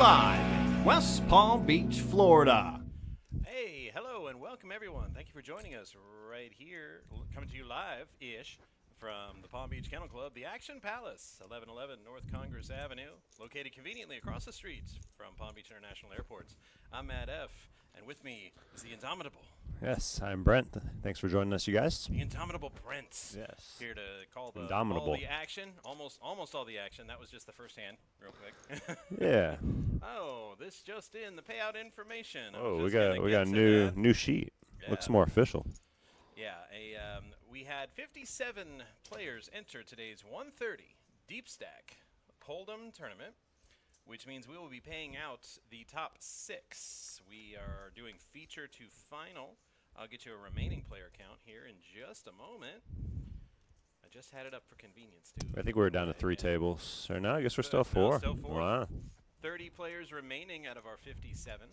live in West Palm Beach, Florida. Hey, hello, and welcome everyone. Thank you for joining us right here, coming to you live-ish from the Palm Beach Kennel Club, the Action Palace, 1111 North Congress Avenue, located conveniently across the street from Palm Beach International Airport. I'm Matt F., and with me is the indomitable. Yes, I'm Brent. Thanks for joining us, you guys. The indomitable Prince. Yes. Here to call the Indomitable. all the action, almost all the action. That was just the first hand, real quick. Yeah. Oh, this just in, the payout information. Oh, we got a new sheet. Yeah. Looks more official. Yeah, we had 57 players enter today's 130 Deep Stack Hold'em tournament, which means we will be paying out the top 6. We are doing feature to final. I'll get you a remaining player count here in just a moment. I just had it up for convenience, too. I think we're down to 3 tables. Or no, I guess we're still 4. No, still 4. Wow. 30 players remaining out of our 57.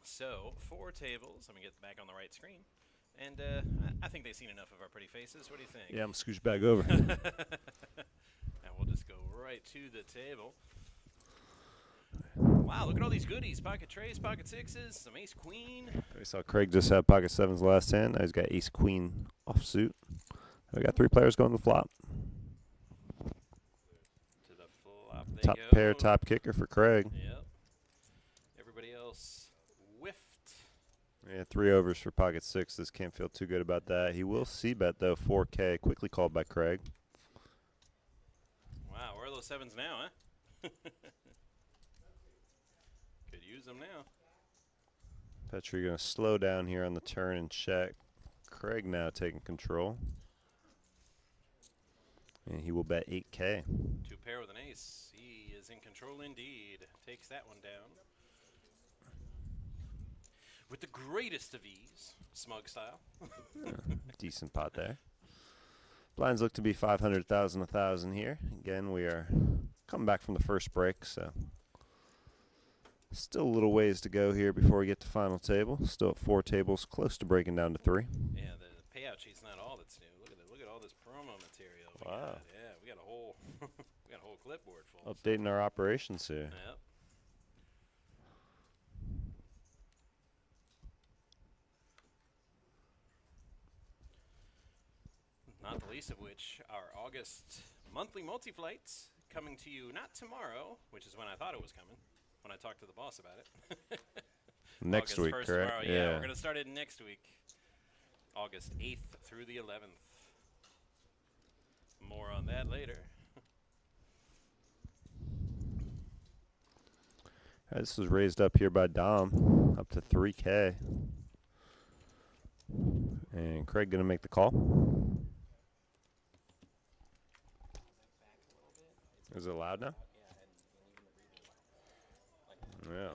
So, 4 tables. Let me get back on the right screen. And I think they've seen enough of our pretty faces. What do you think? Yeah, I'm scooch back over. And we'll just go right to the table. Wow, look at all these goodies. Pocket trays, pocket sixes, some ace queen. We saw Craig just have pocket 7s last hand. Now he's got ace queen offsuit. We got 3 players going to the flop. To the flop they Top go. pair, top kicker for Craig. Yep. Everybody else whiffed. Yeah, 3 overs for pocket 6s. Can't feel too good about that. He will c-bet, though, 4K. Quickly called by Craig. Wow, where are those 7s now, huh? Could use them now. Petri going to slow down here on the turn and check. Craig now taking control. And he will bet 8K. 2 pair with an ace. He is in control indeed. Takes that one down. With the greatest of ease, smug style. Decent pot there. Blinds look to be 500,000, 1,000 here. Again, we are coming back from the first break, so still a little ways to go here before we get to final table. Still at 4 tables, close to breaking down to 3. Yeah, the payout sheet's not all that's new. Look at all this promo material. Wow. Yeah, we got a whole we got a whole clipboard full. Updating our operations here. Yep. Not the least of which are August monthly multi-flights coming to you not tomorrow, which is when I thought it was coming, when I talked to the boss about it. Next week, August 1st correct? tomorrow. Yeah, we're going to start it next week, August 8th through the 11th. More on that later. This was raised up here by Dom, up to 3K. And Craig going to make the call. Is it loud now? Yeah.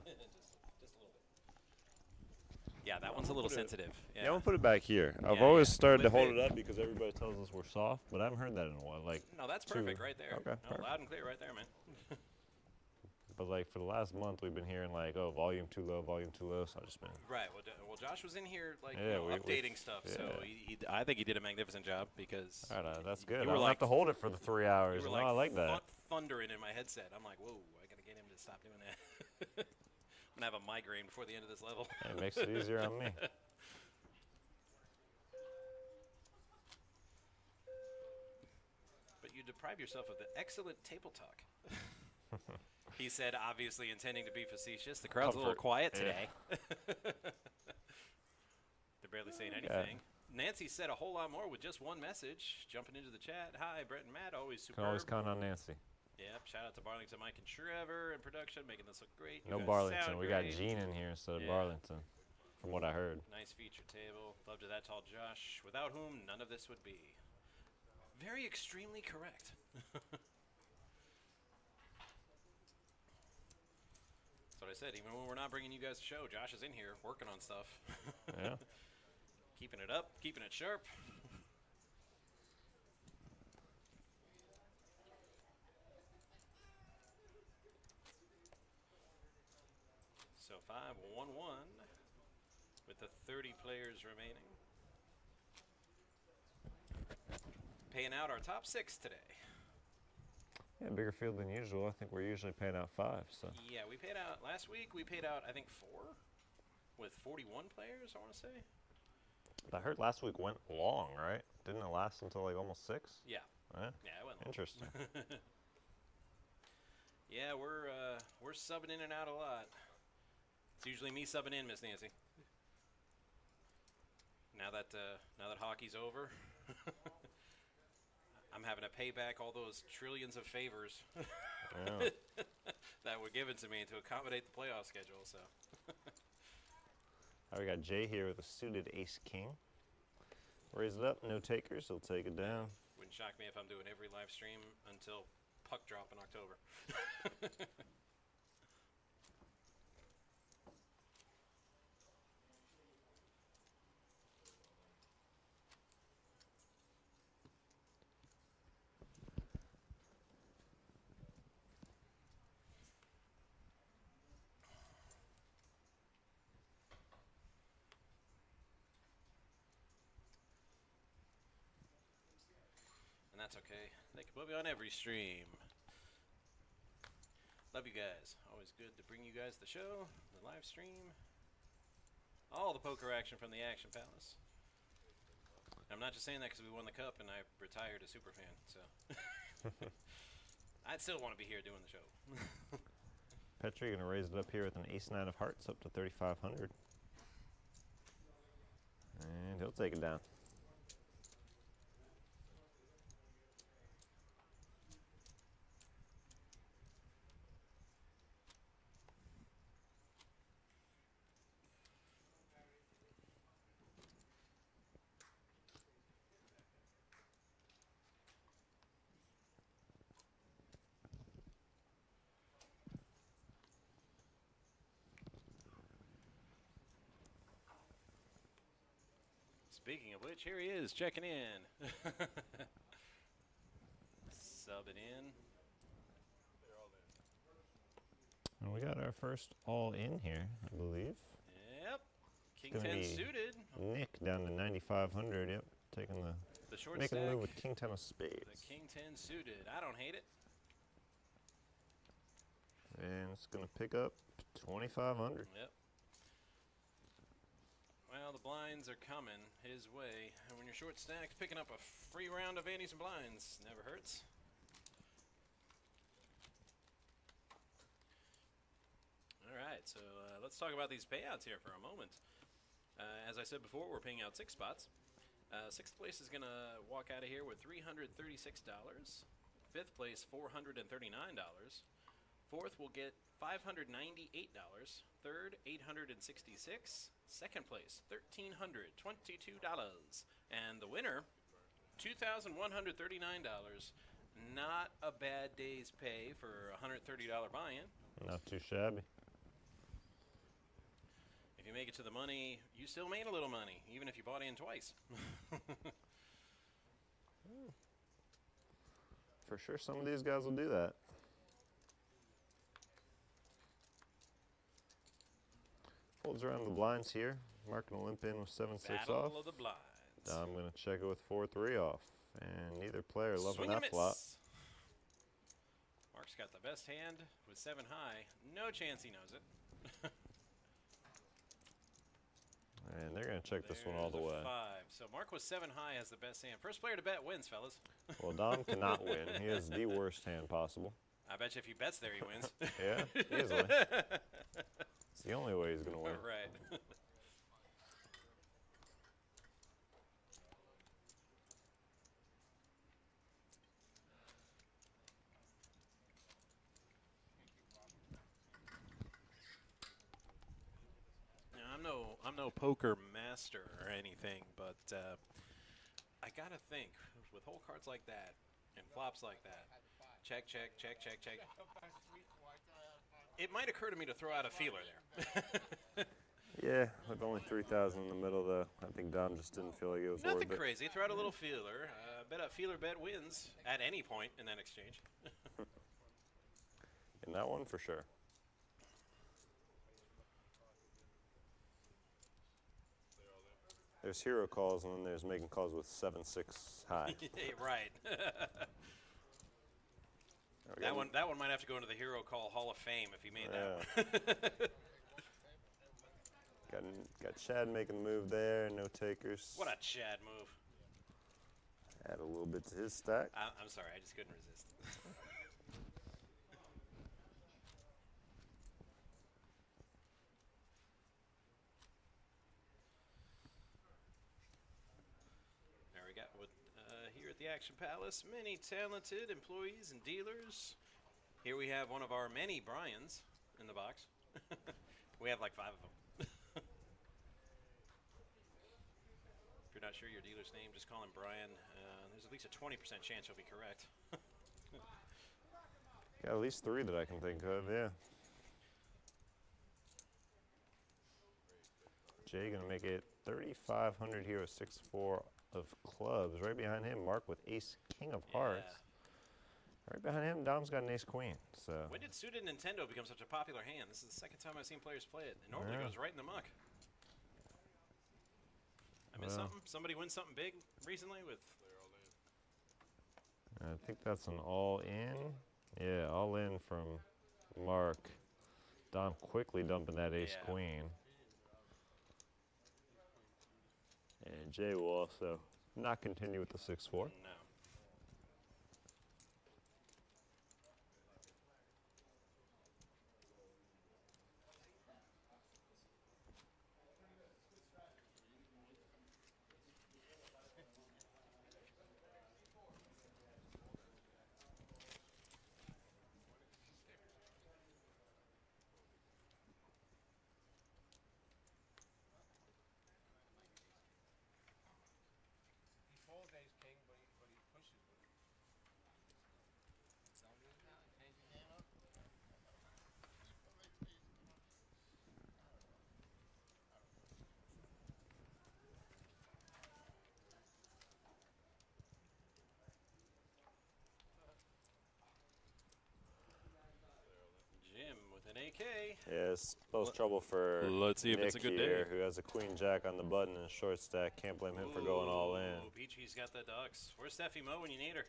Yeah, that one's a little sensitive. Yeah, I'm gonna put it back here. I've always started to hold it up because everybody tells us we're soft, but I haven't heard that in a while. Like, no, that's perfect right there. Okay, no, loud and clear right there, man. but like for the last month, we've been hearing like, oh, volume too low, so I've just been. Right. Well, Josh was in here like Yeah, updating stuff, so I think he did a magnificent job because. All right, that's good. You I were don't have to hold it for the 3 hours. You No, were I like that. Thundering in my headset. I'm like, whoa, I gotta get him to stop doing that. I'm gonna have a migraine before the end of this level. It makes it easier on me. But you deprive yourself of the excellent table talk. He said, obviously intending to be facetious. The crowd's a little quiet today. They're barely saying anything. Nancy said a whole lot more with just one message. Jumping into the chat. Hi, Brett and Matt. Always superb. Can always count on Nancy. Yep. Shout out to Barlington, Mike, and Trevor in production, making this look great. No Barlington. We got Gene in here instead of Barlington, from what I heard. Nice feature table. Love to that tall Josh, without whom none of this would be. Very extremely correct. That's what I said. Even when we're not bringing you guys a show, Josh is in here working on stuff. Yeah. Keeping it up, keeping it sharp. So 5-1-1 with the 30 players remaining. Paying out our top 6 today. Yeah, bigger field than usual. I think we're usually paying out 5. So. Yeah, we paid out last week. We paid out I think 4 with 41 players. I want to say. I heard last week went long, right? Didn't it last until like almost 6? Yeah. Yeah. Yeah, it went long. Interesting. Yeah, we're subbing in and out a lot. It's usually me subbing in, Miss Nancy. Now that hockey's over, I'm having to pay back all those trillions of favors Yeah. that were given to me to accommodate the playoff schedule. So. All right, we got Jay here with a suited ace-king. Raise it up, no takers. He'll take it down. Wouldn't shock me if I'm doing every live stream until puck drop in October. And that's okay. They can put me on every stream. Love you guys. Always good to bring you guys the show, the live stream, all the poker action from the Action Palace. And I'm not just saying that because we won the cup and I retired a super fan, so I'd still want to be here doing the show. Petri going to raise it up here with an ace-9 of hearts up to 3,500. And he'll take it down. Speaking of which, here he is checking in. Subbing in. And we got our first all-in here, I believe. Yep. King Gonna 10 be suited. Nick down to 9,500. Yep, taking The short making stack. the move with King 10 of spades. The King 10 suited. I don't hate it. And it's going to pick up 2,500. Yep. Well, the blinds are coming his way. And when you're short stacked, picking up a free round of antes and blinds never hurts. All right, so let's talk about these payouts here for a moment. As I said before, we're paying out 6 spots. 6th place is going to walk out of here with $336. 5th place, $439. 4th will get $598. 3rd, $866. 2nd place, $1,322. And the winner, $2,139. Not a bad day's pay for a $130 buy-in. Not too shabby. If you make it to the money, you still made a little money, even if you bought in twice. For sure, some of these guys will do that. Folds around the blinds here. Mark going to limp in with 7-6 Battle off. of the blinds. I'm going to check it with 4-3 off. And neither player loving Swing and that miss. flop. Mark's got the best hand with 7 high. No chance he knows it. And they're going to check this one all the There's a way. 5. So Mark with 7 high has the best hand. First player to bet wins, fellas. Well, Dom cannot win. He has the worst hand possible. I bet you if he bets there, he wins. Yeah, easily. It's the only way he's going to win. Right. Now, I'm no poker master or anything, but I gotta think with whole cards like that and flops like that. Check, check, check, check, check. It might occur to me to throw out a feeler there. Yeah, with only 3,000 in the middle, though, I think Dom just didn't feel like it was Nothing worth it. crazy. Throw out a little feeler. Bet a feeler bet wins at any point in that exchange. In that one, for sure. There's hero calls, and then there's making calls with 7-6 high. Right. That one might have to go into the Hero Call Hall of Fame if he made that one. got Chad making the move there. No takers. What a Chad move. Add a little bit to his stack. I'm sorry, I just couldn't resist. There we go. Here at the Action Palace, many talented employees and dealers. Here we have one of our many Bryans in the box. We have like 5 of them. If you're not sure your dealer's name, just call him Brian. There's at least a 20% chance you'll be correct. Got at least 3 that I can think of, yeah. Jay gonna make it 3,500 here with 6-4 of clubs. Right behind him, Mark with ace king of hearts. Right behind him, Dom's got an ace queen. So when did suited Nintendo become such a popular hand? This is the second time I've seen players play it. It normally goes right in the muck. I missed something? Somebody win something big recently with? I think that's an all in. Yeah, all in from Mark. Dom quickly dumping that ace queen. And Jay will also not continue with the 6-4. No. AK. Yeah, it's both trouble for Let's see if Nick it's a good here, day. who has a queen jack on the button and a short stack. Can't blame him for going all in. Peachy's got the ducks. Where's Steffi Mo when you need her?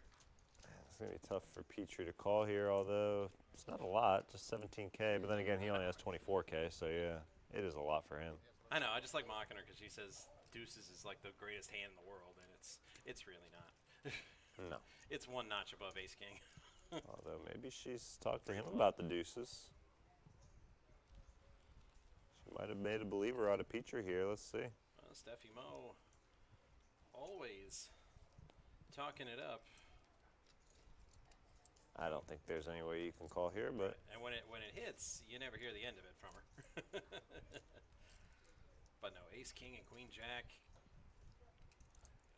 It's going to be tough for Petrie to call here, although it's not a lot, just 17K. But then again, he only has 24K, so yeah, it is a lot for him. I know, I just like mocking her because she says Deuces is like the greatest hand in the world, and it's really not. No. It's one notch above Ace King. Although maybe she's talked to him about the Deuces. She might have made a believer out of Petrie here. Let's see. Steffi Mo always talking it up. I don't think there's any way you can call here, but and when it hits, you never hear the end of it from her. But no, Ace King and Queen Jack.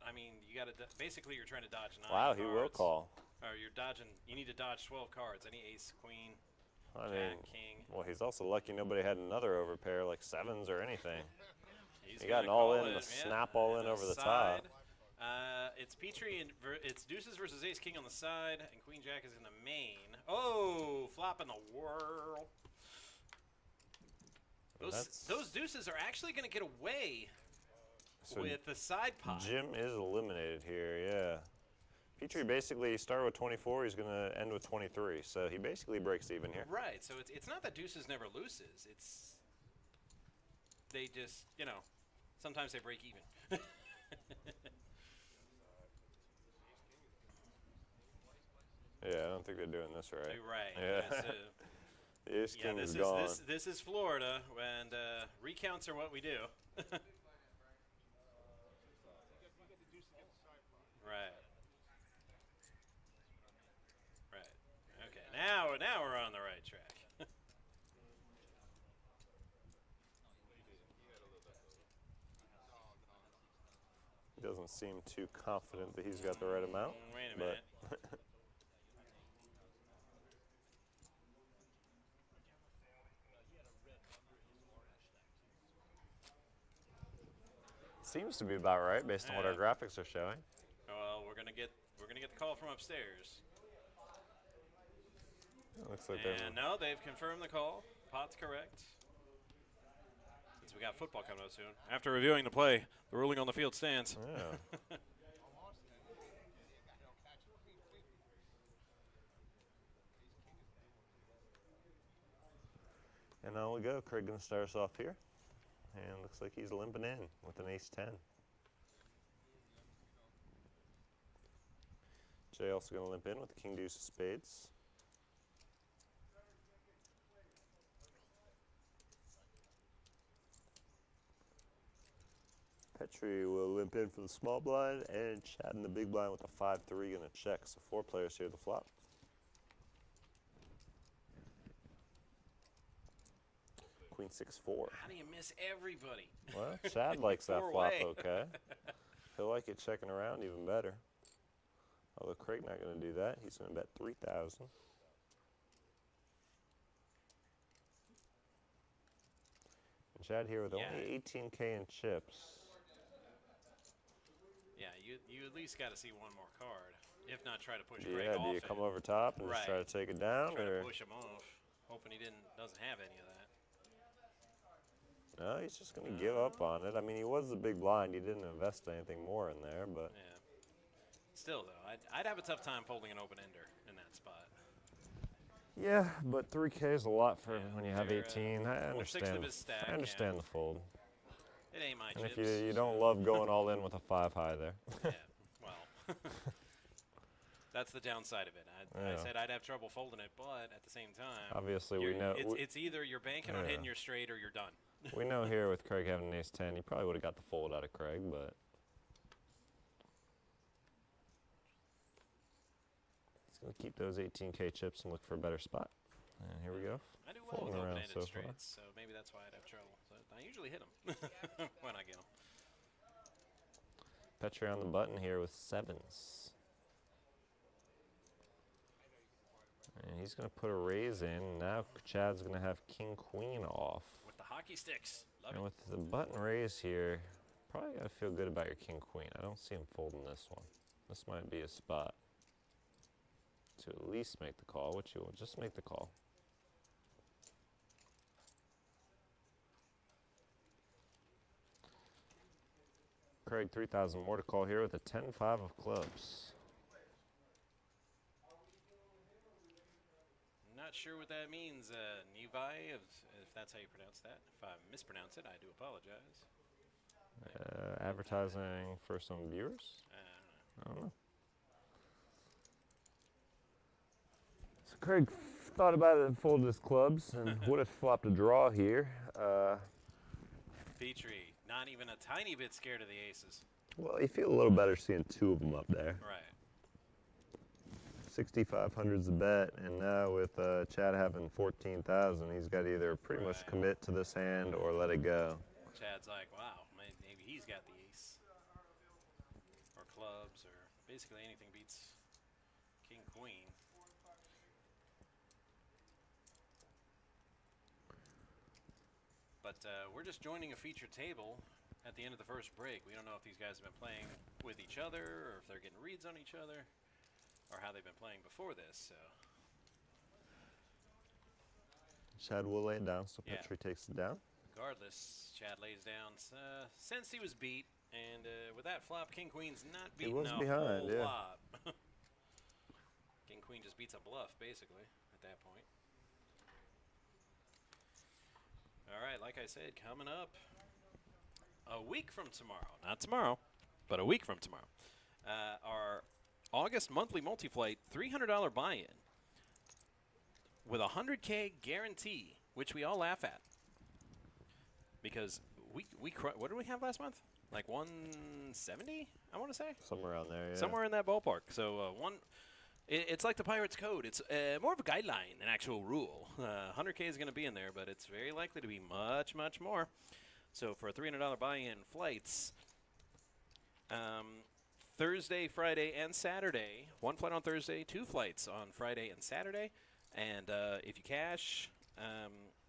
I mean, you got to basically you're trying to dodge 9 wow, cards. he will call. Or you're dodging. You need to dodge 12 cards. Any Ace, Queen, I Jack, mean, King. well, he's also lucky nobody had another overpair like 7s or anything. He's he got an all in, the snap all in over the top. It's Petrie and it's Deuces versus Ace King on the side, and Queen Jack is in the main. Oh, flopping the whirl. Those Deuces are actually going to get away with the side pot. Jim is eliminated here, yeah. Petrie basically started with 24. He's going to end with 23, so he basically breaks even here. Right, so it's not that Deuces never loses. It's they just, you know, sometimes they break even. Yeah, I don't think they're doing this right. Right. Yeah. The Ace King is gone. This is Florida, and recounts are what we do. Right. Right. Okay. Now we're on the right track. He doesn't seem too confident that he's got the right amount. Wait a minute. Seems to be about right based on what our graphics are showing. Well, we're gonna get the call from upstairs. It looks like no, they've confirmed the call. Pot's correct. Since we got football coming up soon. After reviewing the play, the ruling on the field stands. Yeah. And on we go. Craig going to start us off here. And looks like he's limping in with an ace-10. Jay also going to limp in with the king deuce of spades. Petri will limp in for the small blind, and Chad in the big blind with a 5-3 and a check. So 4 players here at the flop. Queen 6-4. How do you miss everybody? Well, Chad likes that flop, Four-way. okay. He'll like it checking around even better. Although Craig not going to do that. He's going to bet 3,000. And Chad here with only 18K in chips. Yeah, you at least got to see one more card. If not, try to push Craig off. Yeah, do you come over top and just try to take it down? Try or to push him off, hoping he doesn't have any of that. No, he's just going to give up on it. I mean, he was the big blind. He didn't invest anything more in there, but... Yeah. Still, though, I'd have a tough time folding an open-ender in that spot. Yeah, but 3K is a lot for when you have You're, 18. I understand. of his stack, I understand the fold. It ain't my And chips. if you don't love going all in with a 5 high there. Yeah, well, that's the downside of it. I said I'd have trouble folding it, but at the same time, Obviously, we know it's either you're banking on hitting your straight or you're done. we know here with Craig having an ace-10, he probably would have got the fold out of Craig, but he's going to keep those 18K chips and look for a better spot. And here we go. I do well Folding with around open-ended so far. straights, so maybe that's why I'd have trouble. So I usually hit them when I get them. Petri on the button here with 7s. And he's going to put a raise in. Now Chad's going to have king-queen off. With the hockey sticks. Love And it. with the button raise here, probably got to feel good about your king-queen. I don't see him folding this one. This might be a spot to at least make the call, which you will just make the call. Craig, 3,000 more to call here with a 10-5 of clubs. Not sure what that means, Nevi, if that's how you pronounce that. If I mispronounce it, I do apologize. Advertising for some viewers? I don't know. I don't know. So Craig thought about it and folded his clubs and would have flopped a draw here. Petrie, not even a tiny bit scared of the aces. Well, you feel a little better seeing 2 of them up there. Right. 6,500's the bet, and now with Chad having 14,000, he's got to either pretty much commit to this hand or let it go. Chad's like, wow, maybe he's got the ace. Or clubs, or basically anything beats king, queen. But we're just joining a featured table at the end of the first break. We don't know if these guys have been playing with each other, or if they're getting reads on each other, or how they've been playing before this. So Chad will lay it down, so Yeah. Petri takes it down. regardless, Chad lays down since he was beat, and with that flop, king queen's not He beating was a behind, whole yeah. lot. King queen just beats a bluff basically at that point. All right, like I said, coming up a week from tomorrow, not tomorrow, but a week from tomorrow, our August monthly multi-flight $300 buy-in with a 100K guarantee, which we all laugh at because what did we have last month? Like 170, I want to say. Somewhere around there, yeah. Somewhere in that ballpark. So it's like the Pirates Code. It's more of a guideline, an actual rule. 100K is going to be in there, but it's very likely to be much, much more. So for a $300 buy-in flights, Thursday, Friday, and Saturday. 1 flight on Thursday, 2 flights on Friday and Saturday. And if you cash,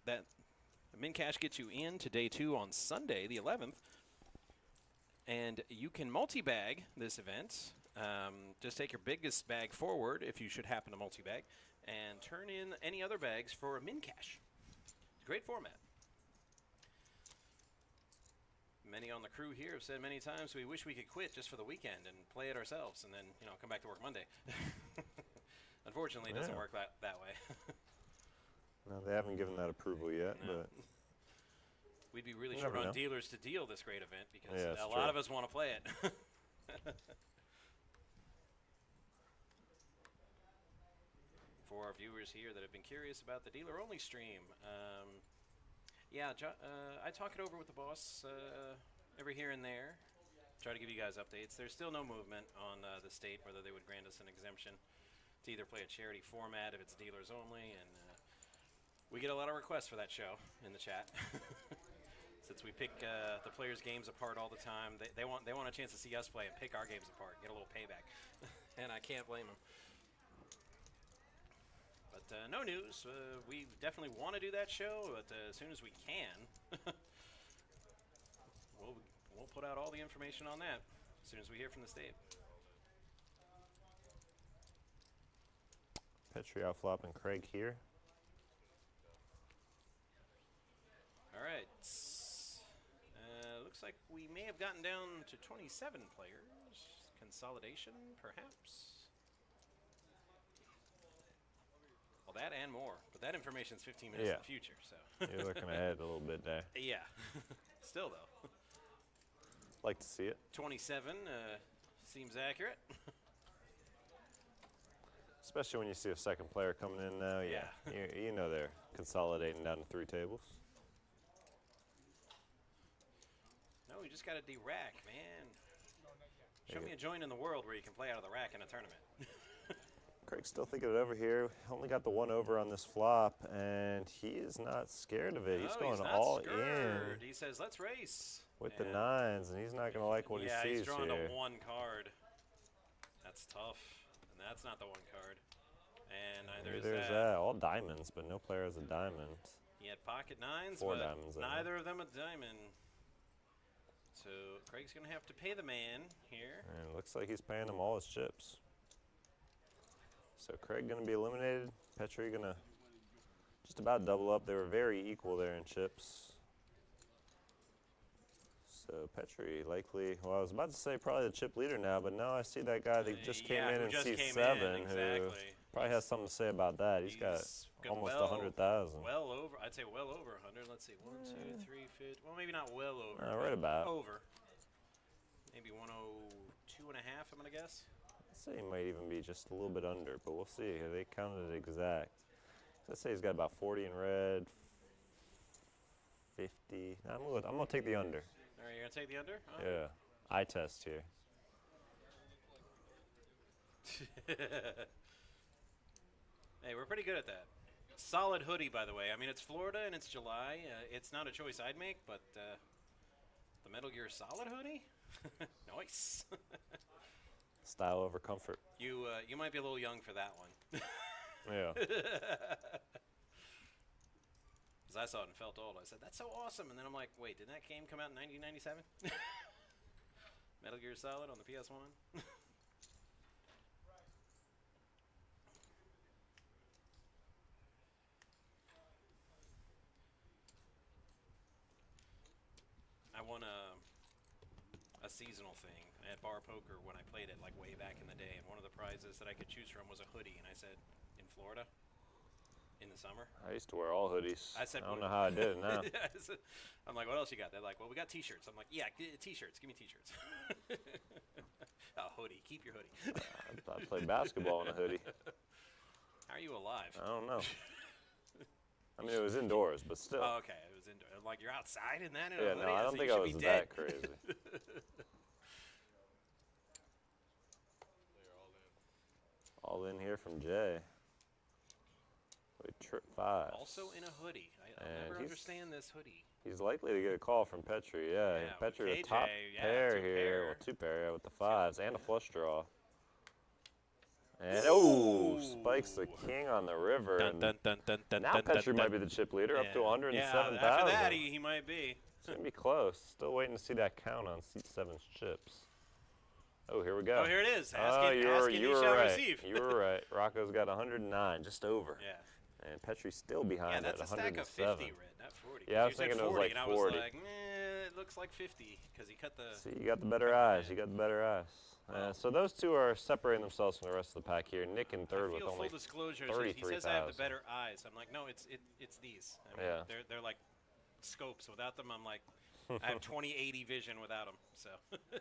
that min cash gets you in to day 2 on Sunday, the 11th. And you can multi-bag this event. Just take your biggest bag forward if you should happen to multi-bag, and turn in any other bags for a min cash. Great format. Many on the crew here have said many times we wish we could quit just for the weekend and play it ourselves, and then come back to work Monday. Unfortunately, it doesn't work that way. No, they haven't given that approval yet, No. but We'd be really You short never on know. dealers to deal this great event because Yeah, that's a lot true. of us want to play it. For our viewers here that have been curious about the dealer-only stream, I talk it over with the boss every here and there. Try to give you guys updates. There's still no movement on the state whether they would grant us an exemption to either play a charity format if it's dealers only, and we get a lot of requests for that show in the chat. Since we pick the players' games apart all the time, they want a chance to see us play and pick our games apart, get a little payback, and I can't blame them. But no news. We definitely want to do that show, but as soon as we can, we'll put out all the information on that as soon as we hear from the state. Petri outflopping Craig here. All right. Looks like we may have gotten down to 27 players. Consolidation, perhaps? Well, that and more. But that information's 15 minutes in the future, so. You're looking ahead a little bit there. Yeah. Still, though. Like to see it. 27 seems accurate. Especially when you see a second player coming in now. Yeah. you know they're consolidating down to 3 tables. No, we just got to de-rack, man. Show me a joint in the world where you can play out of the rack in a tournament. Craig's still thinking it over here. Only got the 1 over on this flop, and he is not scared of it. He's going all in. He says, let's race. With the 9s, and he's not going to like what he sees here. Yeah, he's drawing a 1 card. That's tough. And that's not the 1 card. And neither is that. All diamonds, but no player has a diamond. He had pocket 9s, 4 but diamonds, neither of them a diamond. So Craig's going to have to pay the man here. And it looks like he's paying him all his chips. So Craig going to be eliminated. Petri going to just about double up. They were very equal there in chips. So Petri likely, well, I was about to say probably the chip leader now, but no, I see that guy that just came in C7 who probably has something to say about that. He's got almost 100,000. Well over, I'd say well over 100. Let's see, 1, 2, 3, 50. Well, maybe not well over. Right about. Over. Maybe 102 and a half, I'm going to guess. I'd say he might even be just a little bit under, but we'll see. They counted it exact. Let's say he's got about 40 in red, 50. I'm going to take the under. All right, you're going to take the under? Oh. Yeah. Eye test here. Hey, we're pretty good at that. Solid hoodie, by the way. I mean, it's Florida and it's July. It's not a choice I'd make, but the Metal Gear Solid hoodie? Nice. Style over comfort. You might be a little young for that one. Yeah. Because I saw it and felt old. I said, that's so awesome. And then I'm like, wait, did that game come out in 1997? Metal Gear Solid on the PS1? I won a seasonal thing at bar poker when I played it, like way back in the day, and one of the prizes that I could choose from was a hoodie, and I said, in Florida, in the summer. I used to wear all hoodies. I said, I don't know how I did it now. I'm like, what else you got? They're like, well, we got T-shirts. I'm like, yeah, T-shirts. Give me T-shirts. A hoodie. Keep your hoodie. I played basketball in a hoodie. How are you alive? I don't know. I mean, it was indoors, but still. Oh, okay. It was indoor. Like, you're outside in that? Yeah, no, I don't think I was that crazy. All in here from Jay. With trip 5. Also in a hoodie. I'll never understand this hoodie. He's likely to get a call from Petri. Yeah, Petri with KJ, top pair here. pair. Well, 2 pair with the 5s and a flush draw. And oh, spikes the king on the river. Now Petri might be the chip leader, up to 107,000. Yeah, after that, he might be. It's going to be close. Still waiting to see that count on C7's chips. Oh, here we go. Oh, here it is. You were right. Receive. You were right. Rocco's got 109, just over. Yeah. And Petri's still behind at 107. Yeah, that's a stack of 50 red, not 40. Yeah, I was thinking it was like 40. And I was like, it looks like 50 because he cut the. See, you got the better eyes. You got the better eyes. So those two are separating themselves from the rest of the pack here. Nick in third with only full disclosure, 33,000. he says I have the better eyes. I'm like, no, it's these. I mean, Yeah. they're like scopes. Without them, I'm like, I have 20/80 vision without them. So.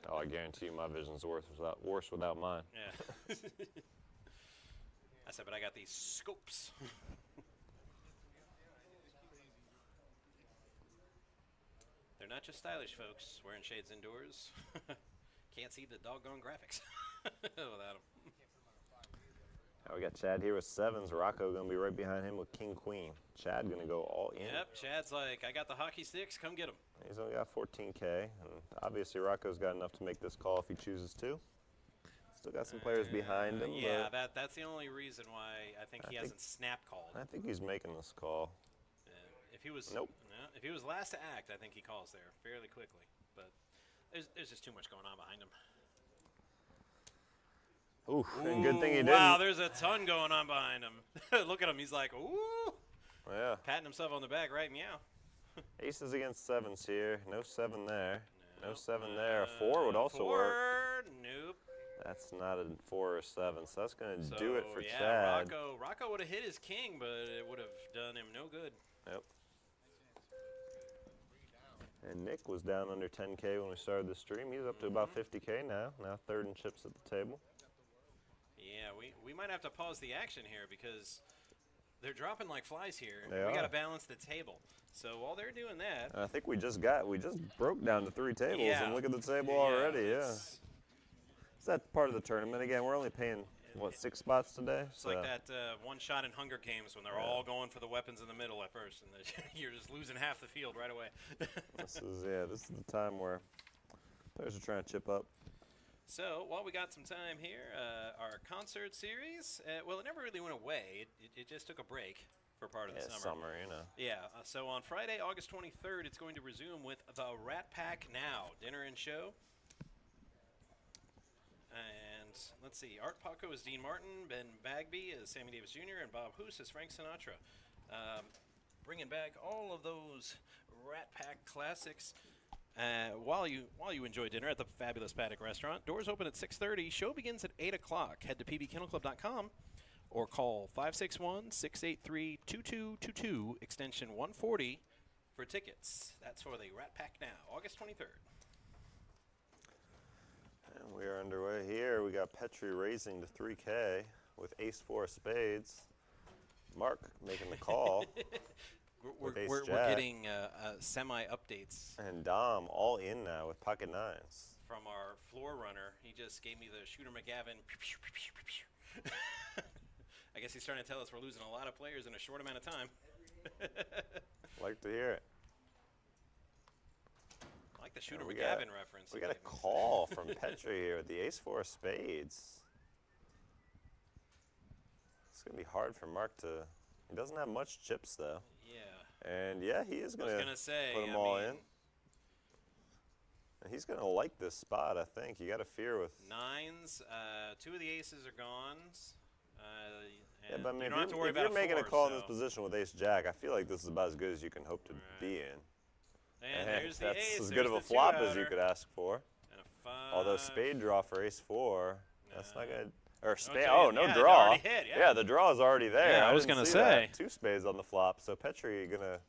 Oh, I guarantee you my vision's worse without mine. Yeah. I said, but I got these scopes. They're not just stylish folks wearing shades indoors. Can't see the doggone graphics without them. Now we got Chad here with sevens. Rocco going to be right behind him with king, queen. Chad going to go all in. Yep, Chad's like, I got the hockey sticks, come get them. He's only got 14K, and obviously Rocco's got enough to make this call if he chooses to. Still got some players behind him. Yeah, that's the only reason why I think he hasn't snap called. I think he's making this call. If he was Nope. No, if he was last to act, I think he calls there fairly quickly. But there's just too much going on behind him. Ooh, and good thing he didn't. Wow, there's a ton going on behind him. Look at him. He's like, ooh. Yeah. Patting himself on the back, right? Meow. Aces against sevens here. No 7 there. No 7 there. A 4 would also work. Nope. That's not a 4 or 7, so that's going to So, do it for yeah, Chad. Rocco would have hit his king, but it would have done him no good. Yep. And Nick was down under 10K when we started the stream. He's up to about 50K now. Now third in chips at the table. Yeah, we might have to pause the action here because they're dropping like flies here. They we got are. to balance the table. So while they're doing that, And I think we just broke down to 3 tables, Yeah. and look at the table already. Yeah. It's That's part of the tournament. Again, we're only paying what 6 spots today. like that one shot in Hunger Games when they're all going for the weapons in the middle at first, and you're just losing half the field right away. This is the time where players are trying to chip up. So while we got some time here, our concert series, well, it never really went away. It just took a break for part of the summer. You know. Yeah, so on Friday, August 23rd, it's going to resume with the Rat Pack Now dinner and show. And let's see, Art Paco is Dean Martin, Ben Bagby is Sammy Davis Jr., and Bob Hoos is Frank Sinatra. Bringing back all of those Rat Pack classics. While you enjoy dinner at the fabulous Paddock Restaurant, doors open at 6:30. Show begins at 8 o'clock. Head to pbkennelclub.com or call 561-683-2222, extension 140 for tickets. That's for the Rat Pack Now, August 23rd. And we are underway here. We got Petri raising to 3K with ace-4 of spades. Mark making the call. We're getting semi-updates. And Dom all in now with pocket 9s. From our floor runner. He just gave me the Shooter McGavin. I guess he's trying to tell us we're losing a lot of players in a short amount of time. Like to hear it. I like the Shooter McGavin reference. We got a call from Petri here with the ace-4 of spades. It's going to be hard for Mark to... He doesn't have much chips, though. Yeah. And, yeah, he is going to put them all in. And he's going to like this spot, I think. You got to fear with... 9s. 2 of the aces are gone. Yeah, but I mean, you don't have to worry if about you're making a 4, call in this position with ace-jack, I feel like this is about as good as you can hope to be in. And there's the that's ace. as There's good of a the flop as you two-outer. could ask for. And a 5. Although spade draw for ace-4, that's not good. Or spade, Okay, oh, no yeah, it draw. already hit, yeah. The draw is already there. Yeah, I was didn't gonna see say. that. 2 spades on the flop. So Petri going to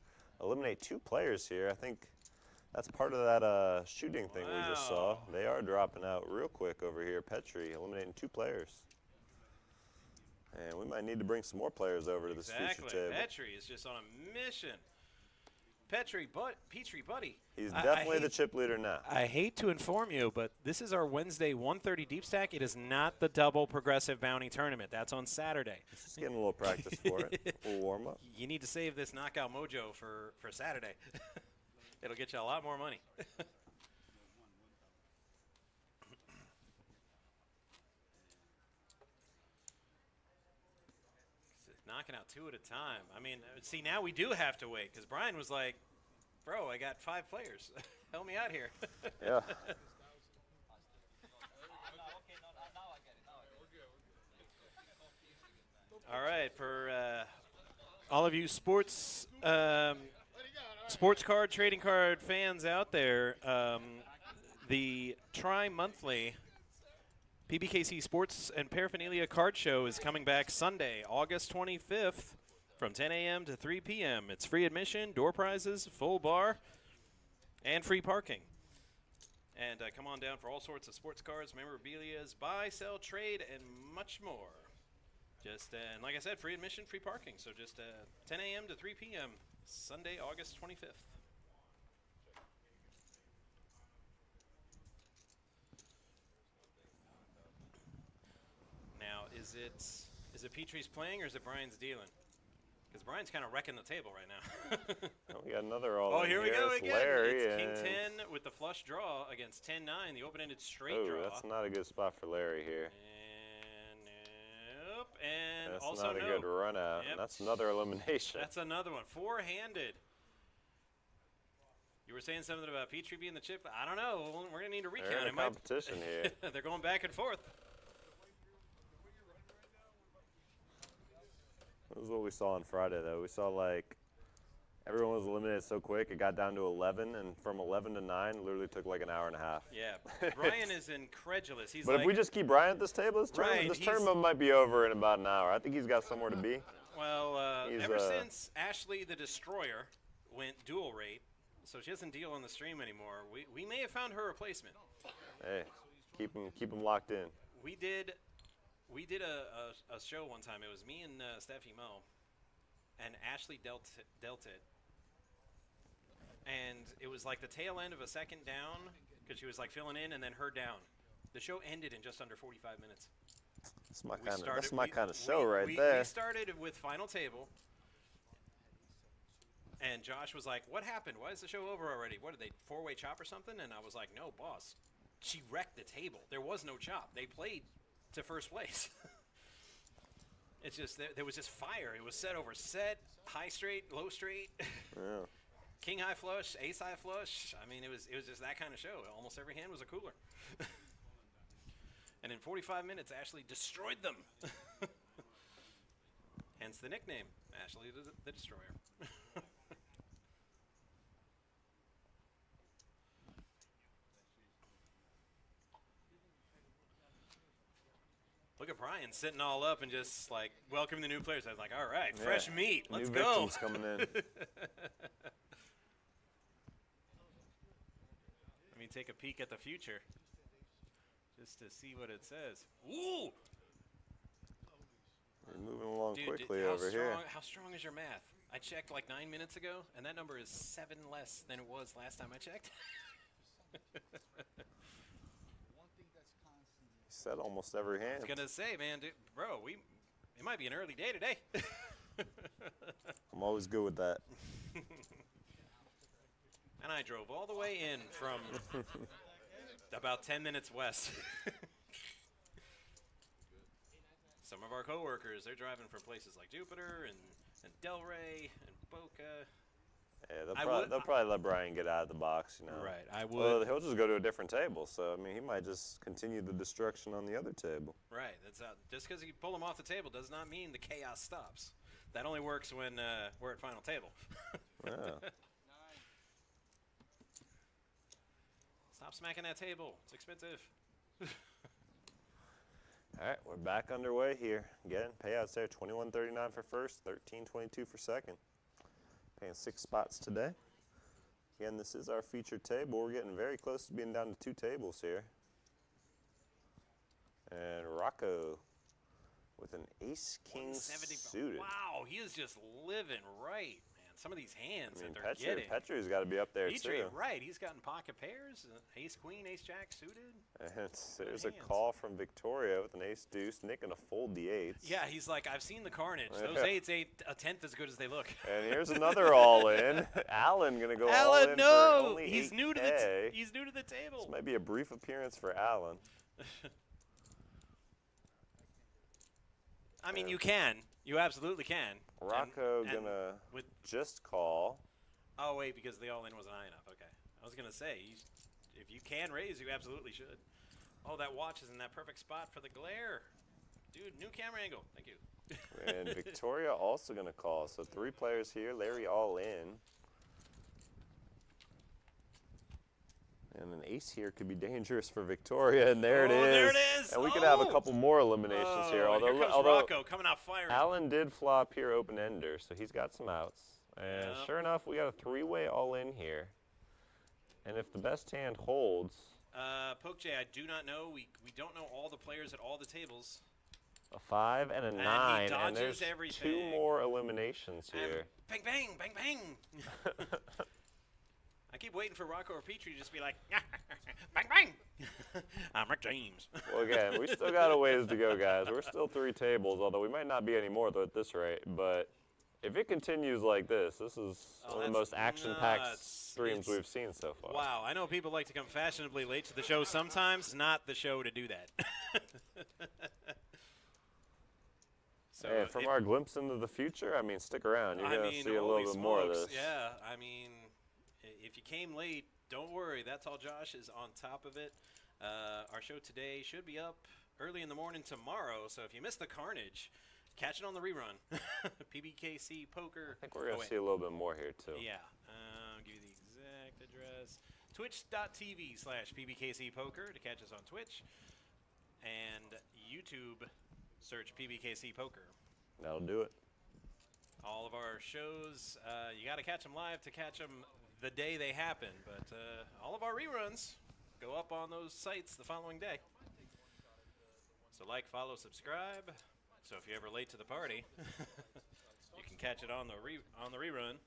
eliminate 2 players here. I think that's part of that shooting thing we just saw. Wow. They are dropping out real quick over here. Petri eliminating 2 players. And we might need to bring some more players over to this future table. Petri is just on a mission. Petri, buddy. He's definitely the chip leader now. I hate to inform you, but this is our Wednesday 1:30 deep stack. It is not the double progressive bounty tournament. That's on Saturday. Just getting a little practice for it. A little warm up. You need to save this knockout mojo for Saturday. It'll get you a lot more money. Knocking out 2 at a time. I mean, see, now we do have to wait because Brian was like, bro, I got 5 players. Help me out here. Yeah. All right, for all of you sports Sports card, trading card fans out there, the tri-monthly PBKC Sports and Paraphernalia Card Show is coming back Sunday, August 25th from 10 a.m. to 3 p.m. It's free admission, door prizes, full bar, and free parking. And come on down for all sorts of sports cards, memorabilias, buy, sell, trade, and much more. And like I said, free admission, free parking. So just 10 a.m. to 3 p.m. Sunday, August 25th. Now, is it Petrie's playing or is it Brian's dealing? Because Brian's kind of wrecking the table right now. Oh, we got another all. Oh, here we go It's again. Larry It's King and 10 with the flush draw against 10-9, the open-ended straight oh, draw. that's not a good spot for Larry here. And nope. And That's also not a no. good run out. Yep. And that's another elimination. That's another one. Four-handed. You were saying something about Petrie being the chip. I don't know. We're going to need a recount. They're in a competition here. They're going back and forth. This is what we saw on Friday, though. We saw, like, everyone was eliminated so quick. It got down to 11, and from 11 to 9, literally took like an hour and a half. Yeah. Brian is incredulous. He's but like, if we just keep Brian at this table, this Right, tournament might be over in about an hour. I think he's got somewhere to be. well, he's, ever since Ashley the Destroyer went dual rate, so she doesn't deal on the stream anymore, we may have found her replacement. Hey, keep him locked in. We did a show one time. It was me and Steffi Mo, and Ashley dealt it. And it was like the tail end of a second down because she was like filling in and then her down. The show ended in just under 45 minutes. That's my kind of show right there. We started with final table. And Josh was like, "What happened? Why is the show over already? What, did they four-way chop or something?" And I was like, "No, boss. She wrecked the table. There was no chop. They played to first place." It's just, there was just fire. It was set over set, high straight, low straight. Yeah. King high flush, ace high flush. I mean, it was just that kind of show. Almost every hand was a cooler. And in 45 minutes, Ashley destroyed them. Hence the nickname, Ashley the Destroyer. Look at Brian sitting all up and just like welcoming the new players. I was like, all right, fresh meat. Let's New go. victims coming in. Let me take a peek at the future just to see what it says. Ooh! We're moving along Dude, quickly over here. How strong is your math? I checked like 9 minutes ago, and that number is 7 less than it was last time I checked. Said almost every hand. I was gonna say, man, dude, bro, it might be an early day today. I'm always good with that. And I drove all the way in from about 10 minutes west. Some of our coworkers, they're driving from places like Jupiter and Delray and Boca. Yeah, they'll probably let Brian get out of the box, you know. Right, I would. Well, he'll just go to a different table. So I mean, he might just continue the destruction on the other table. Right. That's just because you pull him off the table does not mean the chaos stops. That only works when we're at final table. Yeah. Stop smacking that table. It's expensive. All right, we're back underway here. Again, payouts there: 21.39 for first, 13.22 for second. Paying 6 spots today. Again, this is our featured table. We're getting very close to being down to 2 tables here. And Rocco with an ace-king suited. Wow, he is just living right, man. Some of these hands I mean, that they're getting. Petrie's got to be up there, too. Right, he's gotten pocket pairs, ace-queen, ace-jack suited. And there's a call from Victoria with an ace-deuce. Nick gonna fold the eights. Yeah, he's like, I've seen the carnage. Those eights ain't a tenth as good as they look. And here's another all-in. Alan gonna go all in for only he's 8K. new to the he's new to the table. This might be a brief appearance for Alan. I mean, you can. You absolutely can. Rocco And gonna with just call. Oh, wait, because the all-in wasn't high enough. Okay. I was going to say, if you can raise, you absolutely should. Oh, that watch is in that perfect spot for the glare. Dude, new camera angle. Thank you. And Victoria also going to call. So 3 players here. Larry all in. And an ace here could be dangerous for Victoria, and there it is. There it is. And we could have a couple more eliminations here. Although, here comes Rocco coming out firing. Alan did flop here open-ender, so he's got some outs. And Yep. sure enough, we got a three-way all-in here. And if the best hand holds... Poke J, I do not know. We don't know all the players at all the tables. A 5 and a 9, he dodges and there's everything. 2 more eliminations here. Bang, bang, bang, bang. I keep waiting for Rocco or Petrie to just be like, bang, bang. I'm Rick James. Well, again, we still got a ways to go, guys. We're still 3 tables, although we might not be any more at this rate. But if it continues like this, this is one of the most action-packed streams we've seen so far. Wow, I know people like to come fashionably late to the show sometimes. Not the show to do that. So and from our glimpse into the future, I mean, stick around. You're going to see a little bit more of this. Yeah, I mean, if you came late, don't worry. That's all Josh is on top of it. Our show today should be up early in the morning tomorrow, so if you missed the carnage, catch it on the rerun. PBKC Poker. I think we're going to see a little bit more here, too. Yeah. I'll give you the exact address. Twitch.tv/PBKC Poker to catch us on Twitch. And YouTube, search PBKC Poker. That'll do it. All of our shows, you got to catch them live to catch them the day they happen. But all of our reruns go up on those sites the following day. So like, follow, subscribe. So if you're ever late to the party, you can catch it on the rerun.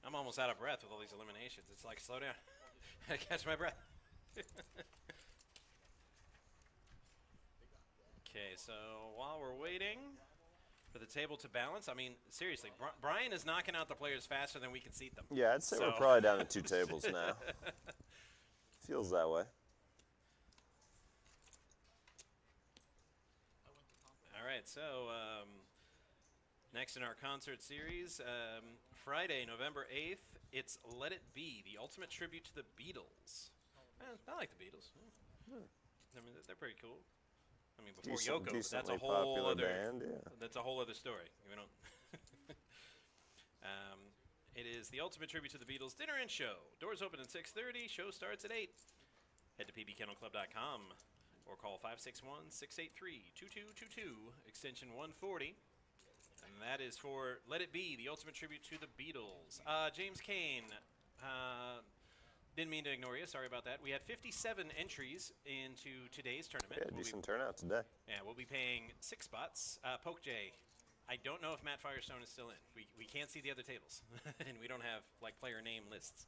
I'm almost out of breath with all these eliminations. It's like, slow down. I catch my breath. Okay, so while we're waiting for the table to balance, I mean, seriously, Brian is knocking out the players faster than we can seat them. Yeah, I'd say we're probably down to 2 tables now. Feels that way. All right, so next in our concert series, Friday, November 8th, it's Let It Be, the ultimate tribute to the Beatles. I like the Beatles. I mean, they're pretty cool. I mean, before Yoko, that's a whole other band, yeah. That's a whole other story. We don't. It is the ultimate tribute to the Beatles dinner and show. Doors open at 6:30. Show starts at 8. Head to pbkennelclub.com or call 561-683-2222 extension 140. And that is for Let It Be, the ultimate tribute to the Beatles. James Kane. Didn't mean to ignore you. Sorry about that. We had 57 entries into today's tournament. Yeah, decent turnout today. Yeah, we'll be paying 6 spots. Poke J, I don't know if Matt Firestone is still in. We can't see the other tables, and we don't have like player name lists.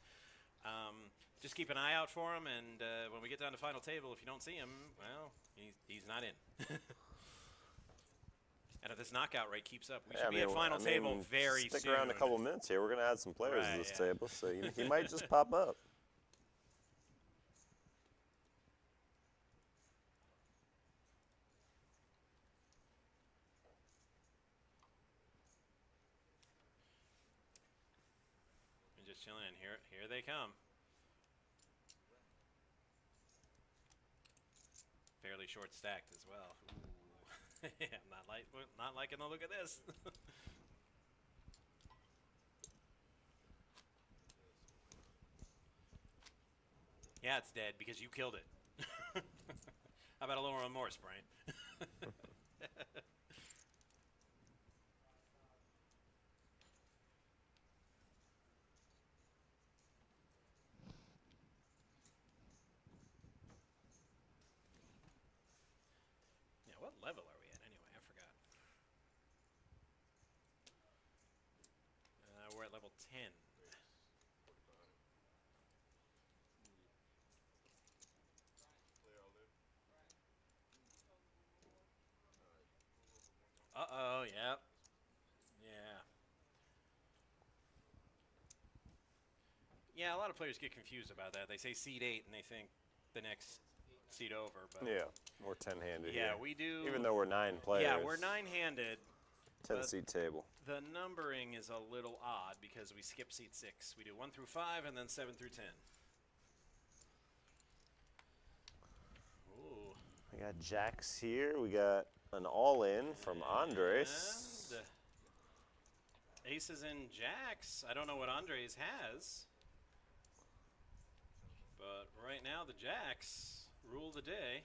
Just keep an eye out for him, and when we get down to final table, if you don't see him, well, he's not in. And if this knockout rate keeps up, we should be at final table very soon. Stick around a couple minutes here. We're going to add some players to this table, so he might just pop up. Just chilling in here. Here they come. Fairly short stacked as well. Ooh. I'm not liking the look of this. Yeah, it's dead because you killed it. How about a little remorse, Brian? What level are we at anyway? I forgot. We're at level 10. Uh-oh, yeah. Yeah. Yeah, a lot of players get confused about that. They say seed 8 and they think the next seed over, but yeah, we're 10-handed. Yeah, here. we do. Even though we're 9 players. Yeah, we're 9-handed. 10-seat table. The numbering is a little odd because we skip seat 6. We do 1 through 5 and then 7 through 10. Ooh. We got jacks here. We got an all-in from Andres. And aces and jacks. I don't know what Andres has. now the jacks rule the day.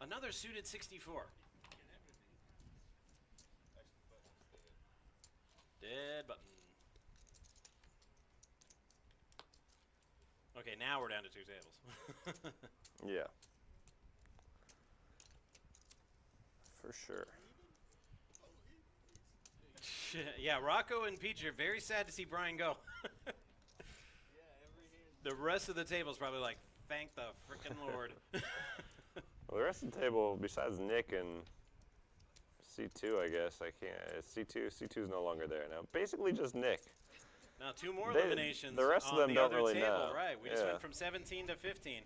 Another suited 64. Dead button. Okay, now we're down to 2 tables. Yeah. For sure. Yeah, Rocco and Peach are very sad to see Brian go. The rest of the table's probably like, thank the frickin' Lord. Well, the rest of the table, besides Nick and C2, I guess, I can't. C2's no longer there now. Basically just Nick. Now 2 more eliminations. The rest of them the don't other really table. know. Right, we just went from 17 to 15.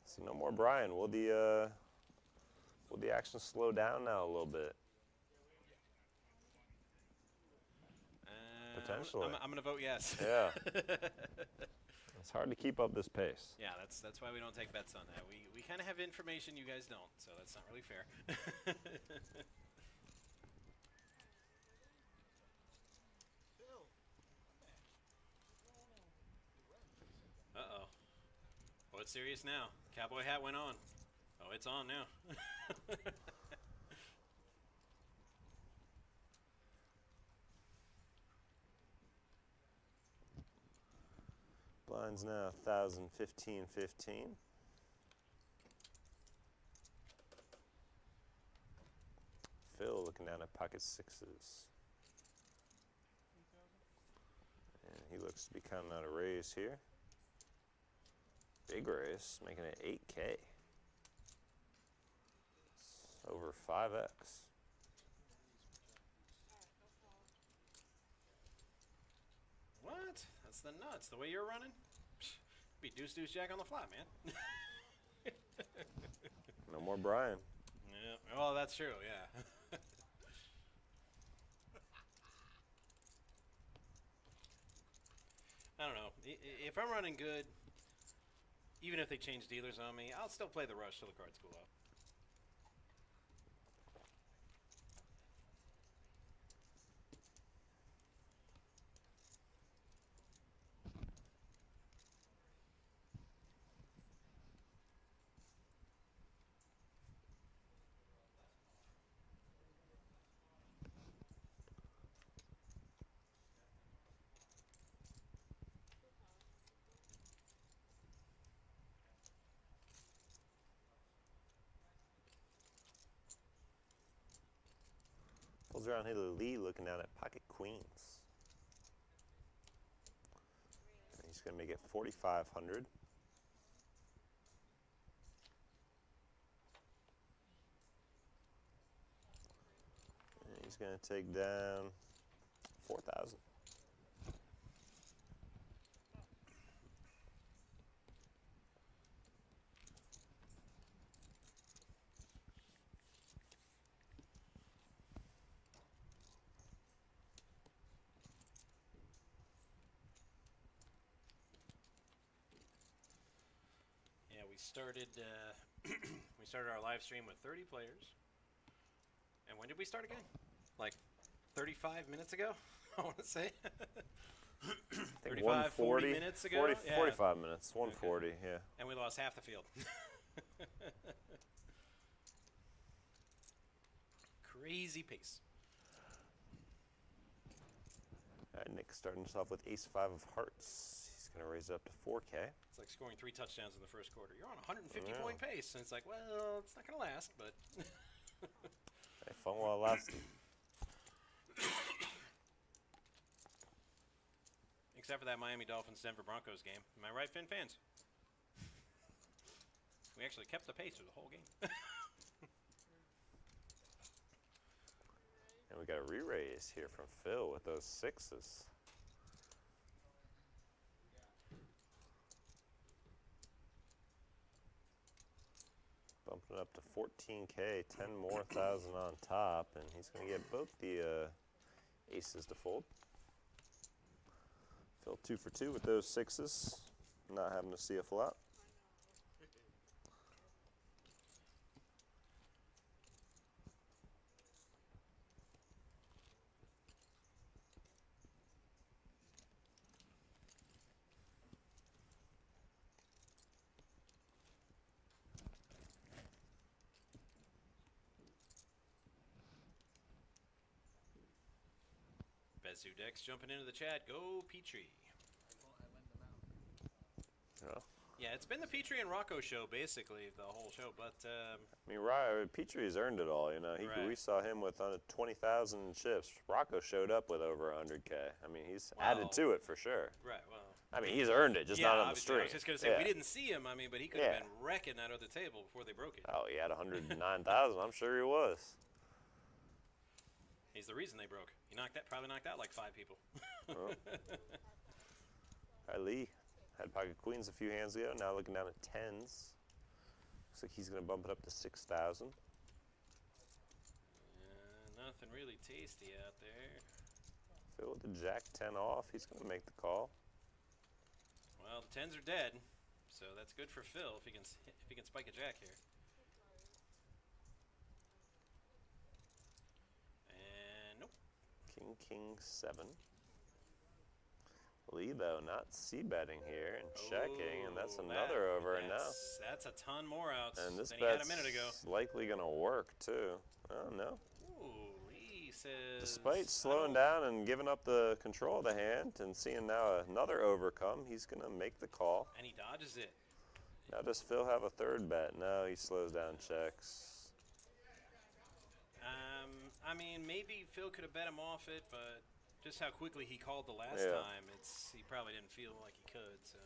So no more Brian. Will the action slow down now a little bit? Potentially. I'm going to vote yes. Yeah. It's hard to keep up this pace. Yeah, that's why we don't take bets on that. We kind of have information you guys don't, so that's not really fair. Uh-oh. Oh, it's serious now. Cowboy hat went on. Oh, it's on now. Blinds now 1,000, 15, 15. Phil looking down at pocket 6s. And he looks to be counting out a raise here. Big raise, making it 8K. It's over 5X. What? That's the nuts. The way you're running? Be deuce, deuce, jack on the flop, man. No more Brian. Yeah. Oh, that's true, yeah. I don't know. If I'm running good, even if they change dealers on me, I'll still play the rush till the cards go up. Pulls around Haley Lee looking down at pocket queens. And he's going to make it 4,500. And he's going to take down 4,000. We started our live stream with 30 players. And when did we start again? Like 35 minutes ago, I want to say. 35, 40 minutes ago? 45 minutes, 140, okay. Yeah. And we lost half the field. Crazy pace. All right, Nick starting us off with ace-5 of hearts. He's going to raise it up to 4K. It's like scoring 3 touchdowns in the first quarter. You're on a 150-point pace, and it's like, well, it's not going to last, but... Hey, fun while it lasted. Except for that Miami Dolphins-Denver Broncos game. Am I right, Finn fans? We actually kept the pace through the whole game. And we got a re-raise here from Phil with those 6s. Bumping it up to 14K, 10 more thousand on top, and he's going to get both the aces to fold. Phil 2 for 2 with those 6s, not having to see a flop. Zudex jumping into the chat. Go Petrie. Yeah. Yeah, it's been the Petrie and Rocco show basically the whole show, but I mean, Petrie's earned it all. You know, Right. we saw him with 20,000 chips. Rocco showed up with over 100K. I mean, he's added to it for sure. right. Well, I mean, he's earned it, just yeah, not on the obviously, I stream. was just gonna say we didn't see him. I mean, but he could have been wrecking that other table before they broke it. Oh, he had 109,000. I'm sure he was. He's the reason they broke. He probably knocked out like 5 people. Oh. All right, Lee had pocket queens a few hands ago. Now looking down at tens. Looks like he's going to bump it up to 6,000. Nothing really tasty out there. Phil with the jack 10 off. He's going to make the call. Well, the 10s are dead, so that's good for Phil if he can spike a jack here. And nope. King 7. Lee, though, not c-betting here and checking, and that's another over. And now that's a ton more outs and this than he had a bet's minute ago. likely going to work, too. Oh, no. Ooh, Lee says... Despite slowing down and giving up the control of the hand and seeing now another overcome, he's going to make the call. And he dodges it. Now does Phil have a third bet? No, he slows down, checks. I mean, maybe Phil could have bet him off it, but just how quickly he called the last time, he probably didn't feel like he could, so.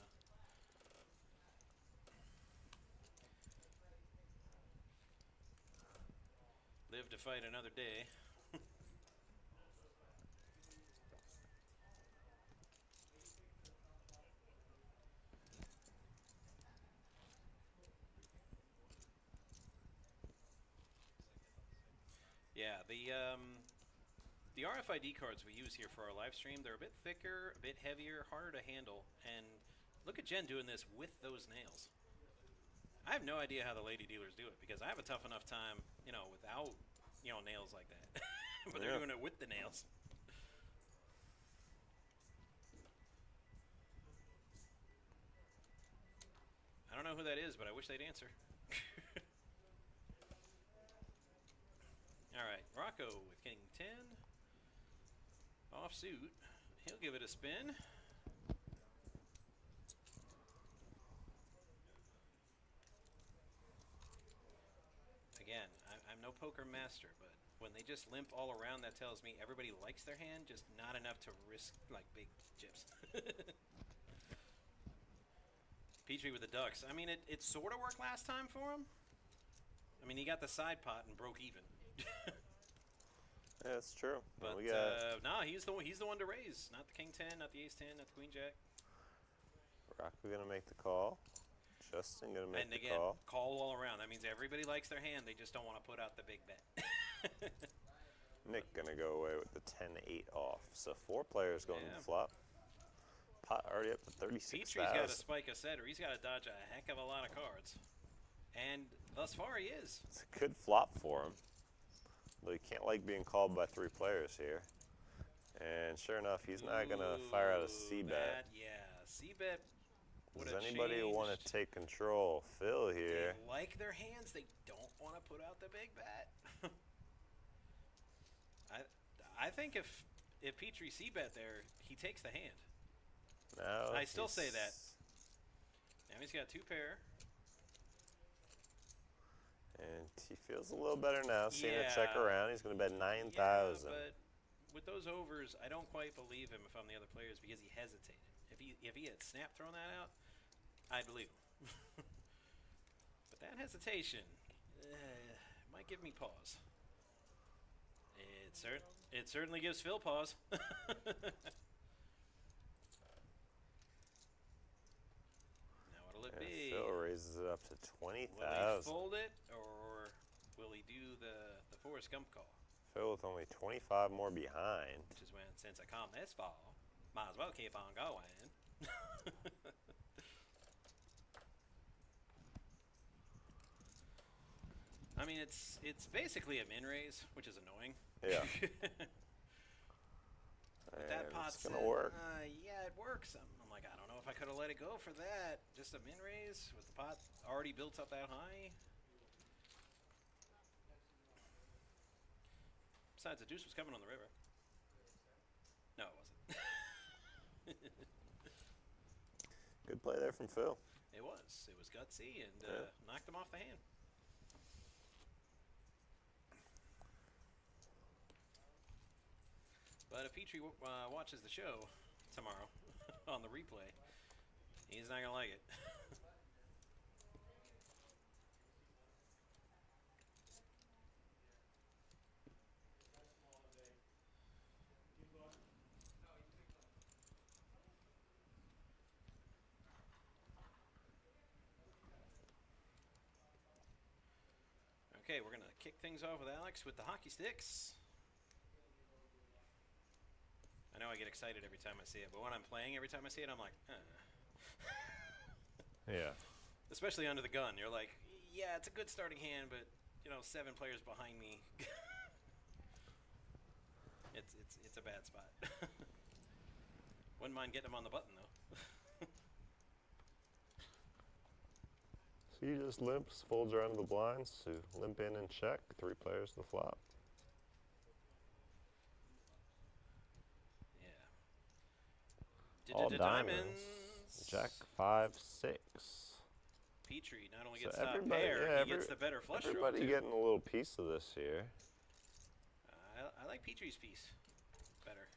Live to fight another day. Yeah, the RFID cards we use here for our live stream, they're a bit thicker, a bit heavier, harder to handle, and look at Jen doing this with those nails. I have no idea how the lady dealers do it, because I have a tough enough time, you know, without, you know, nails like that. But they're doing it with the nails. I don't know who that is, but I wish they'd answer. All right, Rocco with King 10. Offsuit. He'll give it a spin. Again, I'm no poker master, but when they just limp all around, that tells me everybody likes their hand, just not enough to risk like big chips. Petrie with the ducks. I mean, it sort of worked last time for him. I mean, he got the side pot and broke even. Yeah, that's true. But we got no, he's the one to raise, not the King 10, not the Ace 10, not the Queen Jack. Rocco gonna make the call. Justin gonna make the call. Call all around. That means everybody likes their hand. They just don't want to put out the big bet. Nick gonna go away with the 10-8 off. So 4 players going to the flop. Pot already up to 36,000. Petrie's got to spike a set, or he's got to dodge a heck of a lot of cards. And thus far, he is. It's a good flop for him. Though he can't like being called by 3 players here. And sure enough, he's not going to fire out a C-bet. Yeah, C-bet. Does anybody want to take control? Phil here. They like their hands. They don't want to put out the big bet. I think if Petrie C-bet there, he takes the hand. No, I still say that. Now he's got 2 pair. And he feels a little better now, seeing Yeah. it check around. He's going to bet 9,000. Yeah, but with those overs, I don't quite believe him if I'm the other players because he hesitated. If he had snap thrown that out, I'd believe him. But that hesitation might give me pause. It certainly gives Phil pause. Now what'll it be? Phil raises it up to 20,000. Will he fold it, or will he do the Forrest Gump call? Phil with only 25 more behind. Which is when, since I come this fall, might as well keep on going. I mean, it's basically a min raise, which is annoying. Yeah. But that pot it's gonna work. Yeah, it works. I'm like, I don't know if I could have let it go for that. Just a min raise with the pot already built up that high. Besides, the deuce was coming on the river. No, Good play there from Phil. It was. It was gutsy and knocked him off the hand. But if Petrie watches the show tomorrow on the replay, he's not going to like it. Okay, we're going to kick things off with Alex with the hockey sticks. I know I get excited every time I see it, but when I'm playing, every time I see it, I'm like, Yeah. Especially under the gun. You're like, yeah, it's a good starting hand, but, you know, 7 players behind me. It's a bad spot. Wouldn't mind getting them on the button, though. So he just limps, folds around to the blinds to limp in and check. 3 players to the flop. Yeah. All diamonds. Jack 5, 6. Petrie not only So gets top everybody, pair, he gets the better flush draw, everybody too. getting a little piece of this here. I like Petrie's piece better.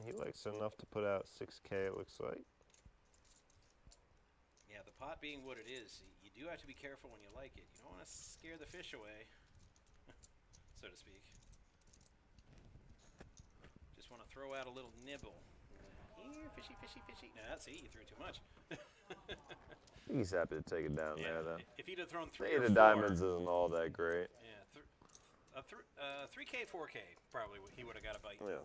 He likes it enough to put out 6K, it looks like. Yeah, the pot being what it is, you do have to be careful when you like it. You don't want to scare the fish away, so to speak. Just want to throw out a little nibble. Here, fishy, fishy, fishy. Nah, see, you threw too much. He's happy to take it down there, though. If he'd have thrown 3 The or 4, 8 of diamonds isn't all that great. Yeah, 3K, 4K, probably he would have got a bite. Yeah.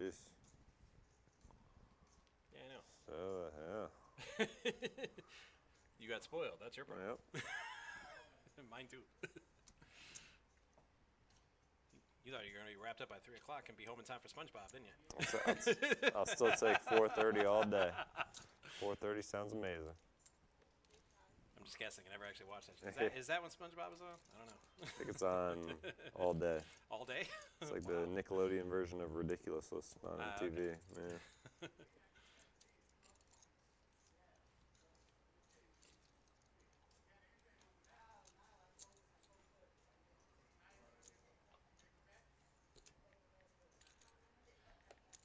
Yes. Yeah, I know. So, yeah. You got spoiled. That's your problem. Yep. Mine too. You thought you were going to be wrapped up by 3 o'clock and be home in time for SpongeBob, didn't you? I'll still take 4:30 all day. 4:30 sounds amazing. I'm just guessing. I never actually watched that. Is that when SpongeBob was on? I don't know. I think it's on all day. All day? It's like the Nickelodeon version of Ridiculousness on TV. Okay. Yeah.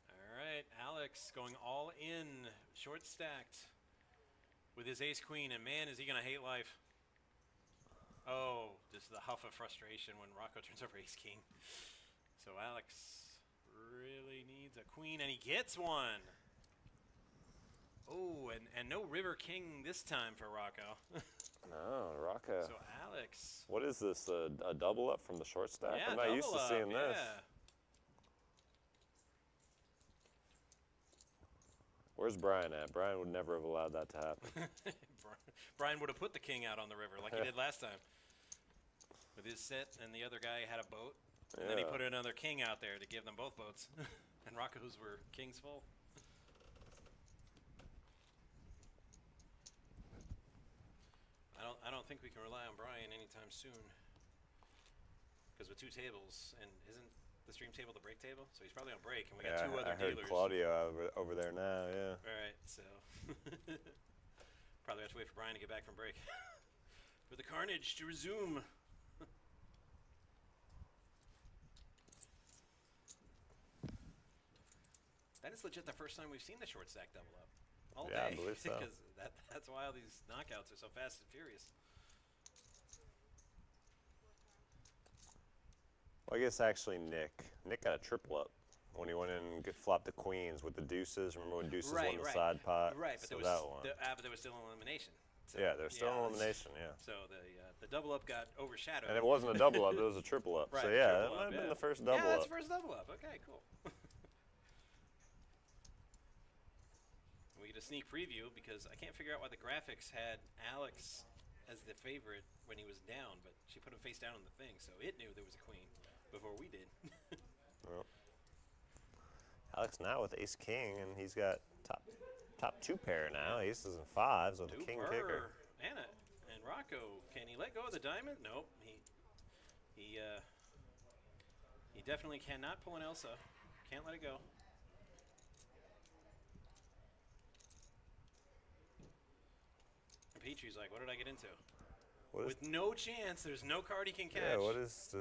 All right, Alex going all in, short stacked with his ace queen, and man, is he going to hate life. Oh, just the huff of frustration when Rocco turns over ace king. So Alex really needs a queen, and he gets one. Oh, and no river king this time for Rocco. No, Rocco. So Alex. What is this? A double up from the short stack? Yeah, I'm not used to double seeing up, this. yeah. Where's Brian at? Brian would never have allowed that to happen. Brian would have put the king out on the river like he did last time. With his set, and the other guy had a boat. And then he put another king out there to give them both boats. And Rocco's were kings full. I don't think we can rely on Brian anytime soon. Because with 2 tables, and isn't the stream table the break table? So he's probably on break, and we got 2 other I heard dealers. Claudio over there now, yeah. All right, so probably have to wait for Brian to get back from break for the carnage to resume. That is legit the first time we've seen the short stack double up all Yeah, day. I believe so. Because that's why all these knockouts are so fast and furious. Well, I guess actually Nick got a triple up when he went in and flopped the queens with the deuces. Remember when deuces won the side pot? Right, but so there was but there was still an elimination. So, yeah, there's still an elimination, yeah. So the double up got overshadowed. And it wasn't a double up, it was a triple up. Right, so yeah, that triple might up, have been yeah. the first double Yeah, up. that's the first double up. Okay, cool. We get a sneak preview because I can't figure out why the graphics had Alex as the favorite when he was down, but she put him face down on the thing, so it knew there was a queen before we did. Well, Alex now with ace king, and he's got top two pair now, aces and fives with a king kicker. Anna and Rocco, can he let go of the diamond? Nope. He definitely cannot pull an Elsa. Can't let it go. And Petrie's like, what did I get into? With no chance, there's no card he can catch. Yeah, what is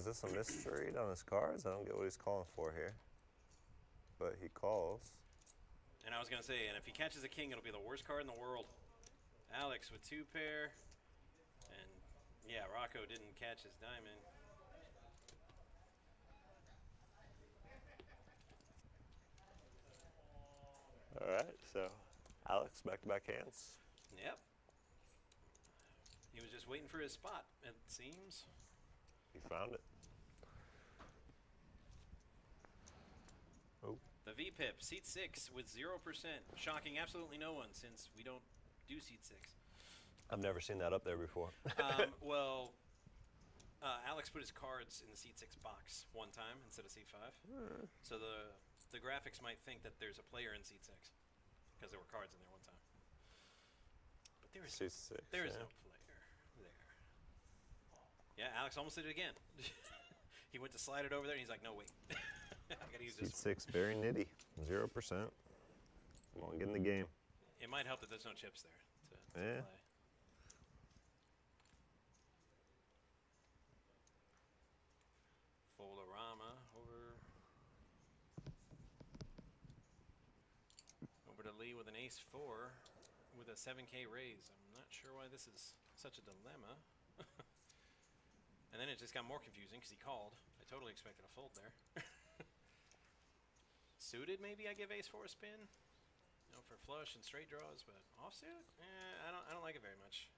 this a misread on his cards? I don't get what he's calling for here. But he calls. And I was going to say, and if he catches a king, it'll be the worst card in the world. Alex with two pair. And, yeah, Rocco didn't catch his diamond. All right, so Alex back-to-back hands. Yep. He was just waiting for his spot, it seems. He found it. Oh. The VPIP, seat 6 with 0%. Shocking absolutely no one since we don't do seat 6. I've never seen that up there before. Well, Alex put his cards in the seat 6 box one time instead of seat 5. So the graphics might think that there's a player in seat 6 because there were cards in there one time. But there is Seat 6, there is no player there. Yeah, Alex almost did it again. He went to slide it over there, and he's like, no, wait. I gotta use Seat this. 6, very nitty, 0%. Come on, get in the game. It might help that there's no chips there to Yeah. play. Foldorama over to Lee with an ace 4 with a 7K raise. I'm not sure why this is such a dilemma. And then it just got more confusing because he called. I totally expected a fold there. Suited, maybe I give ace 4 a spin. You know, for flush and straight draws, but offsuit, I don't like it very much.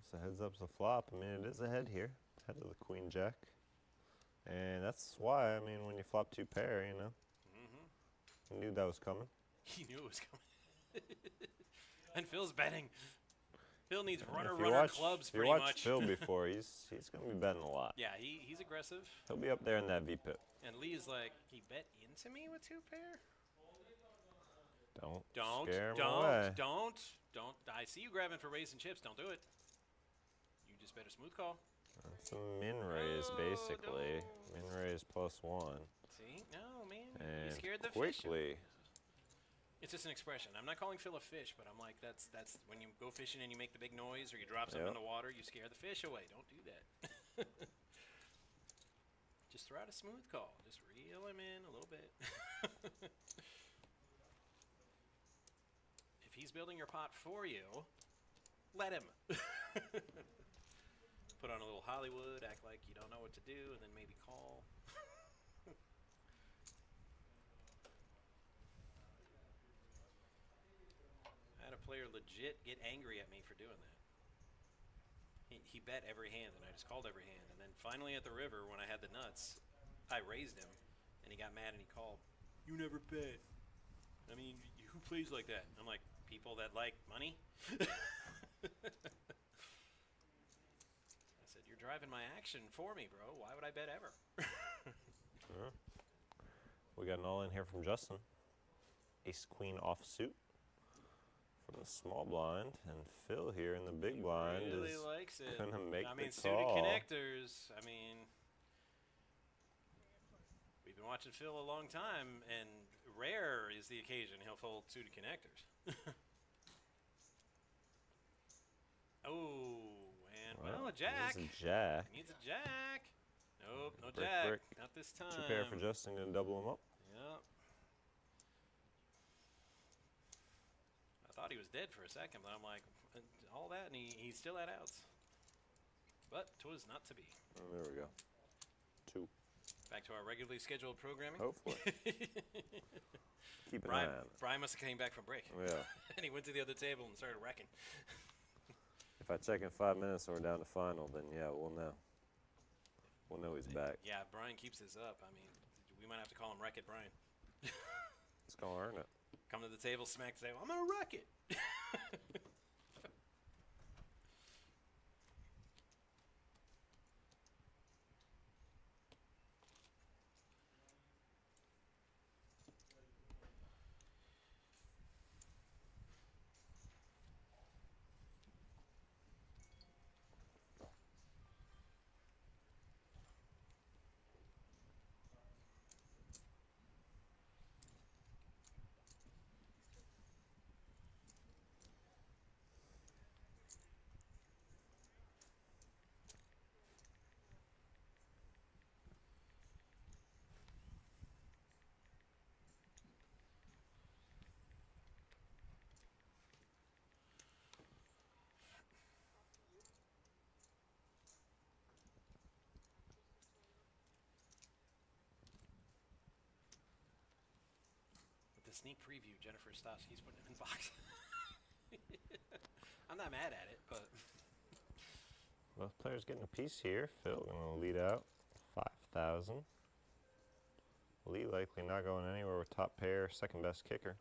So heads up's a flop. I mean, it is a head here. Head of the queen jack. And that's why, I mean, when you flop two pair, you know. You knew that was coming. He knew it was coming. And Phil's betting. Phil needs runner clubs if you pretty watched much. Phil before, he's going to be betting a lot. Yeah, he's aggressive. He'll be up there in that VPIP. And Lee is like, he bet into me with two pair? Don't Don't. scare him away. Don't. I see you grabbing for raising chips. Don't do it. You just bet a smooth call. That's a min raise, basically. Min raise +1. See? No, man. And you scared the quickly. fish. It's just an expression. I'm not calling Phil a fish, but I'm like, that's when you go fishing and you make the big noise or you drop something in the water, you scare the fish away. Don't do that. Just throw out a smooth call. Just reel him in a little bit. If he's building your pot for you, let him. Put on a little Hollywood, act like you don't know what to do, and then maybe call. I had a player legit get angry at me for doing that. He bet every hand, and I just called every hand. And then finally at the river, when I had the nuts, I raised him, and he got mad and he called. You never bet. I mean, who plays like that? I'm like, people that like money. I said, you're driving my action for me, bro. Why would I bet ever? We got an all in here from Justin. Ace queen offsuit from the small blind, and Phil here in the big blind really is likes it. gonna make I mean, the suited call. connectors. I mean, we've been watching Phil a long time, and rare is the occasion he'll fold suited connectors. Oh, and well, a jack. There's a jack. Needs a jack. Nope, no Brick, jack. brick. Not this time. Two pair for Justin, gonna double him up. Yep. I thought he was dead for a second, but I'm like, all that, and he still had outs. But 'twas not to be. Oh, there we go. Two. Back to our regularly scheduled programming. Hopefully. Keep an eye on it. Brian must have came back from break. Yeah. And he went to the other table and started wrecking. If I check in 5 minutes and we're down to final, then yeah, we'll know. We'll know he's back. Yeah, if Brian keeps this up, I mean, we might have to call him Wreck It Brian. It's gonna earn it. Come to the table, smack the table. I'm gonna wreck it. the sneak preview. Jennifer stops. He's putting him in box. I'm not mad at it, but Both players getting a piece here. Phil going to lead out 5,000. Lee likely not going anywhere with top pair, second best kicker.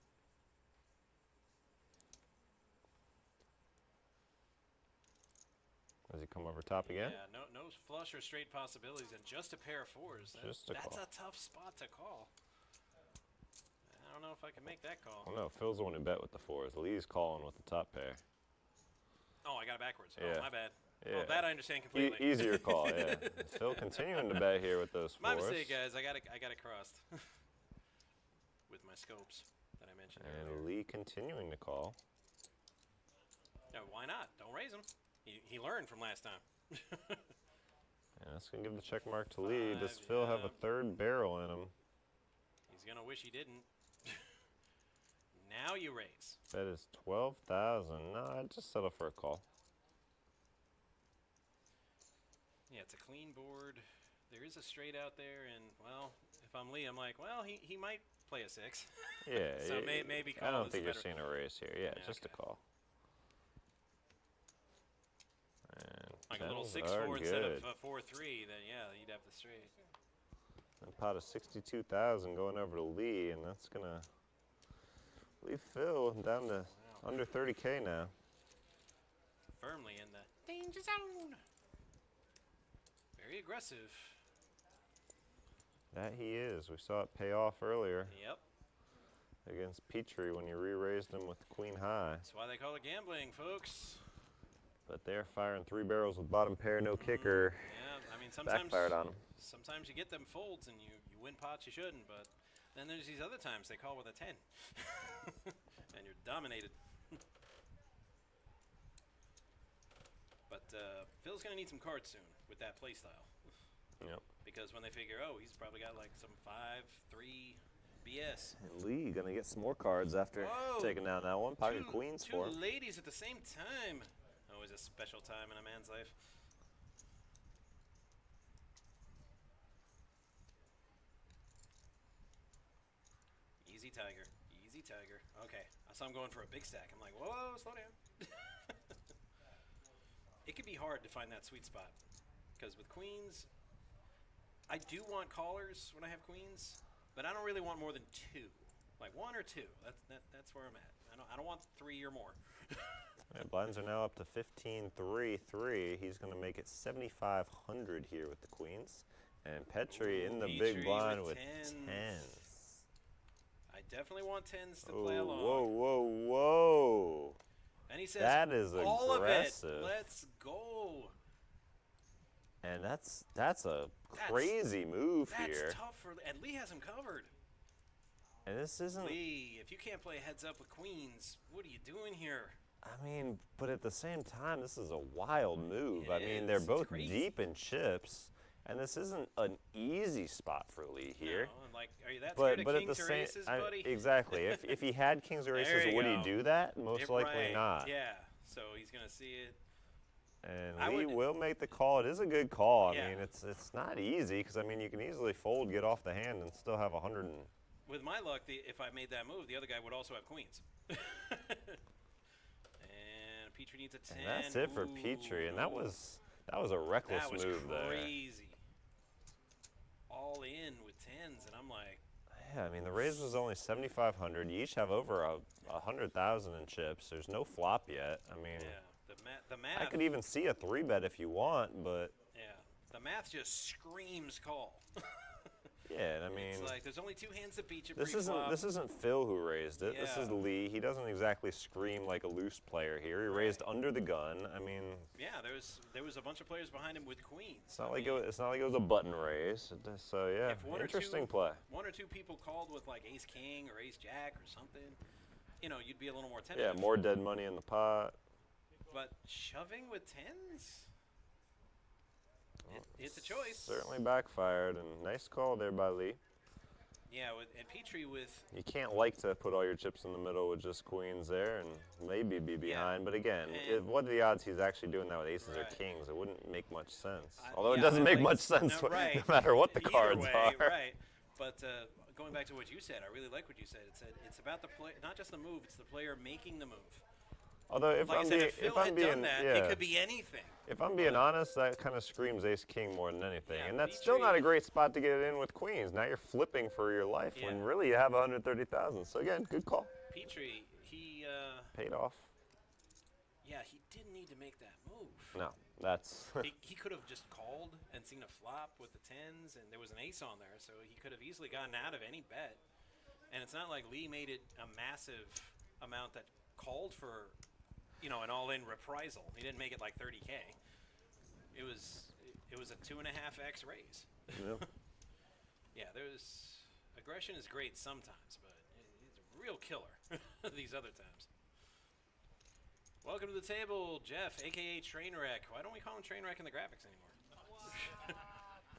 Does he come over top again? yeah, no flush or straight possibilities, and just a pair of fours. Just a that's call. a tough spot to call. I don't know if I can make that call. Well, no, Phil's the one who bet with the fours. Lee's calling with the top pair. Oh, I got it backwards. Yeah. Oh, my bad. Yeah. Well, that I understand completely. Easier call, yeah. Phil continuing to bet here with those My fours. mistake, guys. I got it crossed with my scopes that I mentioned earlier. And Lee continuing to call. No, why not? Don't raise him. He learned from last time. And that's going to give the check mark to Lee. Does 5, Phil have yeah. a third barrel in him? He's going to wish he didn't. Now you raise. Bet is 12,000. No, I'd just settle for a call. Yeah, it's a clean board. There is a straight out there, and, well, if I'm Lee, I'm like, well, he might play a 6. Yeah. So yeah, maybe call I don't is think you're better. seeing a raise here. Yeah, Yeah, just okay. a call. And Like a little 10s are 6-4 instead of good. a 4-3, then, yeah, you'd have the straight. A pot of 62,000 going over to Lee, and that's going to leave Phil down to under 30K now. Firmly in the danger zone. Very aggressive. That he is. We saw it pay off earlier Yep. against Petrie when you re-raised him with queen high. That's why they call it gambling, folks. But they're firing 3 barrels with bottom pair, no kicker. Yeah, I mean, sometimes Backfired on him. Sometimes you get them folds and you win pots you shouldn't, but then there's these other times they call with a 10. And you're dominated. But Phil's going to need some cards soon with that play style. Yep. Because when they figure, oh, he's probably got like some 5-3 BS. And Lee gonna get some more cards after Whoa. taking down that one. Pocket queens for him. Two ladies at the same time. Always a special time in a man's life. Easy tiger. Easy tiger. Okay. I saw him going for a big stack. I'm like, whoa, slow down. It can be hard to find that sweet spot. Because with queens, I do want callers when I have queens, but I don't really want more than 2. Like 1 or 2. That's where I'm at. I don't want 3 or more. Yeah, blinds are now up to 15-3-3. He's going to make it 7,500 here with the queens. And Petrie in the big Petrie blind with with 10s. 10s. I definitely want 10s to Oh, play along. whoa, whoa, whoa. And he says, That is all aggressive. of it. Let's go. And that's a crazy move That's here. tough for, and Lee has him covered. And this isn't, Lee, if you can't play heads up with queens, what are you doing here? I mean, but at the same time, this is a wild move. It I mean, is. they're It's both crazy. deep in chips, and this isn't an easy spot for Lee here. No, and like, are you that But scared but of at the kings or same aces, buddy? exactly. if he had kings or There aces, you would go. he do that? Most likely Right. not. Yeah, so he's going to see it. And I Lee would- will make the call. It is a good call. Yeah. I mean, it's not easy because I mean you can easily fold, get off the hand, and still have 100. With my luck, if I made that move, the other guy would also have queens. And Petrie needs a 10. And that's it for Petrie, and that was a reckless That was move there. crazy. All in with 10s, and I'm like, Yeah, I mean the raise was only 7,500. You each have over 100,000 in chips. There's no flop yet. I mean, yeah, the math. I could even see a 3-bet if you want, but Yeah, the math just screams call. yeah, and I mean. It's like there's only 2 hands that beat you This pre-flop. isn't Phil who raised it. This is Yeah. Lee. He doesn't exactly scream like a loose player here. He raised under the gun. I mean, Yeah, there was a bunch of players behind him with queens. it's not like it was a button raise. So yeah, If one or interesting two- play. 1 or 2 people called with like ace king or ace jack or something, you'd be a little more Yeah, tentative. more dead money in the pot. But shoving with 10s, it's a choice. Certainly backfired, and nice call there by Lee. Yeah, and Petrie with You can't like to put all your chips in the middle with just queens there and maybe be behind. But again, And- what are the odds he's actually doing that with aces or Right. kings? It wouldn't make much sense. I- Although it yeah, doesn't make like- much sense no, right. no matter what the Either cards way, are. Right. But going back to what you said, I really like what you said. It said it's about the play, not just the move. It's the player making the move. Although if Like I I'm said, being, if Phil if I'm had being, done that, yeah, it could be anything. if I'm being honest, that kind of screams ace king more than anything, Yeah, and that's still Petrie- not a great spot to get it in with queens. Now you're flipping for your life when Yeah. really you have 130,000. So again, good call. Petrie, he, Paid off. yeah, he didn't need to make that move. No, that's He could have just called and seen a flop with the tens, and there was an ace on there, so he could have easily gotten out of any bet. And it's not like Lee made it a massive amount that called for, you know, an all-in reprisal. He didn't make it like 30K. It was a 2.5x raise. Yep. Yeah, aggression is great sometimes, but it's a real killer these other times. Welcome to the table, Jeff, aka Trainwreck. Why don't we call him Trainwreck in the graphics anymore? I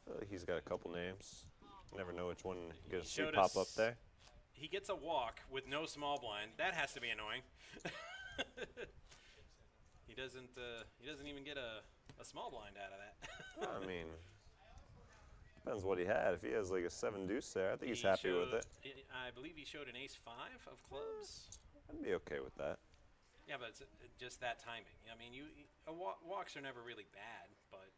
feel like he's got a couple names. Never know which one you're gonna see showed pop up us- there. He gets a walk with no small blind. That has to be annoying. He doesn't even get a small blind out of that. I mean, depends what he had. If he has like a 7 deuce there, I think he's He happy with showed- it. I believe he showed an ace-5 of clubs. I'd be okay with that. Yeah, but it's just that timing. I mean, walks are never really bad, but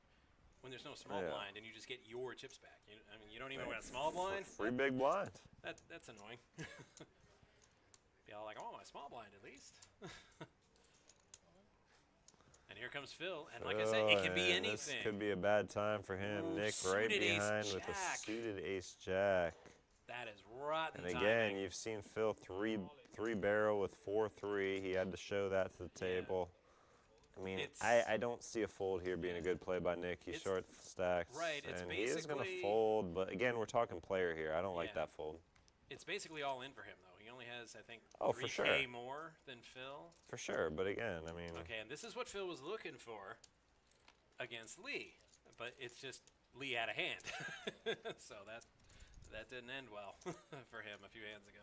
when there's no small Yeah. blind and you just get your chips back, I mean, you don't even win a small blind. Free big blind. That's annoying. Be all like, oh, my small blind at least. And here comes Phil, and like I said, it can be and anything. This could be a bad time for him. Ooh, Nick right suited ace behind with jack. a suited ace jack. That is rotten And again, timing. you've seen Phil three barrel with 4-3. He had to show that to the table. I mean, I don't see a fold here being a good play by Nick. He It's- short stacks, right, it's and he is going to basically- fold. But again, we're talking player here. I don't like Yeah. that fold. It's basically all in for him, though. He only has, I think, Oh, for 3K sure. more than Phil. For sure, but again, I mean, Okay, and this is what Phil was looking for against Lee, but it's just Lee had a hand, so that didn't end well for him a few hands ago.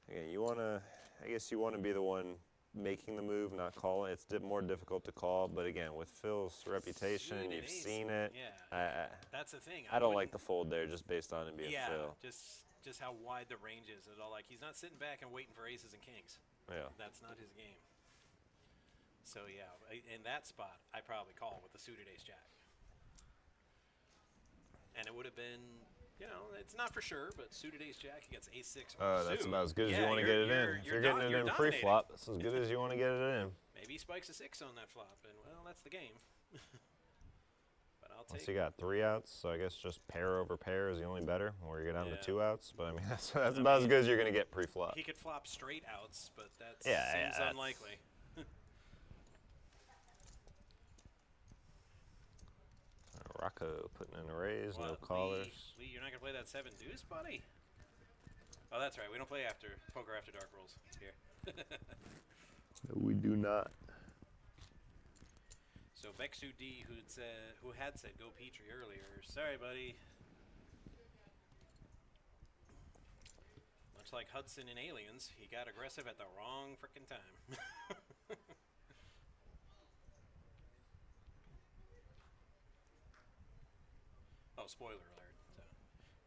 again, I guess you want to be the one making the move, not calling. It's more difficult to call, but again, with Phil's reputation, Suited you've ace, seen it. Yeah, that's the thing. I don't wouldn't- like the fold there just based on it being Yeah, Phil. just how wide the range is. It's all like he's not sitting back and waiting for aces and kings. Yeah. That's not his game. So yeah, in that spot, I probably call with the suited ace jack. And it would have been, you know, it's not for sure, but suited ace jack against ace 6. Oh, that's suit. about as good as Yeah, you want to get it in. If you're getting it in dominating. pre-flop, that's as good as you want to get it in. Maybe he spikes a 6 on that flop, and well, that's the game. But I'll Once take you got 3 outs, so I guess just pair over pair is the only better, or you get down Yeah. to 2 outs. But I mean, that's about as good as you're going to get pre-flop. He could flop straight outs, but that Yeah, seems that's- unlikely. Rocco putting in a raise, no What, callers. Lee, you're not gonna play that 7 deuce, buddy? Oh, that's right. We don't play poker after dark rules here. We do not. So Bexu D, who had said go Petrie earlier. Sorry, buddy. Much like Hudson in Aliens, he got aggressive at the wrong frickin' time. Oh, spoiler alert! So,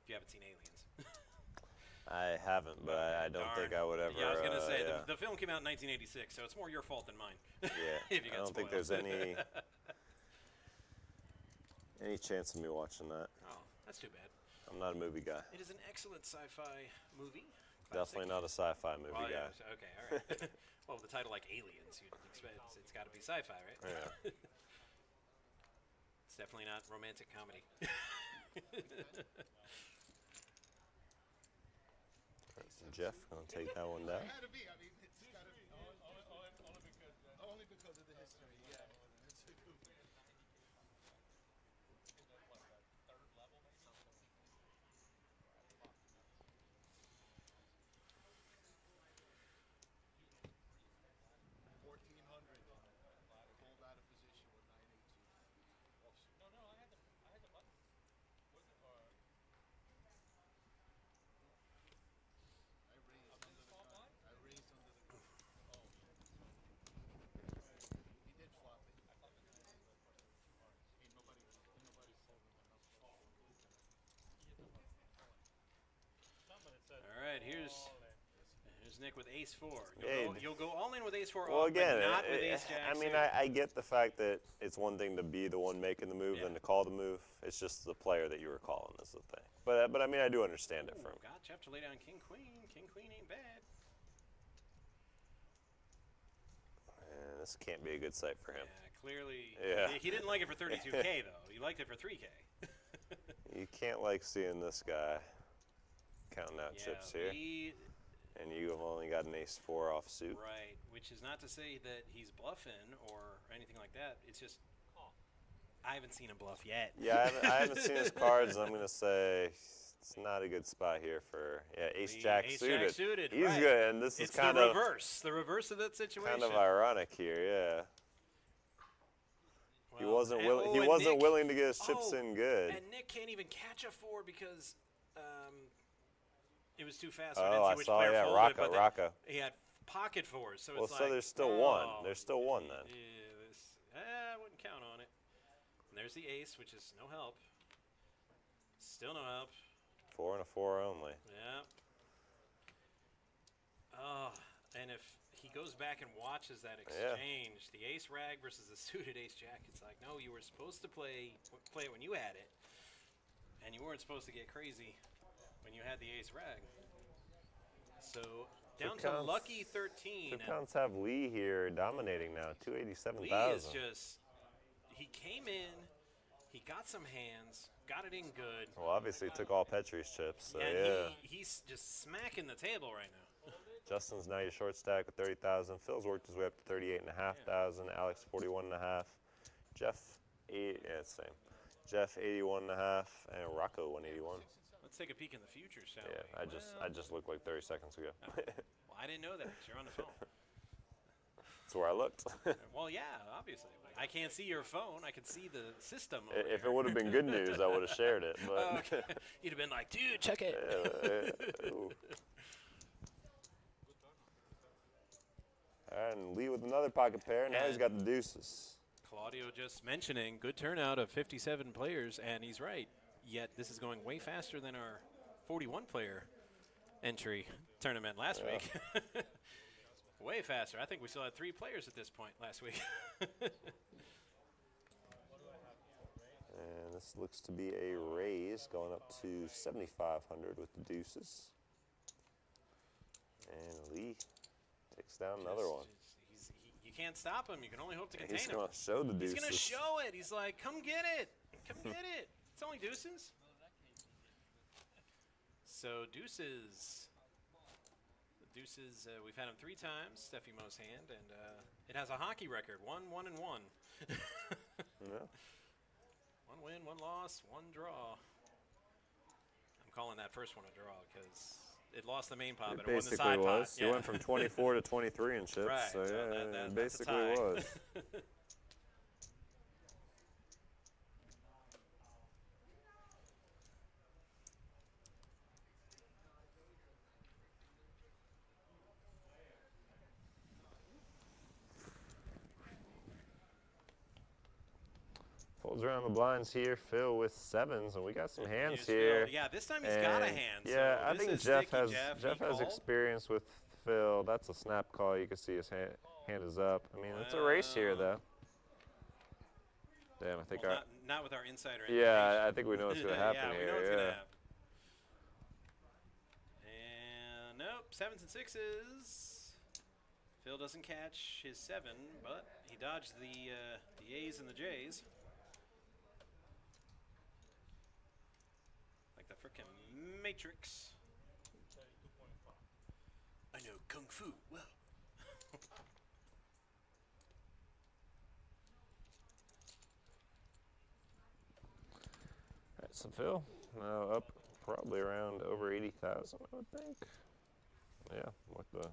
if you haven't seen Aliens. I haven't, but I don't think I would ever. Yeah, I was gonna say yeah. the film came out in 1986, so it's more your fault than mine. Yeah, if you I got don't think spoiled. there's any chance of me watching that. Oh, that's too bad. I'm not a movie guy. It is an excellent sci-fi movie. Definitely not a sci-fi movie Well, yeah, guy. so- okay, all right. Well, with the title like Aliens, you'd expect it's got to be sci-fi, right? Yeah. It's definitely not romantic comedy. Jeff gonna take that one down. Had to be. I mean, it's gotta be. Only because of the history. Yeah. Pulled out of position with 982. No, I had the button. Was it or? I raised under the gun. I raised under There's Nick with ace 4. Yeah, You'll go all in with ace 4 Well, off, again, but not with ace jack. I mean, suited. I get the fact that it's one thing to be the one making the move Yeah. than to call the move. It's just the player that you were calling is the thing. But I mean, I do understand it from. Ooh, got Jeff to lay down king queen. King queen ain't bad. And this can't be a good sight for him. Yeah, clearly. Yeah. He didn't like it for 32K though. He liked it for 3K. You can't like seeing this guy counting out chips here. And you have only got an ace 4 offsuit. Right, which is not to say that he's bluffing or anything like that. It's just I haven't seen him bluff yet. Yeah, I haven't seen his cards. I'm going to say it's not a good spot here for, ace jack suited. Ace jack suited, He's right. good, and this It's is kind the of reverse. The reverse of that situation. kind of ironic here, yeah. He Well, wasn't and- willing. He and wasn't Nick- willing to get his chips oh, in good. And Nick can't even catch a 4 because it was too fast. Oh, I didn't see I which saw, player yeah, folded, but then Rocco. he had pocket 4s, so Well, it's so like. there's still one. oh, There's still one then. Yeah, I wouldn't count on it. And there's the ace, which is no help. Still no help. 4 and a 4 only. Yeah. Oh, and if he goes back and watches that exchange, the ace rag versus the suited ace jack, it's like, no, you were supposed to play it when you had it, and you weren't supposed to get crazy when you had the ace rag. So down to lucky 13. Two counts have Lee here dominating now, 287,000. Lee is just, he came in, he got some hands, got it in good. Well, obviously took all Petrie's chips, so And yeah. he's just smacking the table right now. Justin's now your short stack with 30,000. Phil's worked his way up to 38,500. Alex 41.5. Jeff, same. Jeff 81.5, and Rocco 181. Let's take a peek in the future, shall Yeah, we? I just looked like 30 seconds ago. Well, I didn't know that 'cause you're on the phone. That's where I looked. Well, yeah, obviously. I can't see your phone. I can see the system over If here. it would have been good news, I would have shared it. But Oh, okay. You'd have been like, dude, check it. Ooh. And Lee with another pocket pair. Now he's got the deuces. Claudio just mentioning good turnout of 57 players, and he's right. Yet this is going way faster than our 41-player entry tournament last week. Way faster. I think we still had 3 players at this point last week. And this looks to be a raise going up to 7,500 with the deuces. And Lee takes down another one. You can't stop him. You can only hope to contain He's him. going to show the deuces. He's going to show it. He's like, come get it. Come get it. It's only deuces. So deuces. The deuces, we've had him 3 times, Steffi Mo's hand, and it has a hockey record, 1, 1, and 1. Yeah. 1 win, 1 loss, 1 draw. I'm calling that first one a draw because it lost the main pot, It but it won the basically side pot. was. You went from 24 to 23 in chips. Right, So so yeah, that- it that's a basically tie. was. Folds around the blinds here, Phil with 7s, and we got some hands Here's Phil. here. Yeah, this time he's got a And, hand. Yeah, so I this think is Jeff sticky, has Jeff he called. experience with Phil. That's a snap call. You can see his hand is up. I mean, it's a race here, though. Damn, I think Well, our not with our insider yeah, I think we know what's going to happen yeah, here. we know what's yeah. going to happen. And nope, 7s and 6s. Phil doesn't catch his 7, but he dodged the A's and the J's. Like the frickin' Matrix. I know Kung Fu well. All right, so Phil now up probably around over 80,000, I would think. Yeah, with the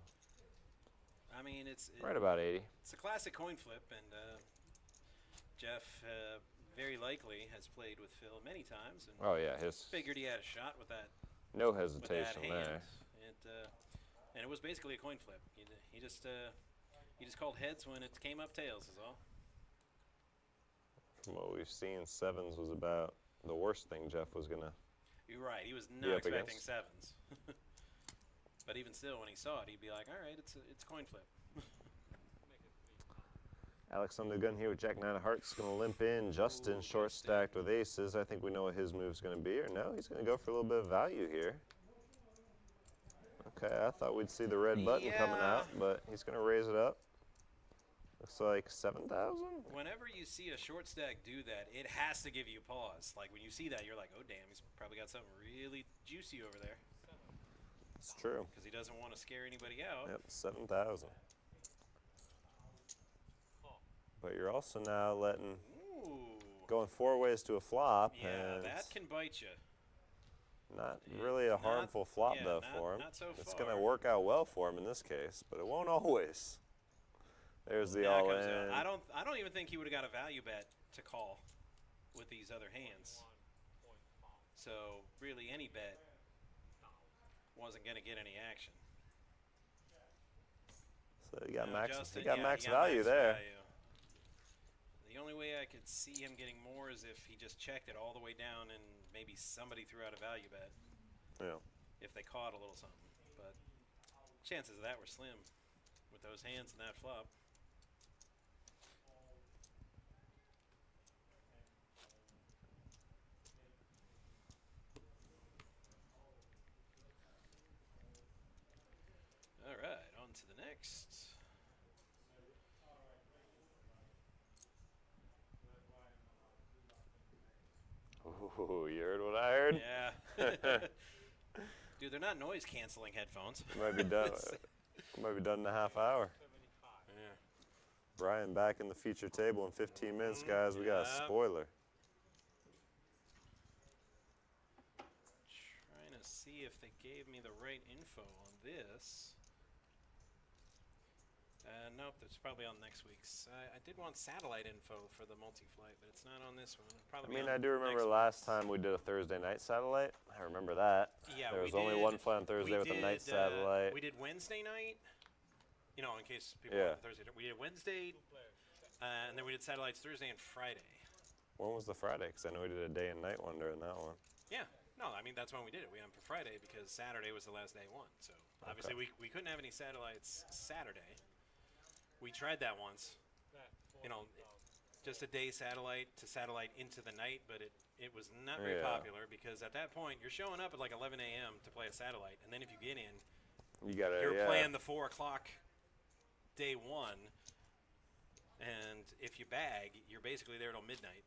I mean, it's right about 80. It's a classic coin flip, and Jeff very likely has played with Phil many times, and Oh yeah, his figured he had a shot with that. no With that hesitation hand. there. And it was basically a coin flip. He just called heads when it came up tails, is all. From what we've seen, 7s was about the worst thing Jeff was gonna. You're right. He was Be not up expecting against. 7s. But even still, when he saw it, he'd be like, all right, it's a coin flip. Alex on the gun here with Jack 9 of Hearts, going to limp in. Justin Ooh, short Justin. stacked with aces. I think we know what his move's going to be, or no? He's going to go for a little bit of value here. Okay, I thought we'd see the red button coming Yeah. out, but he's going to raise it up. Looks like 7,000. Whenever you see a short stack do that, it has to give you pause. Like when you see that, you're like, oh, damn, he's probably got something really juicy over there. It's true. Because he doesn't want to scare anybody out. Yep, 7,000. But you're also now letting, Ooh. going 4 ways to a flop, Yeah, and that can bite you. not really a Not- harmful flop yeah, though not- for him. not so It's far. going to work out well for him in this case, but it won't always. There's the Now all comes in. I don't even think he would have got a value bet to call with these other hands. So really, any bet wasn't going to get any action. So you got No, max. Justin, You got yeah, max he got value max there. value. The only way I could see him getting more is if he just checked it all the way down and maybe somebody threw out a value bet Yeah. if they caught a little something. But chances of that were slim with those hands and that flop. All right, on to the next. Ooh, you heard what I heard? Yeah. Dude, they're not noise canceling headphones. Might be done. Might be done in a half hour. Yeah. Brian back in the feature table in 15 minutes, guys. We got a Yeah. spoiler. Trying to see if they gave me the right info on this. Nope, that's probably on next week's. I did want satellite info for the multi-flight, but it's not on this one. It'll I probably mean, be on I do remember next last week's. time we did a Thursday night satellite. I remember that. Yeah, There we was only did- one flight on Thursday with a night satellite. We did Wednesday night. You know, in case people Yeah. want Thursday. We did Wednesday, and then we did satellites Thursday and Friday. When was the Friday? Because I know we did a day and night one during that one. Yeah. No, I mean, that's when we did it. We went for Friday because Saturday was the last day one. So, obviously, we couldn't have any satellites Saturday. We tried that once. You know, just a day satellite to satellite into the night, but it was not very Yeah. popular because at that point, you're showing up at like 11 a.m. to play a satellite. And then if you get in, You got to. you're playing the 4 o'clock day one. And if you bag, you're basically there till midnight.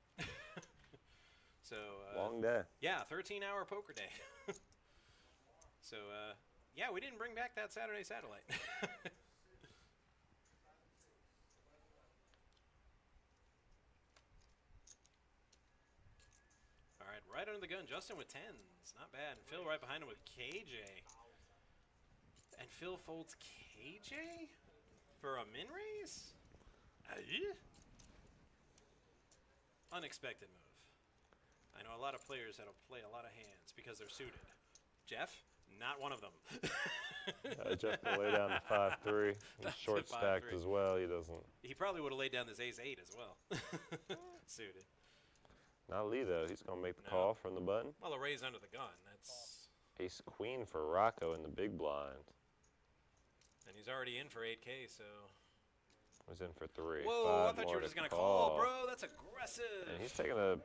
So long day. yeah, 13-hour poker day. So yeah, we didn't bring back that Saturday satellite. All right, right under the gun, Justin with 10s, not bad. And Phil right behind him with KJ. And Phil folds KJ for a min raise? Unexpected move. I know a lot of players that'll play a lot of hands because they're suited. Jeff, not one of them. Jeff can lay down the 5-3. He's That's short a stacked 5-3. as well. He doesn't. He probably would have laid down this ace-8 as well. Suited. Not Lee though. He's gonna make the No. call from the button. Well, a raise under the gun. That's, Ace Queen for Rocco in the big blind. and he's already in for 8K, so. Was in for 3. Whoa, I 5 thought you more were to just going to call, bro. That's aggressive. And he's taking a.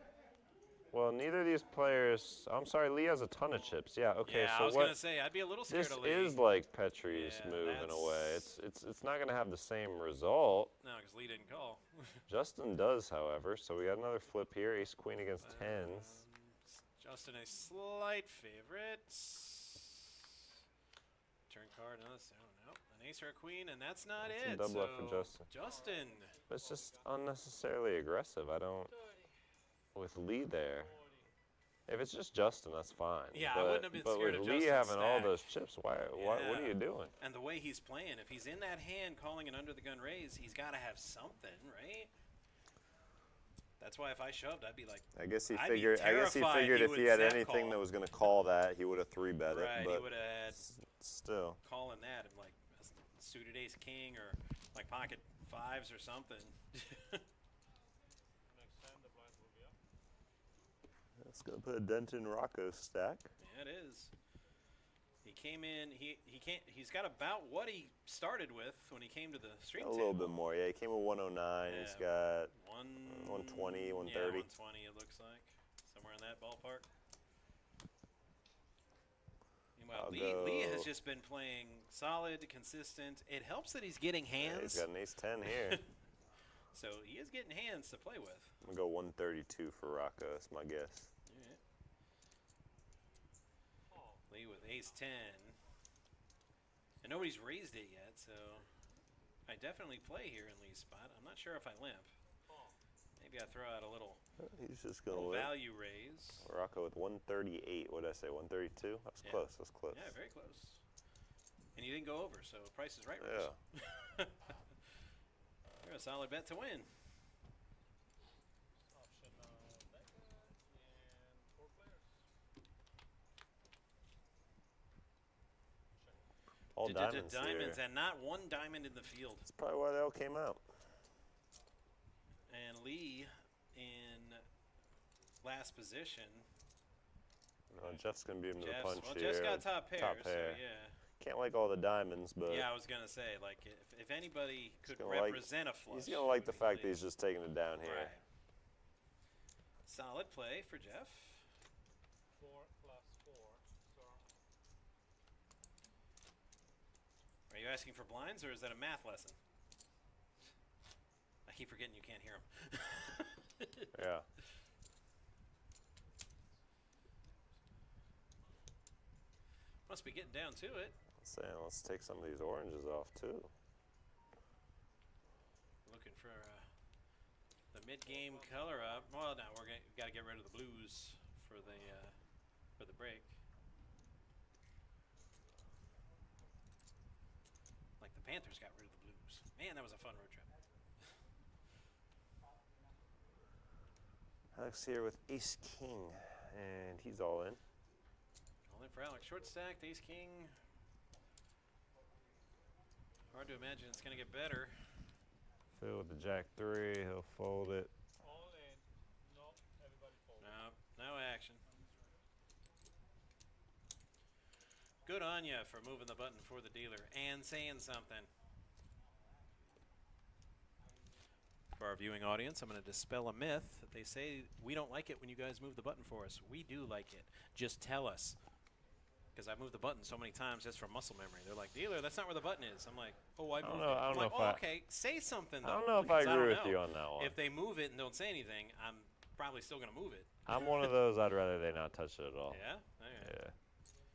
Well, neither of these players. I'm sorry, Lee has a ton of chips. Yeah. Okay. Yeah, so I was what? going to say, I'd be a little scared This of Lee. is like Petrie's Yeah, move in a way. that's- It's not gonna have the same result. No, because Lee didn't call. Justin does, however. So we got another flip here. Ace Queen against tens. Justin, a slight favorite. Turn card, no, an ace or a queen, and that's not That's a it. double up for So, Justin. Justin. But it's just unnecessarily aggressive. I don't. With Lee there. If it's just Justin, that's fine. Yeah, I but, wouldn't have been but scared with of Lee Justin's having all stack. those chips, what are Yeah. you doing? And the way he's playing, if he's in that hand calling an under the gun raise, he's got to have something, right? That's why if I shoved, I'd be like, I guess he I'd be figured. I guess he terrified figured he if he would had zap anything call. that was going to call that, he would have 3-bet it. right, he But would have had still, calling that and like a suited ace king or like pocket fives or something. Next time the blinds will be up. that's going to put a dent in Rocco's stack. Yeah, it is. He came in. He can't. He's got about what he started with when he came to the street A table. little bit more. Yeah, he came with 109. He's got 120, 130. Yeah, 120. It looks like somewhere in that ballpark. Meanwhile, Lee has just been playing solid, consistent. It helps that he's getting hands. Yeah, he's got an ace-10 here. So he is getting hands to play with. I'm going to go 132 for Rocco. That's my guess. All right. Lee with ace-10. And nobody's raised it yet, so I definitely play here in Lee's spot. I'm not sure if I limp. Maybe I throw out a little, He's just going to value raise. Rocco with 138. What did I say, 132? That's close. That's close. Yeah, very close. And you didn't go over, so Price is Right. Yeah. You're a solid bet to win. Option mega and 4 players. All diamonds Diamonds here. and not one diamond in the field. That's probably why they all came out. And Lee in last position. No, Jeff's going to beat him to the punch here. Jeff's got top pair, so yeah. Can't like all the diamonds, but Yeah, I was going to say, like, if anybody could gonna represent a flush. he's going to like the fact that Lee. he's just taking it down here. Right. Solid play for Jeff. 4 plus 4. So Are you asking for blinds, or is that a math lesson? I keep forgetting you can't hear him. Yeah. Must be getting down to it. Let's take some of these oranges off, too. Looking for the mid-game color up. Well, no, we're got to get rid of the blues for the break. Like the Panthers got rid of the blues. Man, that was a fun road trip. Alex here with Ace King, and he's all in. All in for Alex. Short stacked, Ace King. Hard to imagine it's going to get better. Phil with the Jack 3, he'll fold it. all in. No, everybody fold. No action. Good on you for moving the button for the dealer and saying something. For our viewing audience, I'm going to dispel a myth. They say we don't like it when you guys move the button for us. We do like it. Just tell us. Because I've moved the button so many times just from muscle memory. They're like, dealer, that's not where the button is. I'm like, oh, I moved it. I don't know like, if okay, say something, though. I don't know if I because agree don't with you know. on that one. If they move it and don't say anything, I'm probably still going to move it. I'm one of those, I'd rather they not touch it at all. Yeah? Okay. Yeah.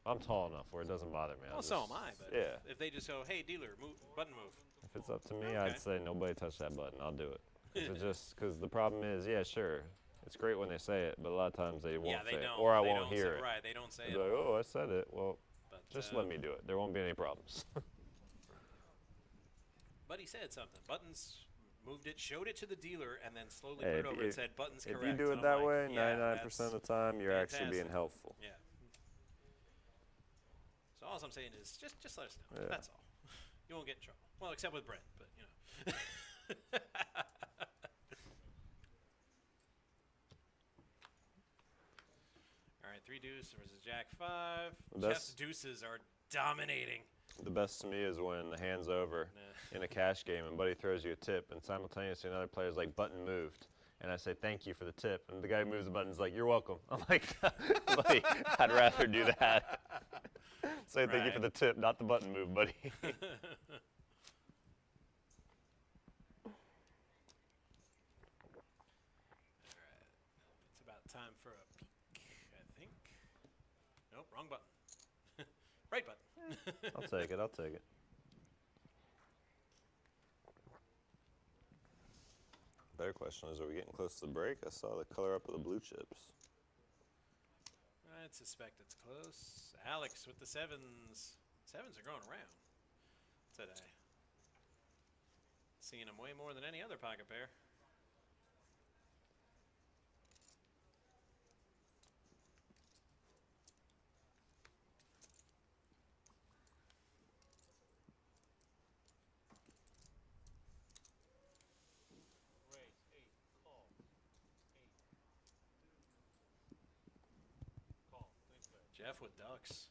I'm tall enough where it doesn't bother me. Well, so am I. But yeah. if they just go, hey, dealer, button move. If it's up to me, Okay. I'd say nobody touch that button. I'll do it. Because the problem is, yeah, sure, it's great when they say it, but a lot of times they won't say it, or I won't hear it. Right, they don't say it. They'll be like, oh, I said it. Well, But, just let me do it. There won't be any problems. But he said something. Buttons moved it, showed it to the dealer, and then slowly Hey, put it over and said, buttons correct. If you do And it I'm that like, way, yeah, 99% of the time, you're actually being fantastic. helpful. Yeah. So all I'm saying is just let us know. Yeah. That's all. You won't get in trouble. Well, except with Brent, but you know. All right, 3 deuce versus Jack 5. The Jeff's best- deuces are dominating. The best to me is when the hand's over in a cash game and buddy throws you a tip and simultaneously another player's like, button moved. And I say, thank you for the tip. And the guy who moves the button's like, you're welcome. I'm like, buddy, I'd rather do that. Say thank you for the tip, not the button move, buddy. All right, it's about time for a peek, I think. Nope, wrong button. Right button. I'll take it. I'll take it. Better question is, are we getting close to the break? I saw the color up of the blue chips. I'd suspect it's close. Alex with the 7s. 7s are going around today. Seeing them way more than any other pocket pair. Raise 8. Call. 8. Call. Please play. Jeff with ducks.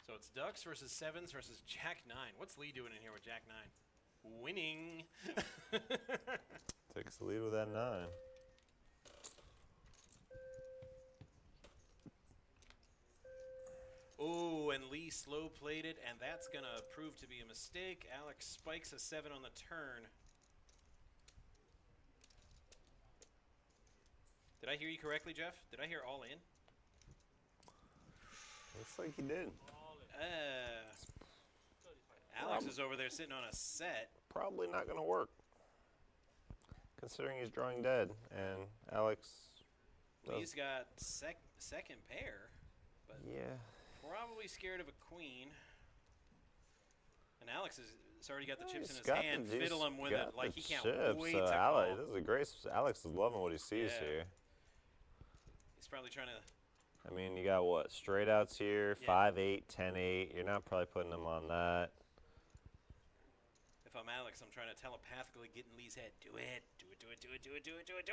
So it's Ducks versus Sevens versus Jack 9. What's Lee doing in here with Jack 9? Winning. Takes the lead with that 9. Oh, and Lee slow played it, and that's going to prove to be a mistake. Alex spikes a 7 on the turn. Did I hear you correctly, Jeff? Did I hear all in? Looks like he did. Alex is over there sitting on a set. Probably not going to work, considering he's drawing dead, and Alex Lee's got second pair, but yeah, probably scared of a queen. And Alex has already got the chips in he's his got hand. the- he's Fiddle him with got it like the he can't chips, wait so to Alex, call. this is a great. Alex is loving what he sees Yeah. here. He's probably trying to. I mean, you got what, straight outs here, Yeah. 5-8, 10-8. You're not probably putting them on that. If I'm Alex, I'm trying to telepathically get in Lee's head. Do it. Do it. Do it. Do it. Do it. Do it. Do it. Do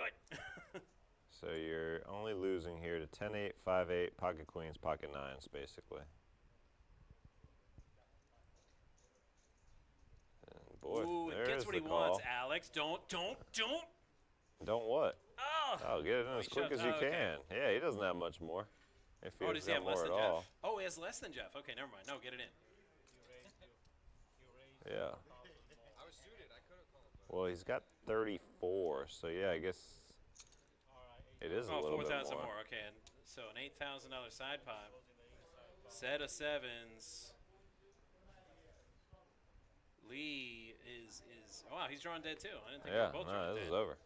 it. So you're only losing here to 10-8, 5-8, pocket queens, pocket nines, basically. And boy, Ooh, and there's gets what the he call. wants, Alex. Don't. Don't what? Oh. Oh, get it in as he quick shoved- as you oh, okay. can. Yeah, he doesn't have much more. If he Oh, has does he have more less at than Jeff? all. Oh, he has less than Jeff. Okay, never mind. No, get it in. Yeah. I was suited. I could have called. Well, he's got 34, so yeah, I guess it is a Oh, little 4,000 bit more. Okay, and so an $8,000 side pot. Set of sevens. Lee is oh, wow, he's drawing dead too. I didn't think Yeah, they were both no, drawing this dead. is over.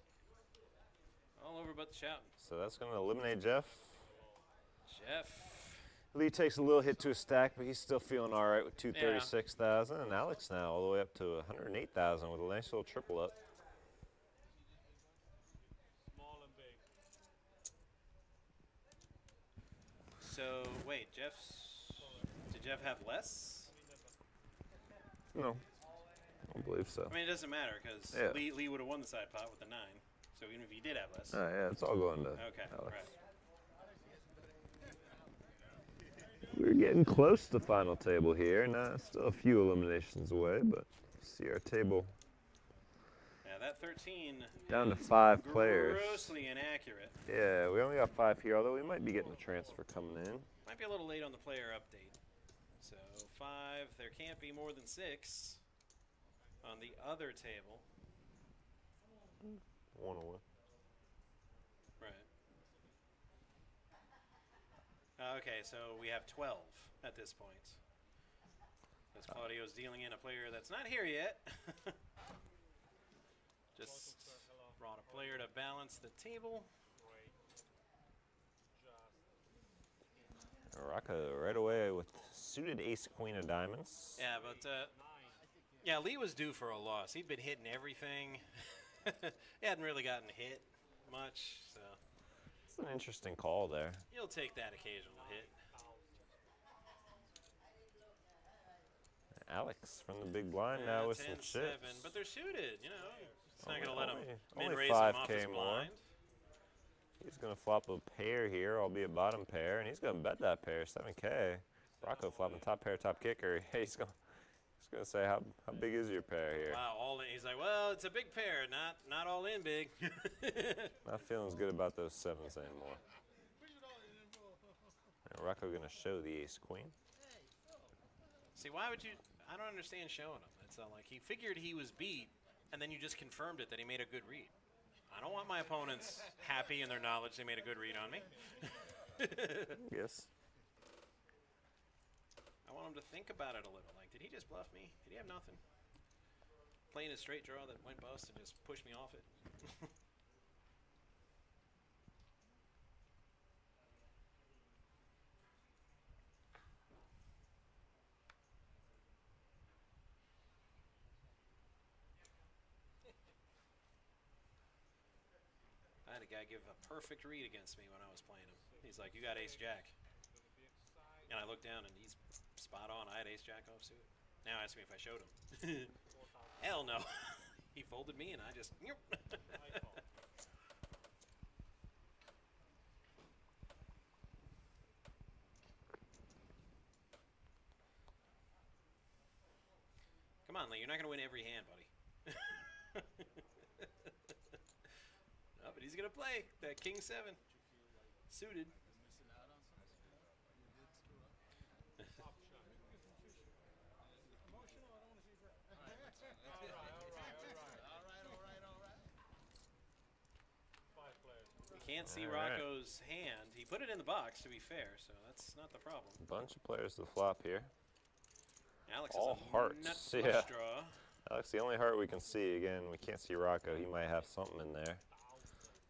All over but the shouting. So that's going to eliminate Jeff. Jeff. Lee takes a little hit to his stack, but he's still feeling all right with 236,000. And Alex now all the way up to 108,000 with a nice little triple up. Small and big. So wait, did Jeff have less? No, I don't believe so. I mean, it doesn't matter because Yeah. Lee would have won the side pot with the 9. So even if he did have less. Oh, yeah, it's all going to Okay, Alex. right. We're getting close to final table here. Now, still a few eliminations away, but see our table Yeah, that 13 down to is 5 players. grossly inaccurate. Yeah, we only got 5 here, although we might be getting a transfer coming in. Might be a little late on the player update. So 5, there can't be more than 6 on the other table. One away. Right. Okay, so we have 12 at this point. As Claudio's dealing in a player that's not here yet. Just brought a player to balance the table. Rocco right away with suited ace queen of diamonds. Yeah, but yeah, Lee was due for a loss. He'd been hitting everything. He hadn't really gotten hit much, so It's an interesting call there. you'll take that occasional hit. Alex from the big blind now with some 10-7, chips. but they're suited, you know. It's not Only- going to let him only mid-raise him 5K off his more. blind. He's going to flop a pair here, albeit bottom pair, and he's going to bet that pair, 7K. Rocco flopping top pair, top kicker. He's going to say, how big is your pair here? Wow, all in. He's like, well, it's a big pair, not all in big. Not feeling as good about those sevens anymore. And Rocco going to show the ace queen. See, why would you? I don't understand showing him. It's not like he figured he was beat, and then you just confirmed it that he made a good read. I don't want my opponents happy in their knowledge they made a good read on me. Yes. I want him to think about it a little. Like, did he just bluff me? Did he have nothing? Playing a straight draw that went bust and just pushed me off it. I had a guy give a perfect read against me when I was playing him. He's like, you got ace jack. And I looked down and he's spot on. I had ace jack offsuit. Now ask me if I showed him. Hell no. He folded me and I just. on, Lee. You're not going to win every hand, buddy. No, but he's going to play that King 7. Suited. Missing out on something? You did screw up. Top shot. Emotional? I don't want to see that. All right. 5 players. You can't see All right. Rocco's hand. He put it in the box, to be fair, so that's not the problem. Bunch of players to flop here. Alex All is a hearts, nut yeah. flush draw. Alex, the only heart we can see. Again, we can't see Rocco. He might have something in there.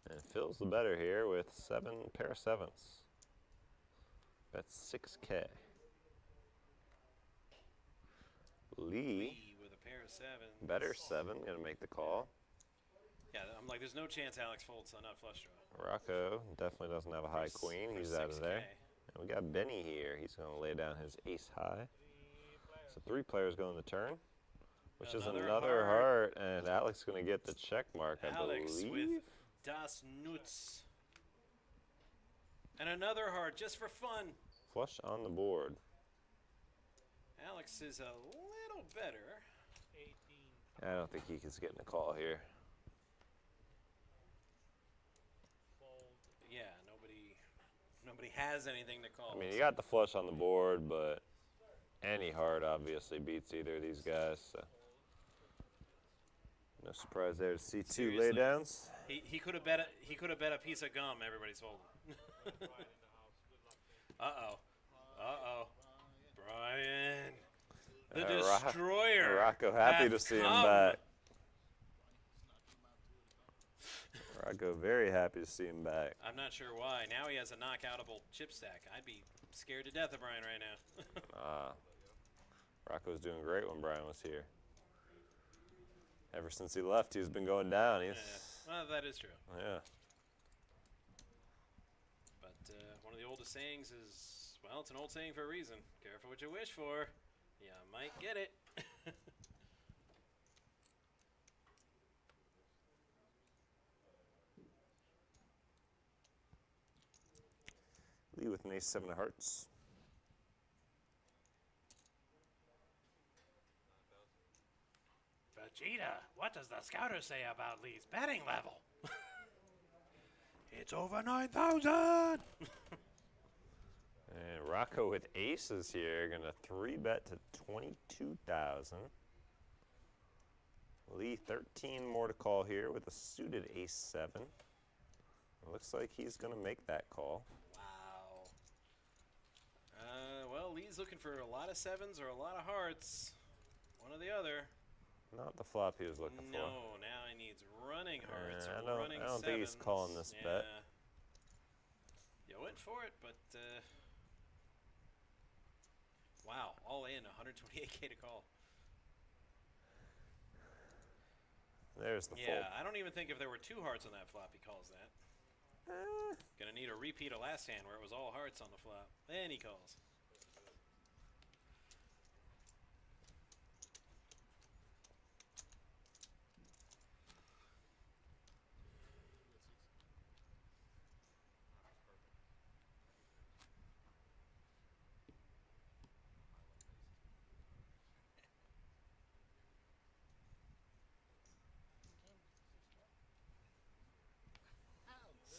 And Phil's the better here with pair of 7s. That's 6K. Lee with a pair of 7s. Better 7, gonna make the call. Yeah, I'm like, there's no chance Alex folds a nut flush draw. Rocco definitely doesn't have a high For queen. for He's out of 6K. there. And we got Benny here. He's gonna lay down his ace high. So 3 players go in the turn, which is Another another heart. heart. And Alex is gonna get the check mark, I Alex believe. with Das Nuts. And another heart, just for fun. Flush on the board. Alex is a little better. 18. I don't think he's getting a call here. Fold. Yeah, nobody has anything to call. I mean, you got the flush on the board, but any heart obviously beats either of these guys. So. No surprise there to see 2 Seriously. laydowns. He could have bet a piece of gum. Everybody's folding. Brian in the house. Good luck, baby. Uh-oh. Brian. The Ro- destroyer. Rocco happy to hath see him come. back. Rocco very happy to see him back. I'm not sure why. Now he has a knockoutable chip stack. I'd be scared to death of Brian right now. Rocco's doing great when Brian was here. Ever since he left, he's been going down. He's, Well, that is true. yeah. But one of the oldest sayings is, well, it's an old saying for a reason. Careful what you wish for. You might get it. Lee with an ace 7 of hearts. Vegeta, what does the scouter say about Lee's betting level? It's over 9,000! And Rocco with aces here, gonna 3-bet to 22,000. Lee 13 more to call here with a suited ace 7. It looks like he's gonna make that call. Wow. Well, Lee's looking for a lot of 7s or a lot of hearts. One or the other. Not the flop he was looking for. No, now he needs running hearts I or don't- running I don't think he's sevens. calling this bet. You went for it, but wow, all in, 128K to call. There's the Yeah, fold. I don't even think if there were 2 hearts on that flop, he calls that. Gonna need a repeat of last hand where it was all hearts on the flop. Then he calls.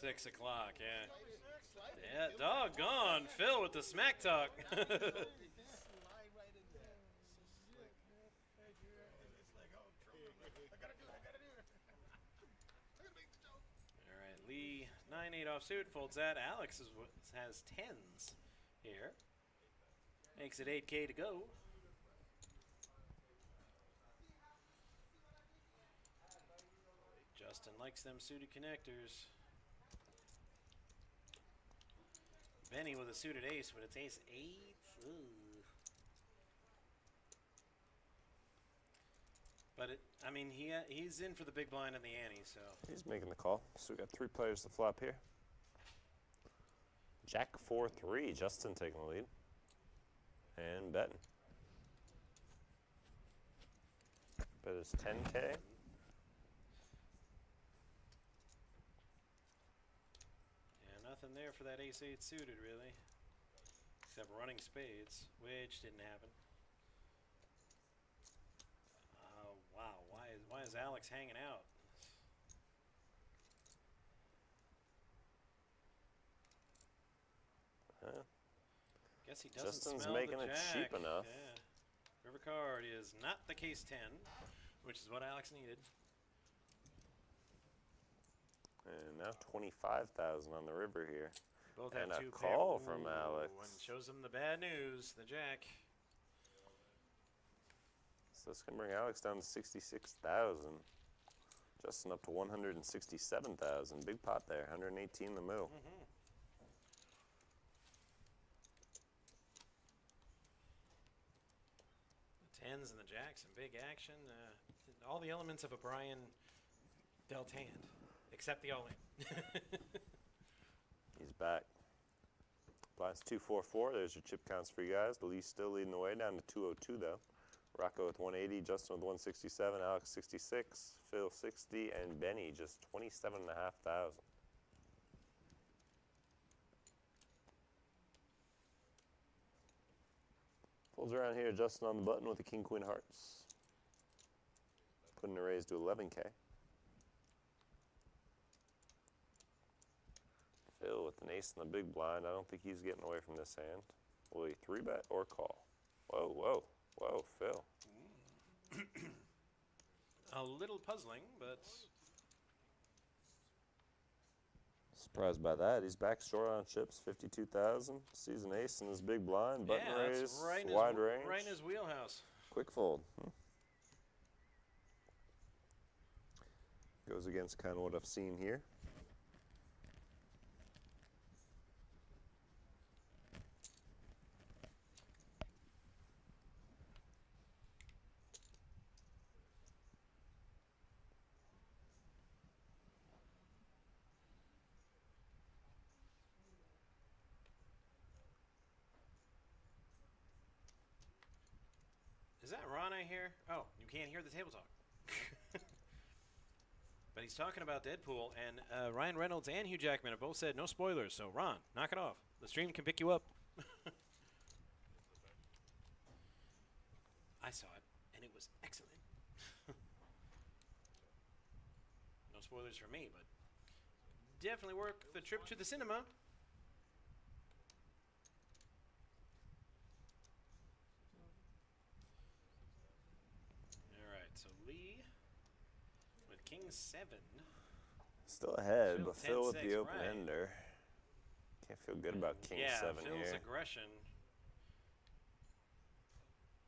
Six o'clock, yeah. Yeah, doggone. Phil with the smack talk. All right, Lee, 9-8 offsuit, folds that. Alex has 10s here. Makes it 8K to go. Justin likes them suited connectors. Benny with a suited ace, but it's ace 8. Ooh. But I mean, he's in for the big blind and the ante, so. He's making the call. So we got 3 players to flop here. Jack 4-3, Justin taking the lead. And betting. Bet is 10K. Yeah, nothing there for that ace 8 suited, really. Except running spades, which didn't happen. is Alex hanging out? Guess he doesn't Justin's smell making the it jack. cheap enough. Yeah. River card is not the case 10, which is what Alex needed. And now 25,000 on the river here. Both And have a two call pair. from Ooh, Alex. And shows him the bad news, the jack. So this can bring Alex down to 66,000. Justin up to 167,000. Big pot there. 118 in the middle. The tens and the jacks and big action. All the elements of a Brian dealt hand, except the all-in. He's back. Blinds 244. There's your chip counts for you guys. The least still leading the way down to 202 though. Rocco with 180, Justin with 167, Alex 66, Phil 60, and Benny just 27,500. Folds around here, Justin on the button with the King Queen Hearts. Putting the raise to 11K. Phil with an ace in the big blind. I don't think he's getting away from this hand. Will he 3-bet or call? Whoa, whoa, whoa, Phil. A little puzzling, but Surprised by that. He's back short on chips, 52,000. Sees an ace in his big blind. Button yeah, raise, that's right in wide his, range. right in his wheelhouse. Quick fold. Goes against kind of what I've seen here. Is that Ron I hear? Oh, you can't hear the table talk. But he's talking about Deadpool, and Ryan Reynolds and Hugh Jackman have both said no spoilers, so Ron, knock it off. The stream can pick you up. I saw it, and it was excellent. No spoilers for me, but definitely worth the trip to the cinema. So Lee with King 7. Still ahead, Phil but Phil with 10-6, the open right. ender. Can't feel good about King 7 Phil's here. aggression.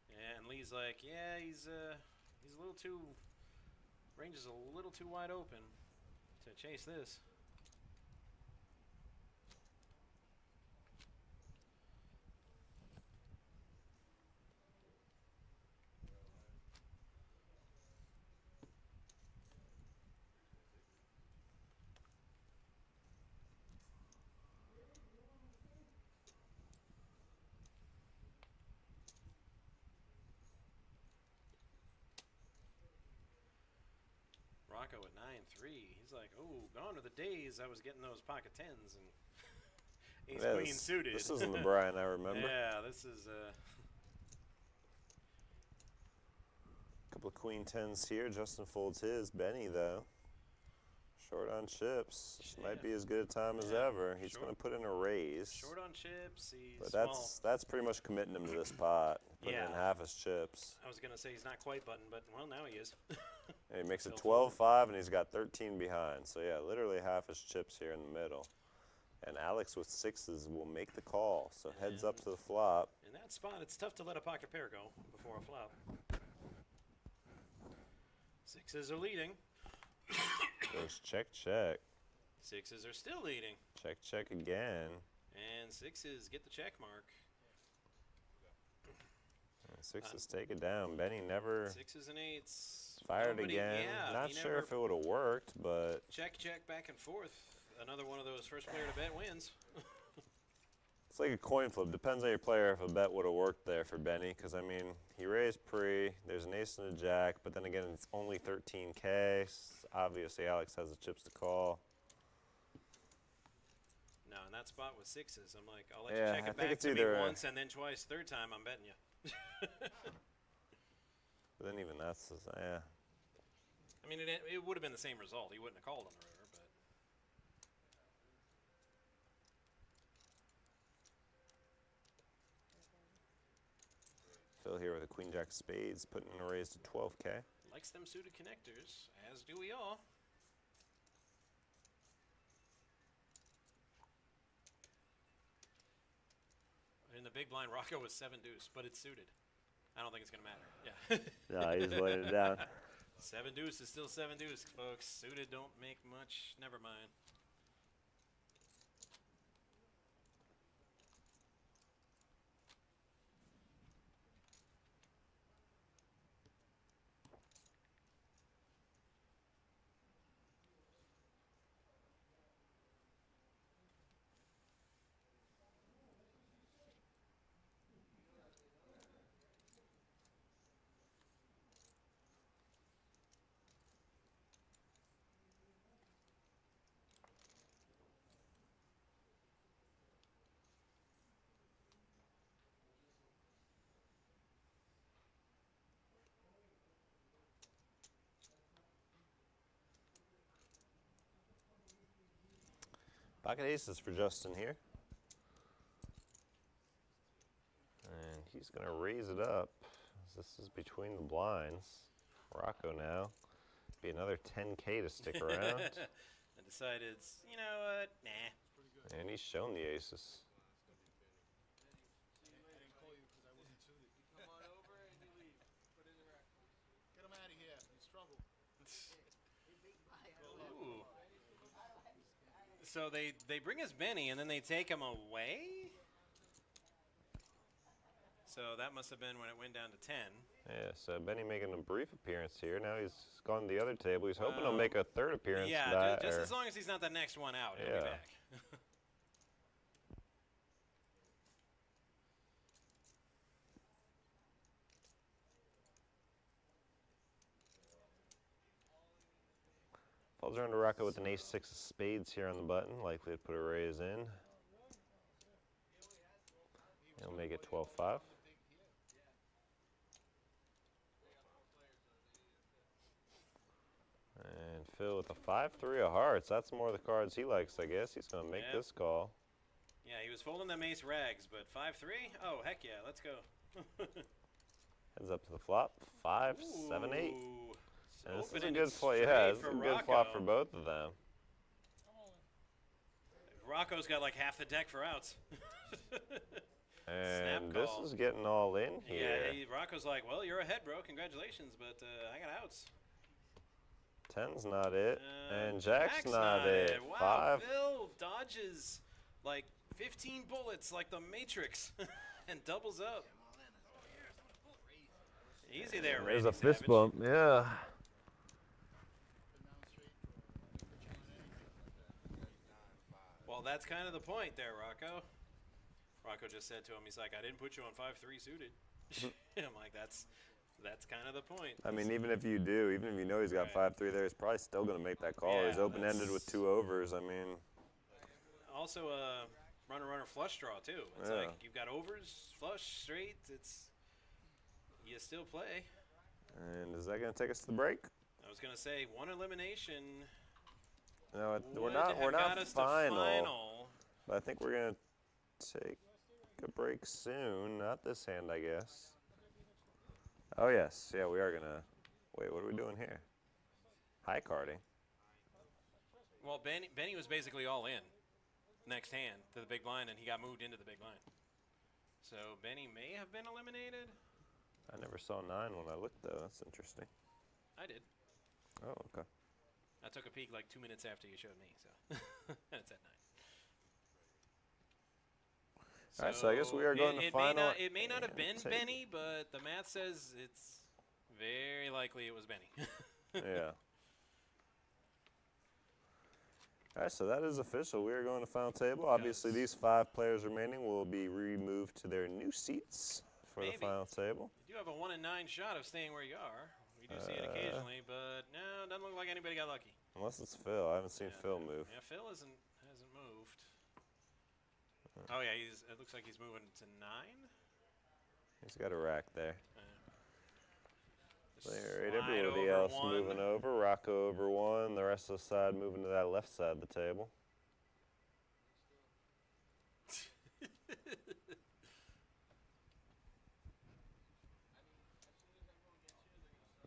Yeah, and Lee's like, yeah, he's a little too, range is a little too wide open to chase this. Rocco at 9-3. He's like, oh, gone are the days I was getting those pocket tens and ace queen suited. This isn't the Brian I remember. Yeah, this is Couple of queen 10s here. Justin folds his. Benny, though, short on chips. This might be as good a time as ever. He's going to put in a raise. short on chips. He's But that's pretty much committing him to this pot. Putting in half his chips. I was going to say he's not quite button, but, well, now he is. And he makes it 12-5, and he's got 13 behind. So, yeah, literally half his chips here in the middle. And Alex with 6s will make the call. So heads up to the flop. In that spot, it's tough to let a pocket pair go before a flop. 6s are leading. Goes check, check. 6s are still leading. Check, check again. And 6s get the check mark. And 6s take it down. Benny never 6s and 8s. fired Nobody- again. yeah, Not he sure never- if it would have worked, but Check, check, back and forth. Another one of those first player to bet wins. it's like a coin flip. Depends on your player if a bet would have worked there for Benny. Because, I mean, he raised pre. There's an ace and a jack. But then again, it's only 13K. Obviously, Alex has the chips to call. No, in that spot with 6s, I'm like, I'll let Yeah, you check I it think back it's to me either- once and then twice. Third time, I'm betting you. But then even that's, yeah. I mean, it would have been the same result. He wouldn't have called on the river, but. Phil here with a queen jack spades, putting in a raise to 12K. Likes them suited connectors, as do we all. In the big blind, Rocco was 7 deuce, but it's suited. I don't think it's going to matter. Yeah. No, he's laying it down. 7 deuce is still 7 deuce, folks. Suited don't make much. Never mind. Pocket aces for Justin here. And he's going to raise it up. This is between the blinds. Rocco now. Be another 10K to stick around. I decided, you know what, nah. And he's shown the aces. I didn't call you because I wasn't suited. You come on over and you leave. Put it in the rack. Get him out of here. He's trouble. Ooh. So they bring us Benny and then they take him away? So that must have been when it went down to 10. Yeah, so Benny making a brief appearance here. Now he's gone to the other table. He's hoping he'll make a third appearance. Yeah, just as long as he's not the next one out, he'll be back. Falls around to Rocco with an ace-6 of spades here on the button. Likely to put a raise in. He'll make it 12-5. And Phil with a 5-3 of hearts. That's more the cards he likes, I guess. He's going to make this call. Yeah, he was folding them ace rags, but 5-3? Oh, heck yeah, let's go. Heads up to the flop. 5, 7, 8. Ooh. And this is a Open-ended good flop. straight Yeah, this is for a good Rocco. flop for both of them. Rocco's got like half the deck for outs. And Snap this call. is getting all in here. Yeah, Rocco's like, well, you're ahead, bro. Congratulations, but I got outs. 10's not it, and Jack's not it. Wow, 5. Phil dodges like 15 bullets like the Matrix and doubles up. Easy there, There's Randy a fist Savage. bump, yeah. Well, that's kind of the point there, Rocco. Rocco just said to him, he's like, I didn't put you on 5-3 suited. I'm like, that's kind of the point. I mean, even if you do, even if you know he's got Right. 5-3 there, he's probably still going to make that call. Yeah, He's open-ended that's- with 2 overs. I mean, Also a runner flush draw too. It's Yeah. like you've got overs, flush, straight. You still play. and is that going to take us to the break? I was gonna say one elimination. No, we're would not. have We're got not us to final. But I think we're going to take a break soon. Not this hand, I guess. Oh yes, yeah, we are gonna. Wait, what are we doing here? High carding. Well, Benny was basically all in next hand to the big blind, and he got moved into the big blind. So Benny may have been eliminated. I never saw 9 when I looked though. That's interesting. I did. Oh, okay. I took a peek like 2 minutes after you showed me, so and it's at 9. All right, so I guess we are going to final. It may not have and been take- Benny, but the math says it's very likely it was Benny. Yeah. All right, so that is official. We are going to final table. Obviously, these 5 players remaining will be removed to their new seats for Maybe. the final table. You do have a 1 in 9 shot of staying where you are. We do see it occasionally, but no, doesn't look like anybody got lucky. Unless it's Phil. I haven't seen Phil move. Yeah, Phil hasn't moved. Oh yeah, it looks like he's moving to 9. He's got a rack there. There, Slide everybody over else one. moving over. Rocco over one. The rest of the side moving to that left side of the table.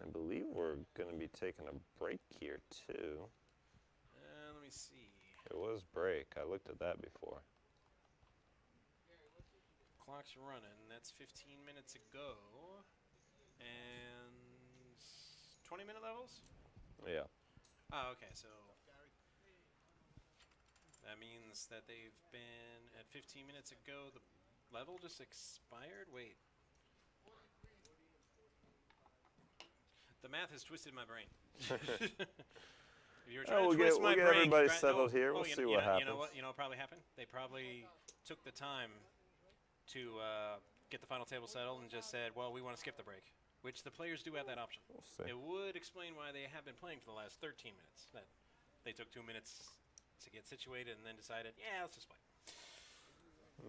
I believe we're going to be taking a break here, too. Let me see. It was break. I looked at that before. Clock's running. That's 15 minutes ago. And 20-minute levels? Yeah. Oh, okay. So that means that they've been at 15 minutes ago. The level just expired? Wait. The math has twisted my brain. If you were trying to twist my we'll get brain, everybody settled here. We'll see what happens. You know what? You know what probably happened? They probably took the time to get the final table settled and just said, well, we want to skip the break, which the players do have that option. We'll see. It would explain why they have been playing for the last 13 minutes. That they took 2 minutes to get situated and then decided, yeah, let's just play.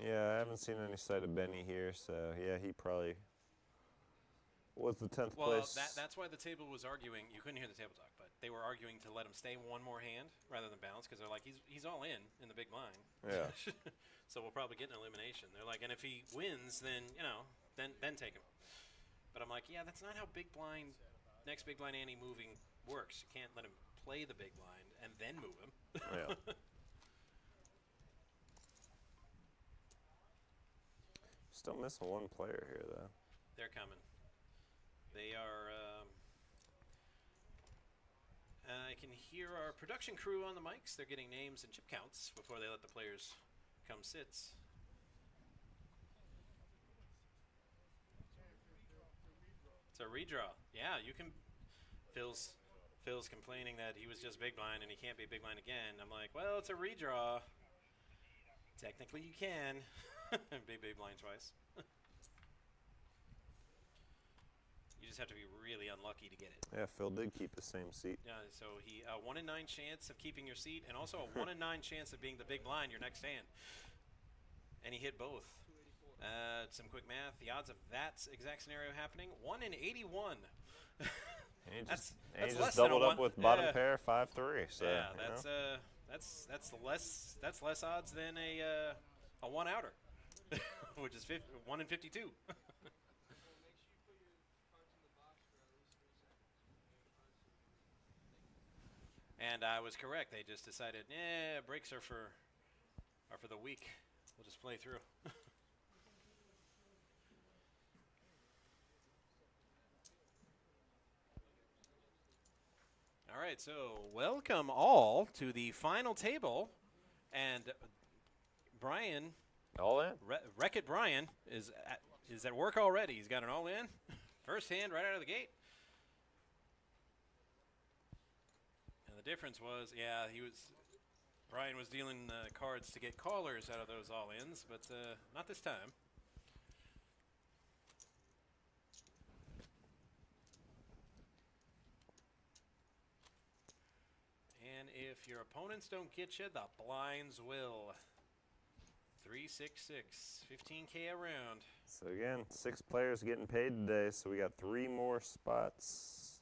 Yeah, I haven't seen any sight of Benny here, so yeah, he probably was the 10th place. Well, that's why the table was arguing. You couldn't hear the table talk, but they were arguing to let him stay one more hand rather than bounce because they're like, he's all in the big blind. Yeah. So we'll probably get an elimination. They're like, and if he wins, then then take him. But I'm like, yeah, that's not how big blind, next big blind ante moving works. You can't let him play the big blind and then move him. Yeah. Still missing one player here, though. They're coming. They are. I can hear our production crew on the mics. They're getting names and chip counts before they let the players come sits. It's a redraw. Yeah, you can. Phil's complaining that he was just big blind and he can't be big blind again. I'm like, well, it's a redraw. Technically, you can be big blind twice. You just have to be really unlucky to get it. Yeah, Phil did keep the same seat. Yeah, so he 1 in 9 chance of keeping your seat, and also a 1 in 9 chance of being the big blind your next hand. And he hit both. Some quick math. The odds of that exact scenario happening: 1 in 81. And he That's just less than a doubled up one- with bottom yeah. pair 5-3. So Yeah, you know. that's less odds than a one outer, which is 1 in 52. And I was correct. They just decided, breaks are for the weak. We'll just play through. All right, so welcome all to the final table, and Brian, All in. Wreck-It Brian, is at work already. He's got an all-in, first hand right out of the gate. And the difference was, Brian was dealing cards to get callers out of those all-ins, but not this time. And if your opponents don't get you, the blinds will. 366, 15K a round. So again, 6 players getting paid today, so we got 3 more spots.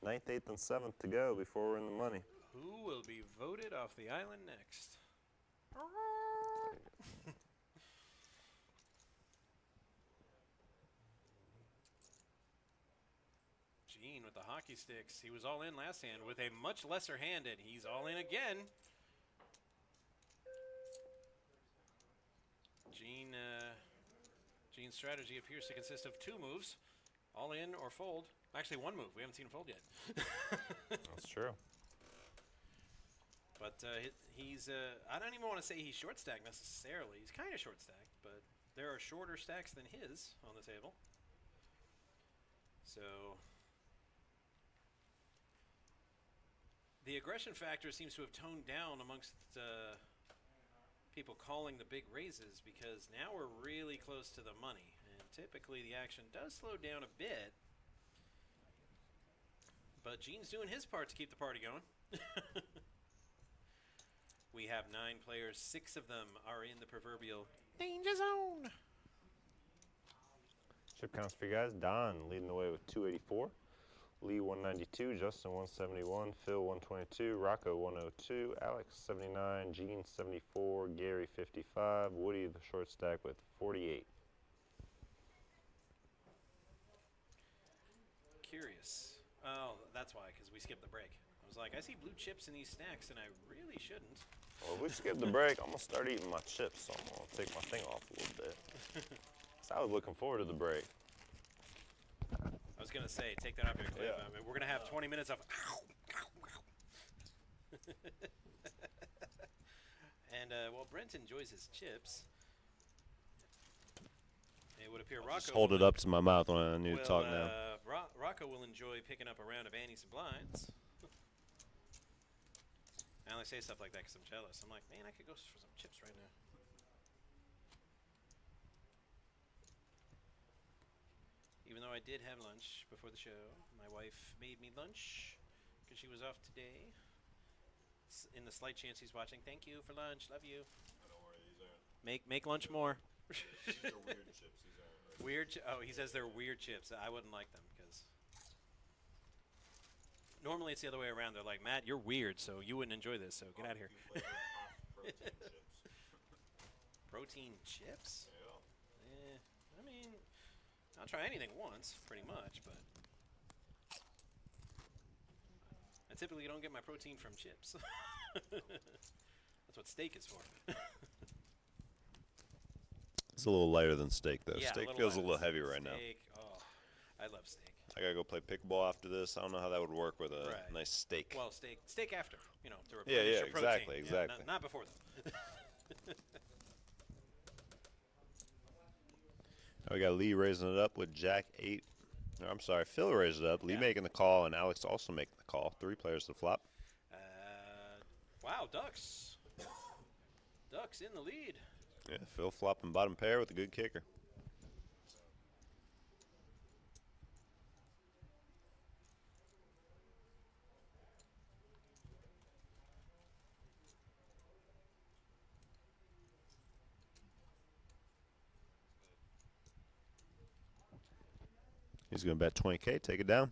9th, 8th, and 7th to go before we're in the money. Who will be voted off the island next? Gene with the hockey sticks. He was all in last hand with a much lesser hand, and he's all in again. Gene's strategy appears to consist of 2 moves, all in or fold. Actually, 1 move. We haven't seen him fold yet. That's true. But he's, I don't even want to say he's short stacked necessarily. He's kind of short stacked, but there are shorter stacks than his on the table. So the aggression factor seems to have toned down amongst people calling the big raises, because now we're really close to the money. And typically the action does slow down a bit. But Gene's doing his part to keep the party going. We have 9 players. 6 of them are in the proverbial danger zone. Chip counts for you guys. Don leading the way with 284. Lee 192, Justin 171, Phil 122, Rocco 102, Alex 79, Gene 74, Gary 55, Woody the short stack with 48. Curious. Oh, that's why, because we skipped the break. I was like, I see blue chips in these snacks, and I really shouldn't. Well, if we skip the break, I'm going to start eating my chips, so I'm going to take my thing off a little bit. So I was looking forward to the break. I was going to say, take that off your clip. Yeah. I mean, we're going to have 20 minutes of and while Brent enjoys his chips, it would appear Rocco... Just hold it up to my mouth when I need to talk now. Rocco will enjoy picking up a round of antes and blinds. I only say stuff like that because I'm jealous. I'm like, man, I could go for some chips right now. Even though I did have lunch before the show, my wife made me lunch because she was off today. In the slight chance he's watching, thank you for lunch. Love you. Don't worry, these aren't. Make lunch more. These are weird chips. These aren't. Weird. Oh, he says they're weird chips. I wouldn't like them because normally it's the other way around. They're like, Matt, you're weird, so you wouldn't enjoy this. So get out of here. Protein chips? Yeah. I mean, I'll try anything once, pretty much, but I typically don't get my protein from chips. That's what steak is for. It's a little lighter than steak, though. Yeah, Steak little feels a lighter. little heavy right now. Steak, oh, I love steak. I got to go play pickleball after this. I don't know how that would work with a Right. nice steak. Well, steak after, to Yeah, replenish yeah, your protein. exactly, Yeah, exactly. not before though. We got Lee raising it up with Jack 8. No, I'm sorry, Phil raised it up. Lee Yeah. making the call and Alex also making the call. 3 players to flop. Wow, Ducks. Ducks in the lead. Yeah, Phil flopping bottom pair with a good kicker. He's going to bet 20K, take it down.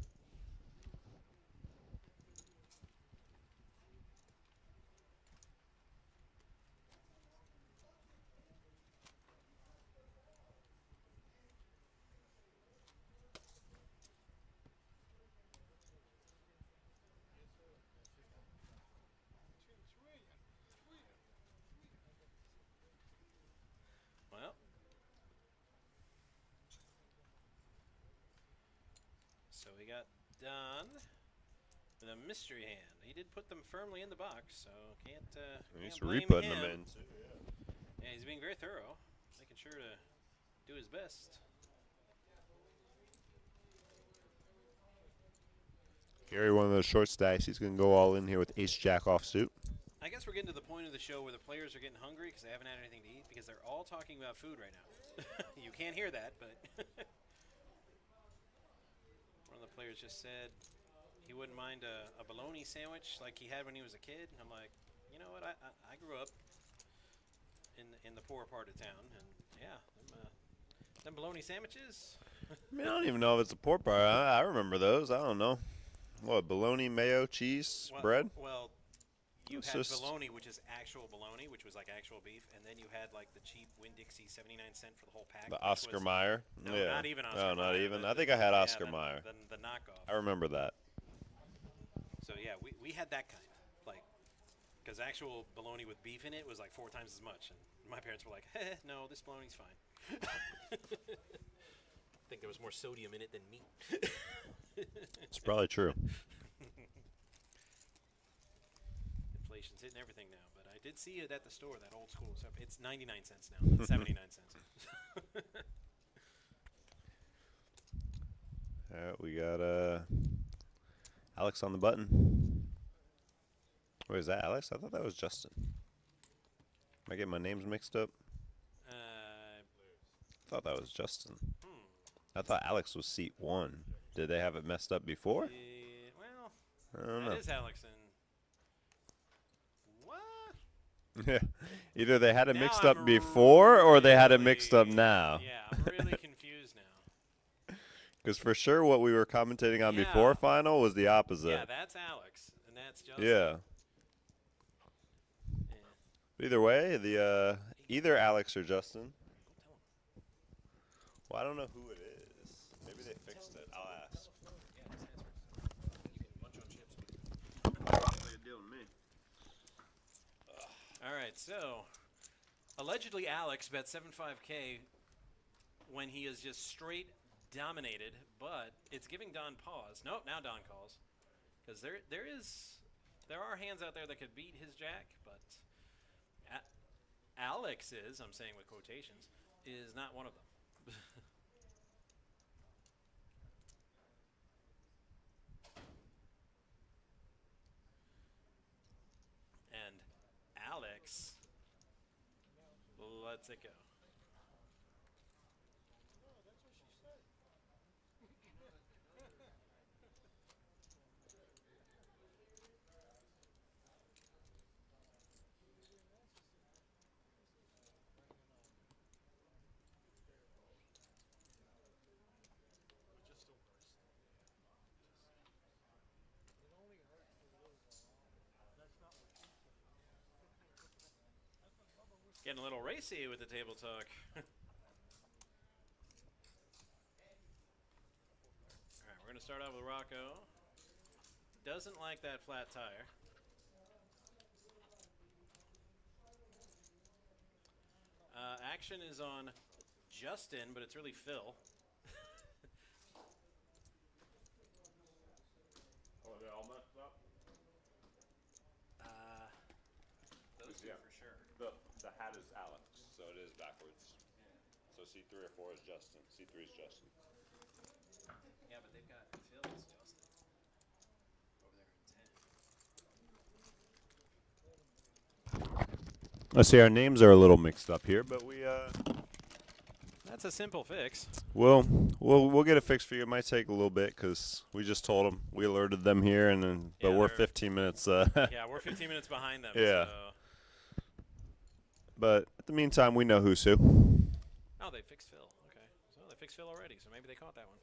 Well, so we got done with a mystery hand. He did put them firmly in the box, so can't. He's can't blame re-putting him. them in. Yeah, he's being very thorough, making sure to do his best. Gary, one of those short stacks. He's going to go all in here with ace-jack offsuit. I guess we're getting to the point of the show where the players are getting hungry because they haven't had anything to eat because they're all talking about food right now. You can't hear that, but one of the players just said he wouldn't mind a bologna sandwich like he had when he was a kid. And I'm like, you know what? I grew up in the poor part of town, and yeah, them bologna sandwiches. I mean, I don't even know if it's a pork bar. I remember those. I don't know. What, bologna, mayo, cheese, bread? Well, you It's had just- bologna, which is actual bologna, which was like actual beef, and then you had like the cheap Winn-Dixie 79-cent for the whole pack. The which Oscar was- Mayer? No, Yeah. not even Oscar No, not Mayer. even. I think I had Oscar Mayer. The knockoff. I remember that. So yeah, we had that kind, like, because actual bologna with beef in it was like 4 times as much, and my parents were like, no, this bologna's fine. I think there was more sodium in it than meat. It's probably true. Inflation's hitting everything now, but I did see it at the store, that old school stuff. It's 99 cents now, not 79 cents. All right, we got Alex on the button. Wait, is that Alex? I thought that was Justin. Am I getting my names mixed up? I thought that was Justin. I thought Alex was seat 1. Did they have it messed up before? Well, I don't know. that is Alex. And what? Yeah. Either they had it Now mixed I'm up before or they had it really- mixed up now. Yeah, I'm really confused now. Because for sure what we were commentating on Yeah. before final was the opposite. Yeah, that's Alex, and that's Justin. Yeah. Yeah. But either way, the either Alex or Justin. Well, I don't know who it is. Maybe they fixed it. I'll ask. All right, so allegedly Alex bet 7.5K when he is just straight dominated, but it's giving Don pause. Nope, now Don calls because there are hands out there that could beat his jack, but Alex is, I'm saying with quotations, is not one of them. And Alex lets it go. Getting a little racy with the table talk. All right, we're going to start off with Rocco. Doesn't like that flat tire. Action is on Justin, but it's really Phil. Oh, they all messed up? Those two for sure. The hat is Alex, so it is backwards. So C3 or 4 is Justin. C3 is Justin. Yeah, but they've got Phil as Justin over there in 10. Let's see, our names are a little mixed up here, but That's a simple fix. we'll get it fixed for you. It might take a little bit because we just told them, we alerted them here, and then but Yeah, we're they're- 15 minutes. Yeah, we're 15 minutes behind them. Yeah. So. But in the meantime, we know who's who. Oh, they fixed Phil. Okay. So they fixed Phil already, so maybe they caught that one.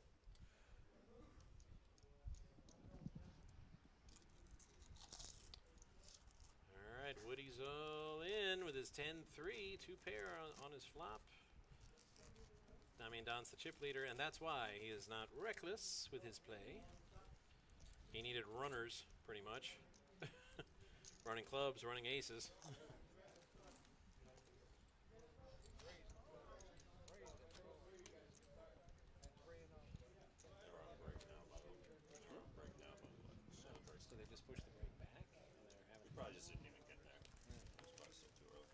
All right, Woody's all in with his 10-3, 2-pair on his flop. I mean, Don's the chip leader, and that's why he is not reckless with his play. He needed runners, pretty much. Running clubs, running aces. So they just pushed the break back? Or they're having Probably just didn't even get there. It was probably still too early.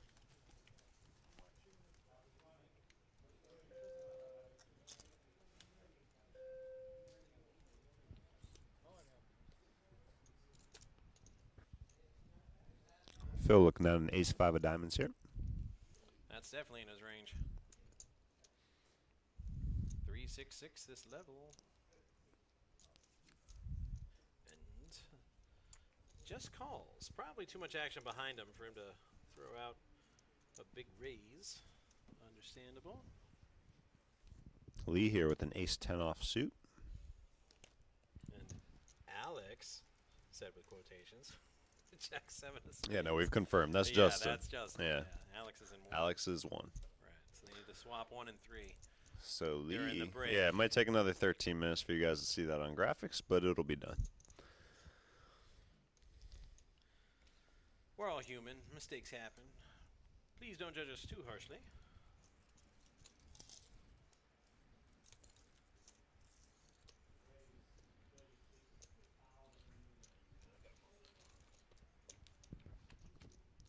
Phil looking at an ace-5 of diamonds here. That's definitely in his range. 366 this level. And just calls. Probably too much action behind him for him to throw out a big raise. Understandable. Lee here with an ace-10 off suit. And Alex said with quotations. Jack 7 is. Yeah, no, we've confirmed. That's yeah, Justin. that's Justin. Yeah. Alex is in 1. Alex is 1. Right. So they need to swap 1 and 3. So They're in the Lee, break. yeah, it might take another 13 minutes for you guys to see that on graphics, but it'll be done. We're all human. Mistakes happen. Please don't judge us too harshly.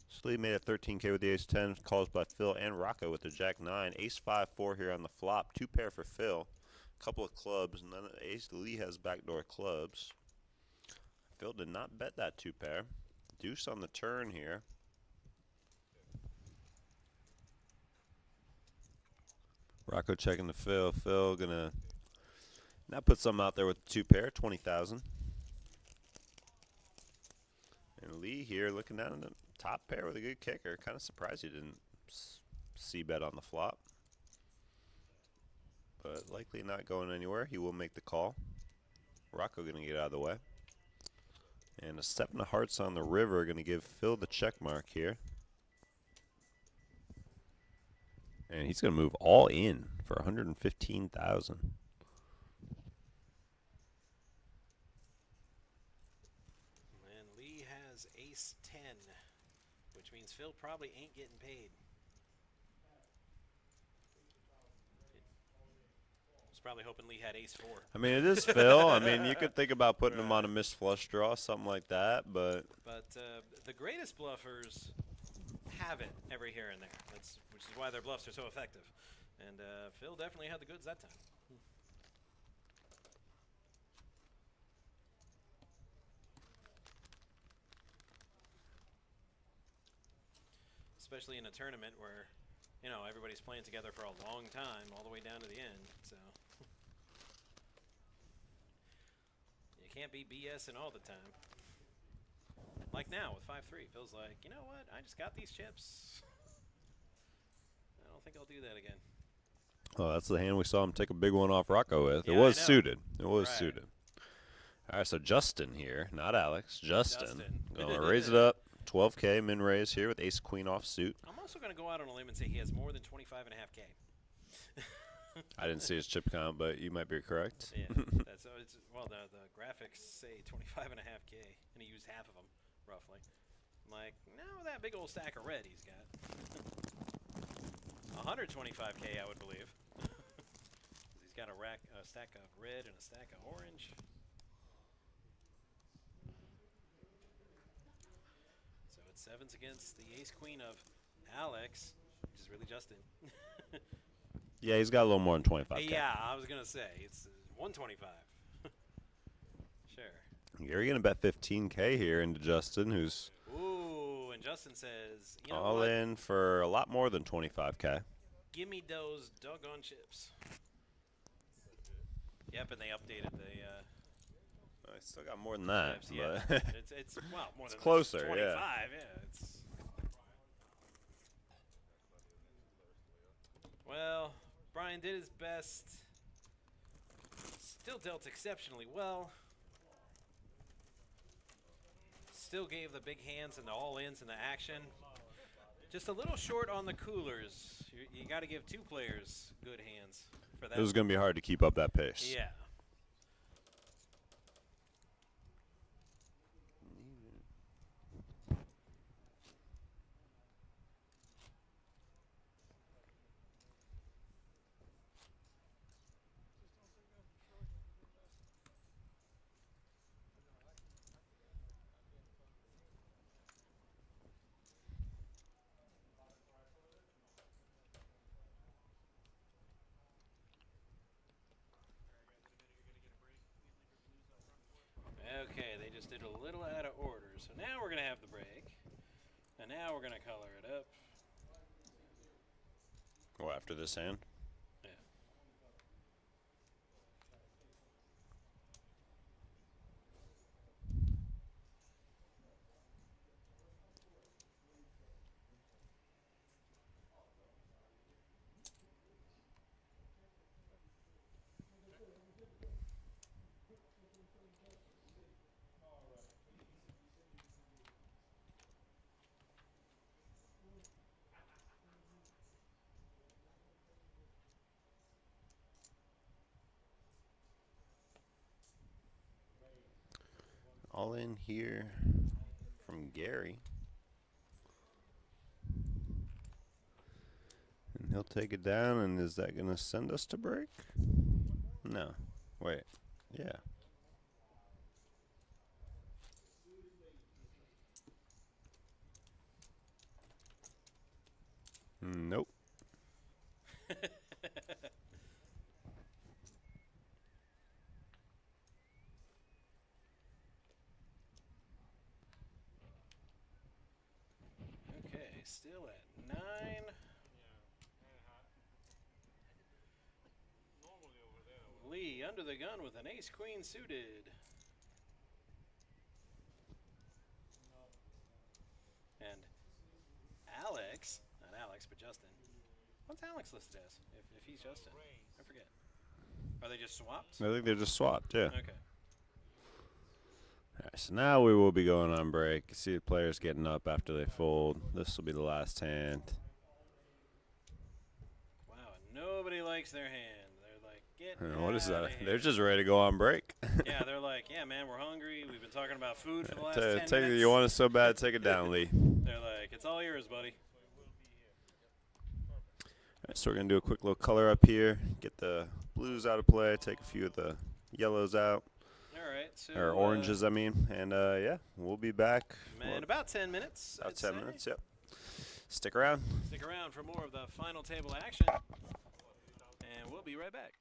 So Lee made a 13K with the ace-10, calls by Phil and Rocco with the jack-9. Ace-5-4 here on the flop. 2-pair for Phil. Couple of clubs, and then ace Lee has backdoor clubs. Phil did not bet that 2-pair. Deuce on the turn here. Rocco checking to Phil. Phil gonna now put something out there with the 2-pair, 20,000. And Lee here looking down at the top pair with a good kicker. Kind of surprised he didn't c-bet on the flop. but likely not going anywhere. He will make the call. Rocco going to get out of the way. And a 7 of hearts on the river, going to give Phil the check mark here. And he's going to move all in for 115,000. And Lee has ace 10, which means Phil probably ain't getting paid. Was probably hoping Lee had ace 4. I mean, it is Phil. I mean, you could think about putting him on a missed flush draw, something like that, but the greatest bluffers have it every here and there. Which is why their bluffs are so effective. And Phil definitely had the goods that time. Especially in a tournament where, you know, everybody's playing together for a long time, all the way down to the end. So you can't be BSing all the time. Like now with 5-3, Phil's like, you know what? I just got these chips. I don't think I'll do that again. oh, that's the hand we saw him take a big one off Rocco with. Yeah, it was I know. suited. It was Right. suited. All right, so Justin here, not Alex. Justin. Justin. Going to raise it up. 12K min raise here with ace queen off suit. I'm also going to go out on a limb and say he has more than 25.5K. I didn't see his chip count, but you might be correct. Yeah, well, the graphics say 25.5K, and he used half of them, roughly. I'm like, no, that big old stack of red he's got. 125K, I would believe. He's got a stack of red and a stack of orange. So it's 7s against the ace queen of Alex, which is really Justin. Yeah, he's got a little more than 25K. Yeah, I was going to say, it's 125. Sure. You're going to bet 15K here into Justin, who's Ooh, and Justin says, you know all what? in for a lot more than 25K. Give me those doggone chips. Yep, and they updated the I still got more than that. chips. Yeah, but it's well more It's than closer, 25. yeah. It's well, Brian did his best. Still dealt exceptionally well. Still gave the big hands and the all-ins and the action. Just a little short on the coolers. You got to give two players good hands for that. it was going to be hard to keep up that pace. Yeah. Okay, they just did a little out of order. So now we're going to have the break. And now we're going to color it up. Oh, after this hand? Yeah. All in here from Gary. And he'll take it down, and is that going to send us to break? No. Wait. Yeah. Nope. Okay, still at 9. Normally over there. Lee under the gun with an ace-queen suited. And Alex, not Alex, but Justin. What's Alex listed as, if he's Justin? I forget. Are they just swapped? I think they're just swapped, yeah. Okay. All right, so now we will be going on break. You see the players getting up after they fold. This will be the last hand. Wow, nobody likes their hand. They're like, get What is outta that? here. They're just ready to go on break. Yeah, they're like, yeah, man, we're hungry. We've been talking about food for the last Tell 10 you, minutes. you want it so bad, take it down, Lee. They're like, it's all yours, buddy. All right, so we're going to do a quick little color up here. Get the blues out of play. Take a few of the yellows out. All right. So, Or oranges, I mean. And, yeah, we'll be back. Man, about 10 minutes. About I'd 10 say. minutes, yep. Stick around. Stick around for more of the final table action. And we'll be right back.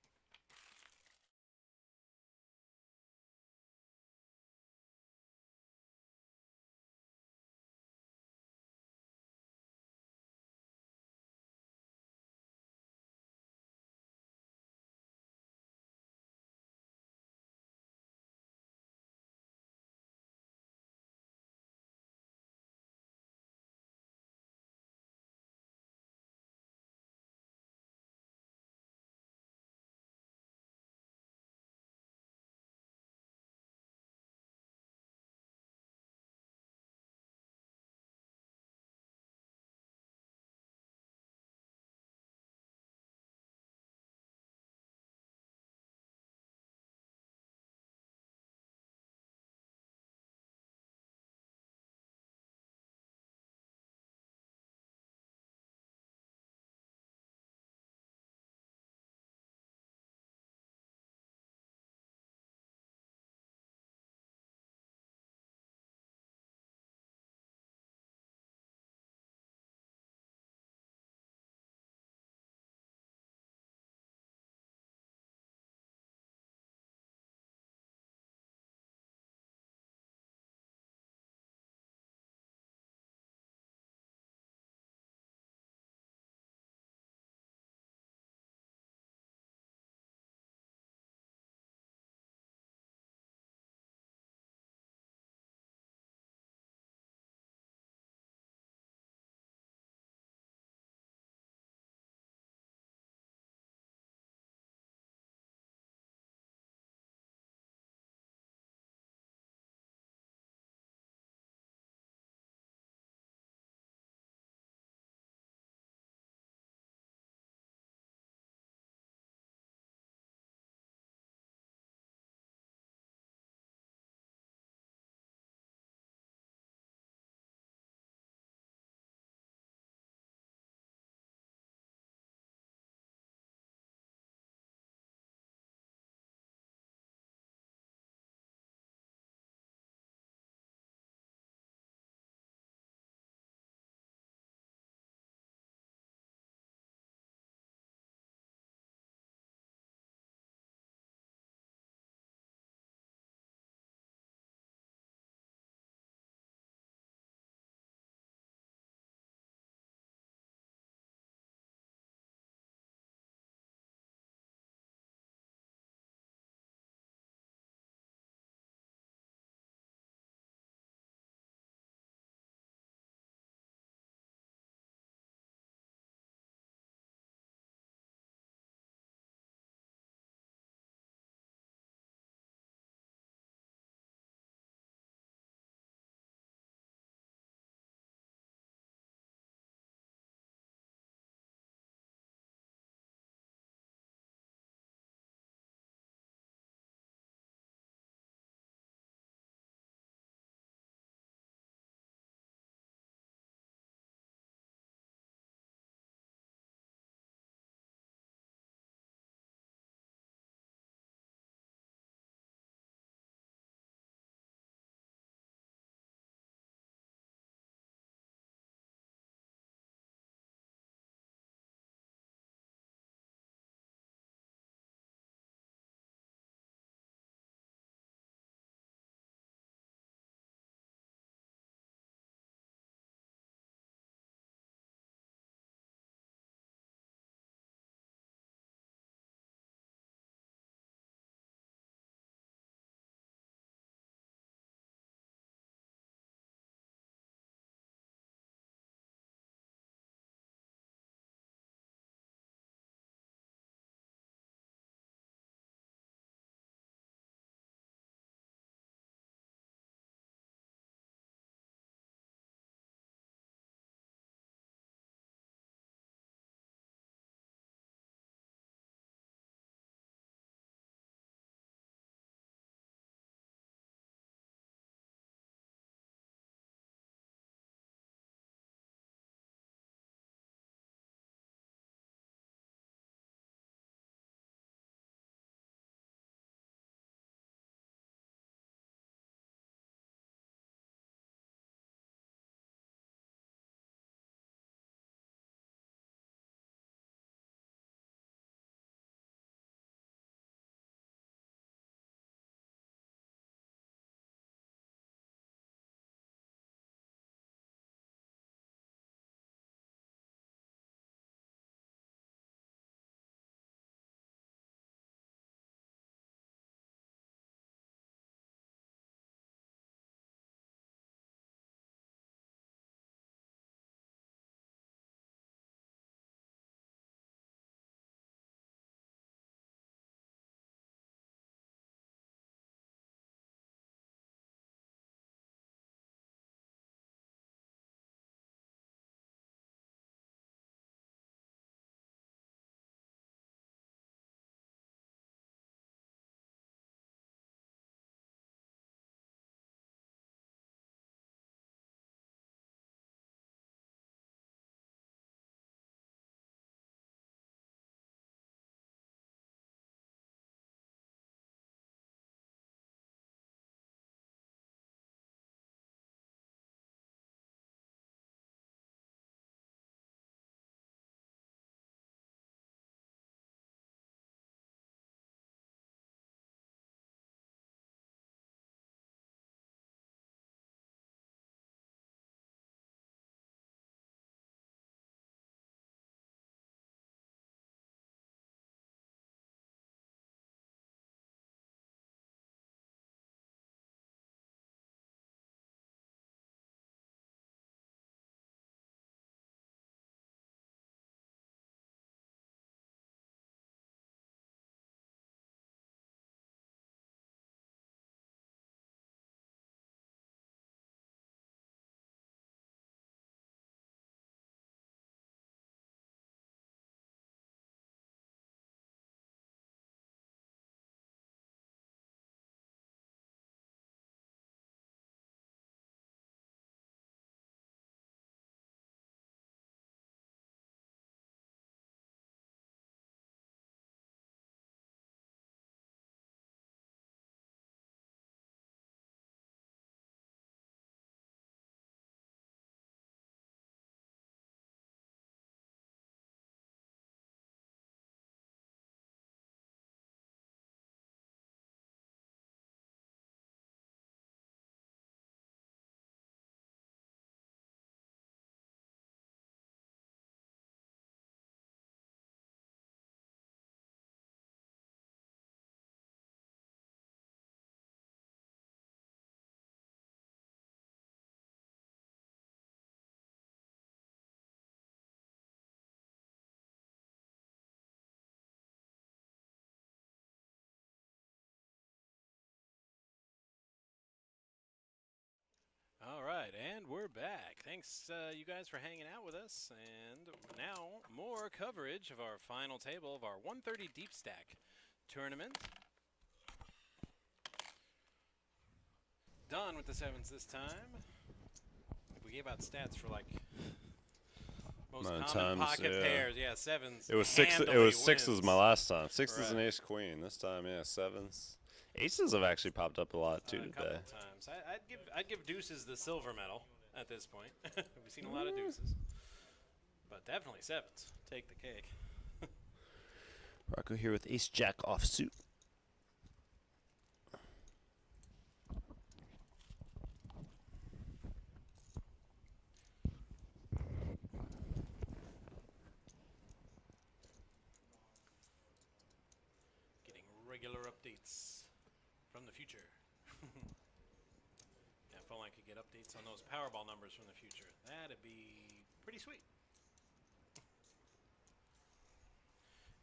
right, and we're back. Thanks, you guys, for hanging out with us. And now, more coverage of our final table of our 130 Deep Stack tournament. Done with the sevens this time. We gave out stats for, like, most Amount of common times, pocket yeah. pairs. Yeah, sevens. It was six. It handily was sixes wins. my last time. Sixes and Right. ace queen. This time, yeah, sevens. Aces have actually popped up a lot too A couple today. of times. I'd give deuces the silver medal at this point. We've seen a lot of deuces, but definitely sevens. Take the cake. Rocco here with ace jack offsuit. Getting regular updates from the future. Yeah, if only I could get updates on those Powerball numbers from the future. That'd be pretty sweet.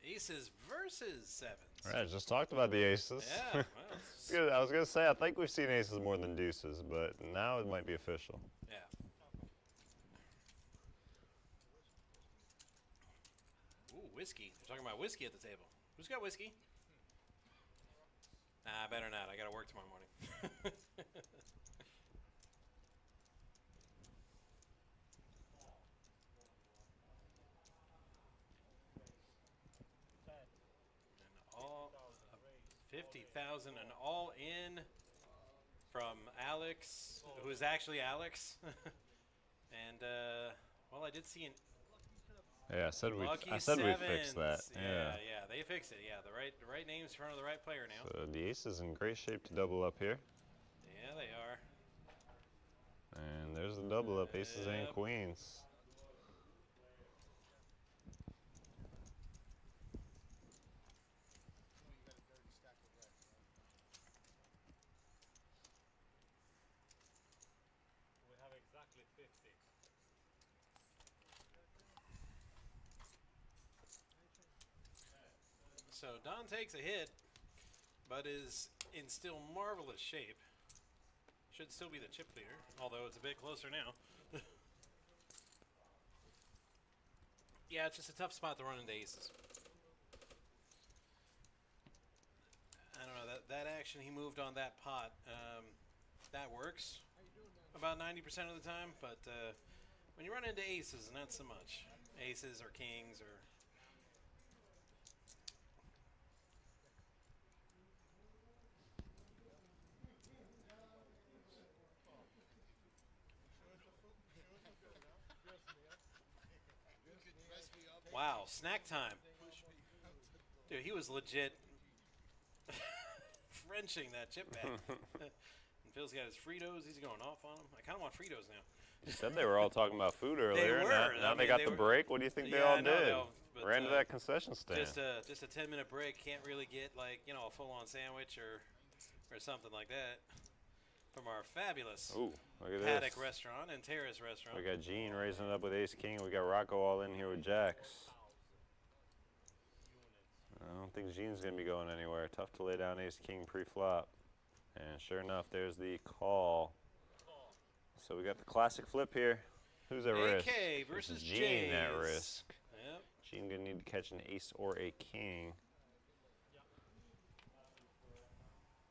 Aces versus sevens. All right, just talked about the aces. Yeah, well, It's good. I was gonna say I think we've seen aces more than deuces, but now it might be official. yeah. Ooh, whiskey. They're talking about whiskey at the table. Who's got whiskey? Nah, better not. I gotta work tomorrow morning. And all 50,000 and all in from Alex, who is actually Alex. And well, I did see an Yeah, I said we. lucky I said sevens. we'd fix that. Yeah. Yeah, they fixed it. Yeah, the right names in front of the right player now. So the ace is in great shape to double up here, Yeah, they are. and there's the double up, aces and Yep. queens. We have exactly 50. So Don takes a hit, but is in still marvelous shape. Should still be the chip leader, although it's a bit closer now. Yeah, it's just a tough spot to run into aces. I don't know, that action he moved on that pot, that works about 90% of the time, but when you run into aces, not so much. Aces or kings or... Wow, snack time. Dude, he was legit Frenching that chip back. And Phil's got his Fritos. He's going off on them. I kind of want Fritos now. You said they were all talking about food earlier. were. Now I they mean, got they the were- break. What do you think they Yeah, all I know, did? no, but, Ran to that concession stand. Just a 10-minute break. Can't really get like a full-on sandwich or something like that from our fabulous Ooh, look at Paddock this. Restaurant and Terrace Restaurant. We got Gene raising it up with ace king. We got Rocco all in here with jacks. I don't think Gene's going to be going anywhere. Tough to lay down ace king pre-flop. And sure enough, there's the call. So we got the classic flip here. Who's at risk? AK This versus is Gene at Jays. risk. Yep. Gene going to need to catch an ace or a king.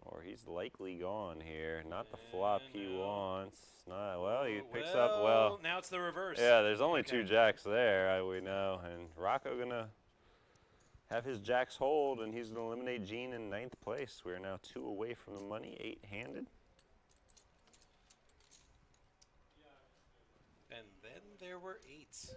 Or he's likely gone here. Not the flop he No. wants. Not well. He picks up well. Now it's the reverse. Yeah, there's only Okay. two jacks there, we know. And Rocco gonna have his jacks hold, and he's gonna eliminate Gene in 9th place. We are now 2 away from the money, 8-handed. And then there were 8s.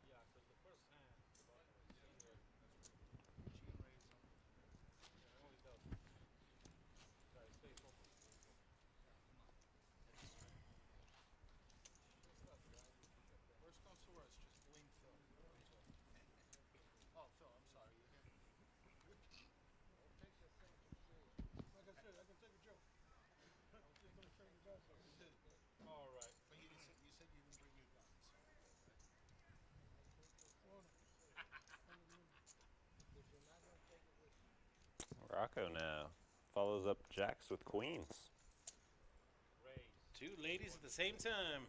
Yeah, because the first hand, First Rocco now follows up jacks with queens. Raise. 2 ladies at the same time.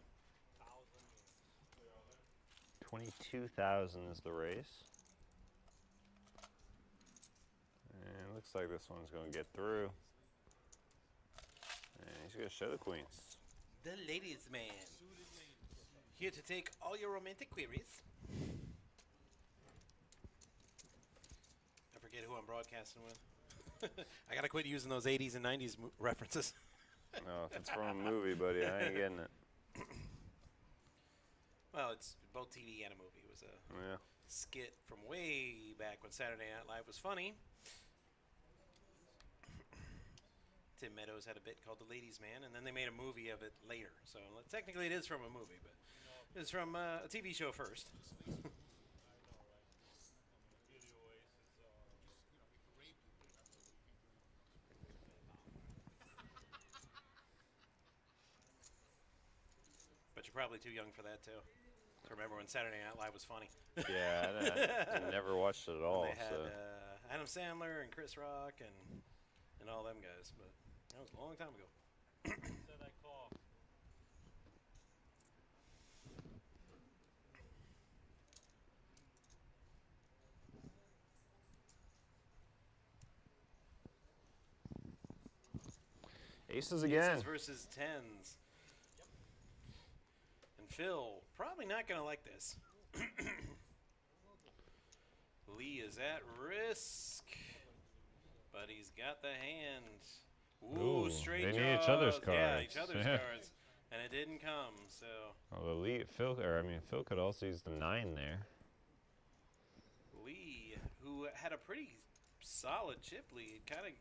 22,000 is the raise. And looks like this one's going to get through. And he's going to show the queens. The ladies man. Here to take all your romantic queries. I forget who I'm broadcasting with. I gotta quit using those 80s and 90s references. No, if it's from a movie, buddy, I ain't getting it. Well, it's both TV and a movie. It was a Yeah. skit from way back when Saturday Night Live was funny. Tim Meadows had a bit called The Ladies Man, and then they made a movie of it later. So technically it is from a movie, but it's from a TV show first. But you're probably too young for that, too. To remember when Saturday Night Live was funny. Yeah, I never watched it at all. They had So. Adam Sandler and Chris Rock and all them guys, but that was a long time ago. Said I call. Aces again. Aces versus tens. And Phil, probably not going to like this. Lee is at risk, but he's got the hand. Ooh, Ooh, straight they draws. need each other's Yeah, cards. each other's Yeah. cards. And it didn't come, so. Well, Phil could also use the 9 there. Lee, who had a pretty solid chip lead, kind of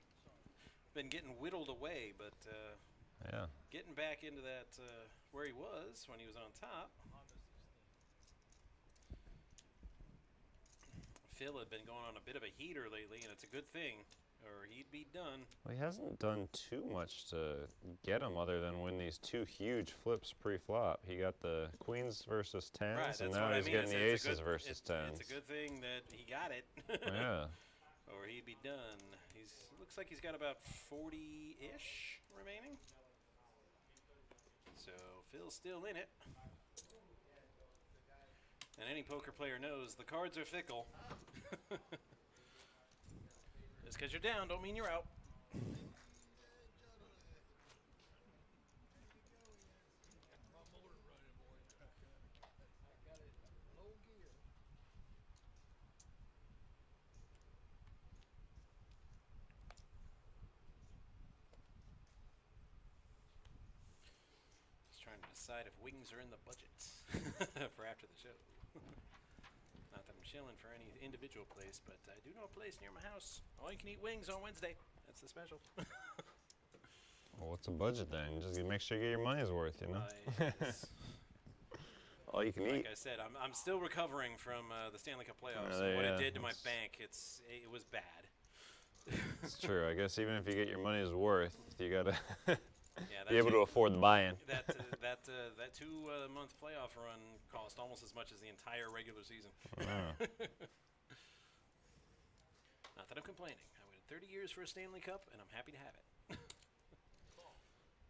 been getting whittled away, but Yeah. getting back into that where he was when he was on top. Phil had been going on a bit of a heater lately, and it's a good thing, or he'd be done. Well, he hasn't done too much to get him other than win these 2 huge flips pre-flop. He got the queens versus 10s, Right, that's and what now I he's mean. getting the It's a aces good- versus 10s. It's a good thing that he got it. Yeah. Or he'd be done. Looks like he's got about 40-ish remaining. So Phil's still in it. And any poker player knows the cards are fickle. Just because you're down don't mean you're out. Just trying to decide if wings are in the budget for after the show. Not that I'm shilling for any individual place, but I do know a place near my house. All you can eat wings on Wednesday. That's the special. Well, what's a budget then? Just make sure you get your money's worth, you know? Yes. All you can eat. Like I said, I'm still recovering from the Stanley Cup playoffs. Yeah, and what yeah, it did to my that's- bank, it was bad. It's true. I guess even if you get your money's worth, you gotta Yeah, be able to afford the buy-in. that 2-month playoff run cost almost as much as the entire regular season. Ah. Not that I'm complaining. I waited 30 years for a Stanley Cup, and I'm happy to have it.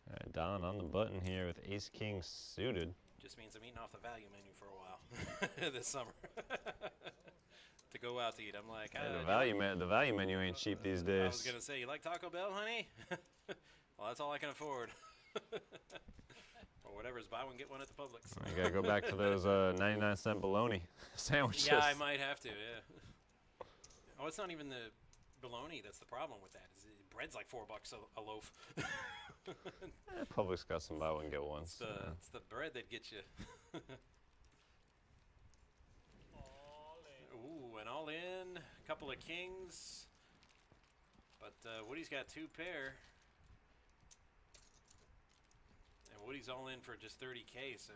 All right, Don on the button here with ace-king suited. Just means I'm eating off the value menu for a while this summer. To go out to eat, I'm like, Yeah, the value menu ain't cheap these I days. was gonna say, you like Taco Bell, honey? Well, that's all I can afford. Or whatever's buy one get one at the Publix. You gotta go back to those 99-cent bologna sandwiches. Yeah, I might have to. Yeah. Oh, it's not even the bologna that's the problem with that. Is bread's like $4 a loaf. Publix got some buy one get ones. It's the bread that gets you. Ooh, and all in. A couple of kings. But Woody's got 2 pair. And Woody's all in for just 30K, so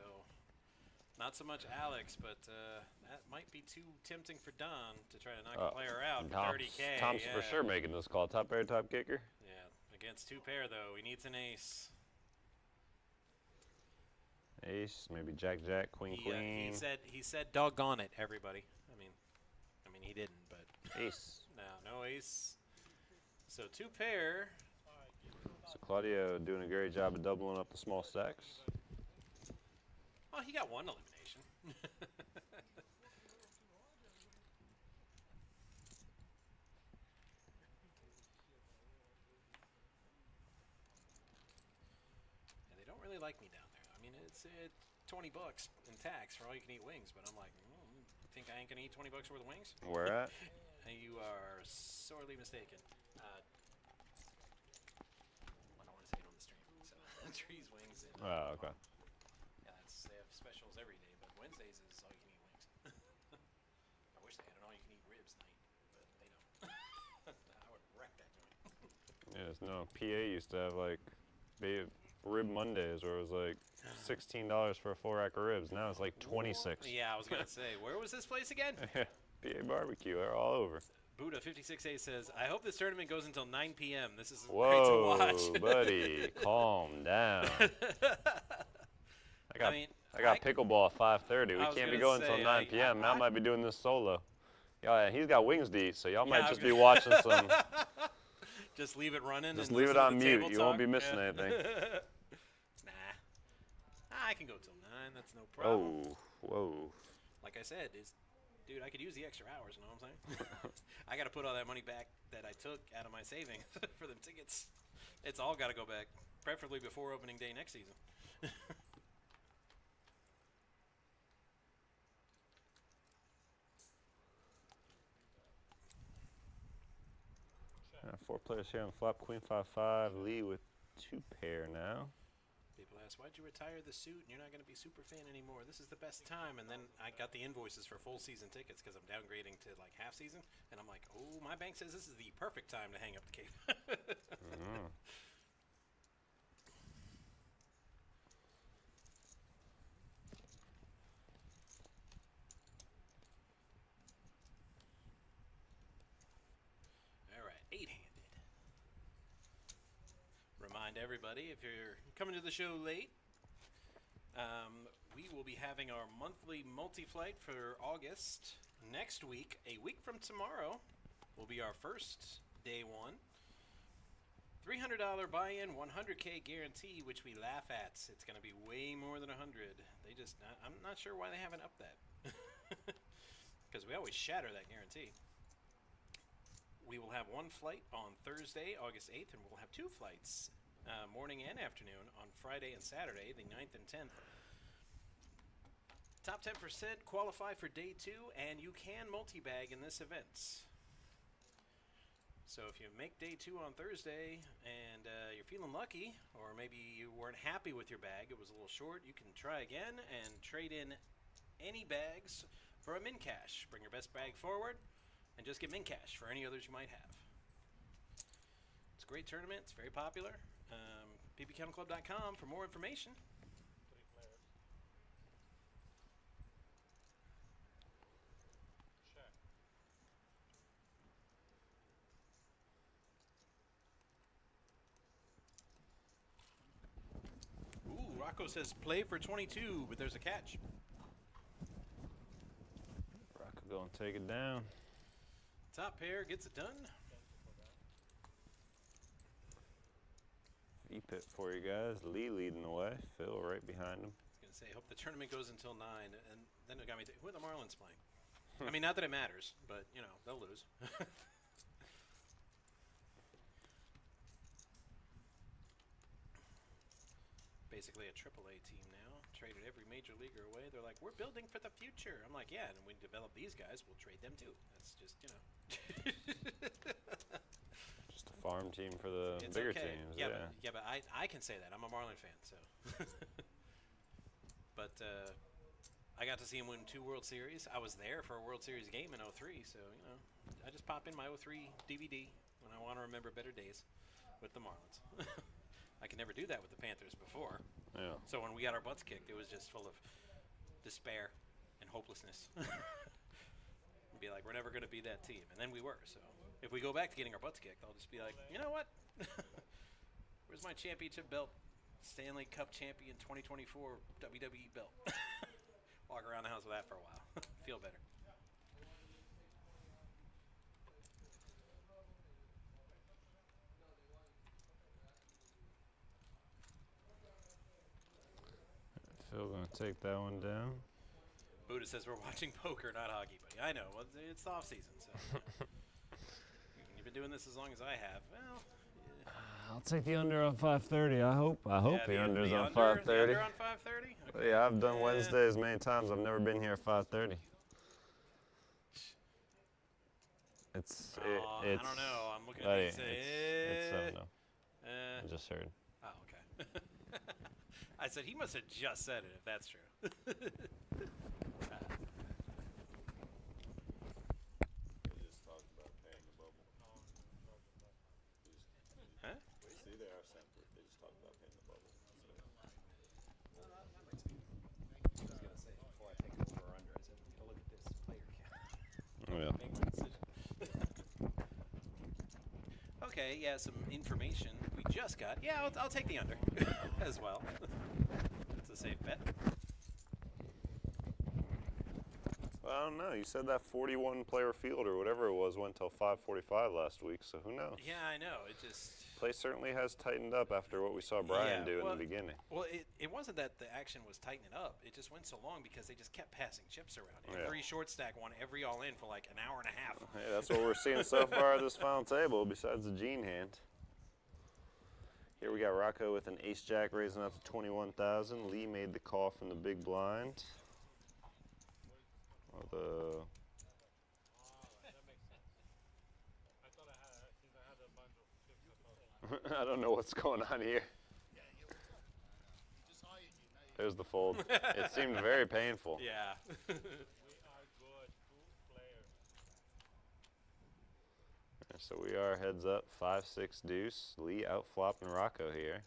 not so much Alex, but that might be too tempting for Don to try to knock a player out for 30K. Tom's yeah. for sure making this call. Top pair, top kicker. Yeah, against 2 pair though, he needs an ace. Ace, maybe jack, jack, queen, queen. He said doggone it, everybody. I mean he didn't, but Ace. no ace. So 2 pair. So Claudio doing a great job of doubling up the small stacks. Oh, he got 1 elimination. Yeah, they don't really like me down there. I mean, it's $20 in tax for all you can eat wings, but I'm like, think I ain't gonna eat $20 worth of wings? Where at? You are sorely mistaken. I don't want to say it on the stream. So Trees Wings. And, Oh, okay. yeah, they have specials every day, but Wednesdays is all you can eat wings. I wish they had an all you can eat ribs night, but they don't. I would wreck that joint. Yes, no. PA used to have like rib Mondays where it was like $16 for a 4 rack of ribs. Now it's like 26. Yeah, I was gonna say, where was this place again? PA barbecue, they're all over. Buddha 56A says, I hope this tournament goes until 9 p.m. This is Whoa, great to watch. buddy, calm down. I got I pickleball at 5:30. We I was can't be gonna going until say, 9 p.m. Matt I- might be doing this solo. Yeah, he's got wings to eat, so y'all Yeah, might I just was be watching some. Just leave it running. Just and leave it listen to on the mute. table You won't talk. be missing Yeah. anything. Nah, I can go till 9. That's no problem. Oh, whoa. Like I said, dude, I could use the extra hours. You know what I'm saying? I got to put all that money back that I took out of my savings for them tickets. It's all got to go back, preferably before opening day next season. 4 players here on flop. Queen 5-5. Lee with 2 pair now. People ask, why'd you retire the suit and you're not going to be super fan anymore? This is the best time. And then I got the invoices for full season tickets because I'm downgrading to like half season. And I'm like, oh, my bank says this is the perfect time to hang up the cape. All right, 8-handed. Remind everybody, if you're coming to the show late, we will be having our monthly multi-flight for August. Next week, a week from tomorrow, will be our first day one. $300 buy-in, 100K guarantee, which we laugh at. It's going to be way more than 100. They just, I'm not sure why they haven't upped that. Because we always shatter that guarantee. We will have 1 flight on Thursday, August 8th, and we'll have 2 flights, morning and afternoon, on Friday and Saturday, the 9th and 10th. Top 10% qualify for day 2, and you can multi-bag in this event. So if you make day 2 on Thursday and you're feeling lucky, or maybe you weren't happy with your bag, it was a little short, you can try again and trade in any bags for a min cash. Bring your best bag forward and just get min cash for any others you might have. It's a great tournament. It's very popular. PBKClub.com for more information. Ooh, Rocco says play for 22, but there's a catch. Rock will go and take it down. Top pair gets it done. V-pit for you guys. Lee leading the way. Phil right behind him. I was going to say, hope the tournament goes until 9, and then it got me who are the Marlins playing? I mean, not that it matters, but, you know, they'll lose. Basically a AAA team now. Traded every major leaguer away. They're like, we're building for the future. I'm like, yeah, and when we develop these guys, we'll trade them too. That's just, you know. Just a farm team for the It's bigger okay. teams. Yeah, Yeah. but I can say that. I'm a Marlin fan, so. But I got to see him win 2 World Series. I was there for a World Series game in 03, so, you know, I just pop in my 03 DVD when I want to remember better days with the Marlins. I could never do that with the Panthers before. Yeah. So when we got our butts kicked, it was just full of despair and hopelessness. Be like, we're never going to be that team. And then we were. So if we go back to getting our butts kicked, I'll just be like, you know what? Where's my championship belt? Stanley Cup champion 2024 WWE belt. Walk around the house with that for a while. Feel better. take that one down. Buddha says we're watching poker, not hockey, buddy. I know. Well, it's the off season, so you've been doing this as long as I have. Well, I'll take the under on 5:30. I hope yeah, the under's on the 5:30. under on 5:30. Okay. Yeah, I've done Wednesdays many times. I've never been here at 5:30. It's I don't know. I'm looking at buddy, it and say, it's 7-0. uh, I just heard. oh, okay. I said he must have just said it, if that's true. Huh? See, they are separate. They just talked about paying the bubble. I was going to say, before I take over or under, I said, get a look at this player count. Oh, yeah. Make my decision. Okay, yeah, some information we just got. Yeah, I'll take the under as well. It's a safe bet. Well, I don't know. You said that 41-player field or whatever it was went till 5:45 last week, so who knows? Yeah, I know. It just... Play certainly has tightened up after what we saw Brian do in the beginning. Well, it wasn't that the action was tightening up. It just went so long because they just kept passing chips around. Every short stack won every all-in for like an hour and a half. Hey, that's what we're seeing so far at this final table, besides the Gene hand. Here we got Rocco with an ace-jack raising up to 21,000. Lee made the call from the big blind. That makes sense. I thought since I had a bunch of chips, I thought. I don't know what's going on here. There's the fold. It seemed very painful. Yeah. We are good. Two players. So we are heads up, 5-6 deuce. Lee outflopping Rocco here.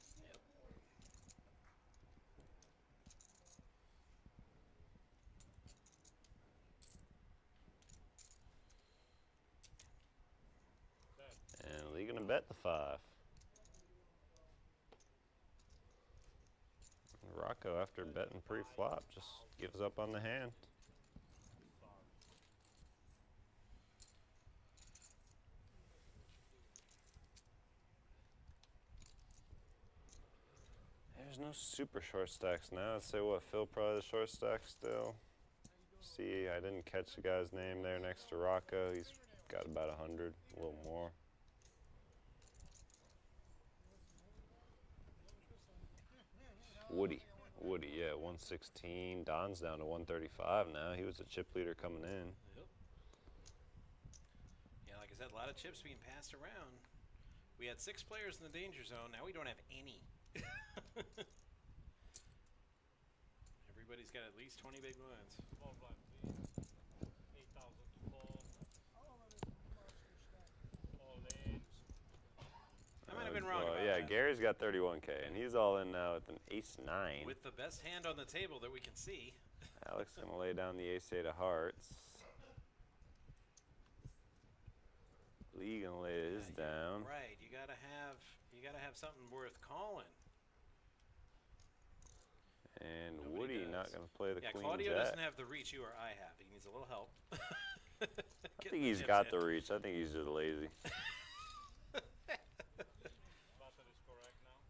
And Lee gonna bet the 5. Rocco, after betting pre-flop, just gives up on the hand. There's no super short stacks now. I'd say what, Phil probably the short stack still. See, I didn't catch the guy's name there next to Rocco. He's got about 100, a little more. Woody, yeah, 116. Don's down to 135 now. He was a chip leader coming in. Yep. Yeah, like I said, a lot of chips being passed around. We had 6 players in the danger zone. Now we don't have any. Everybody's got at least 20 big blinds. Small blind, please. 8,000 to fold. All in. I might have been wrong Well, about yeah, that. Gary's got 31K, and he's all in now with an ace-9. With the best hand on the table that we can see. Alex gonna lay down the ace-8 of hearts. Lee gonna lay his down. Right, you gotta have something worth calling. And Nobody Woody does. not gonna play the Yeah, queen Claudio jack. doesn't have the reach you or I have. He needs a little help. I think he's got the reach. I think he's just lazy. Button is correct now.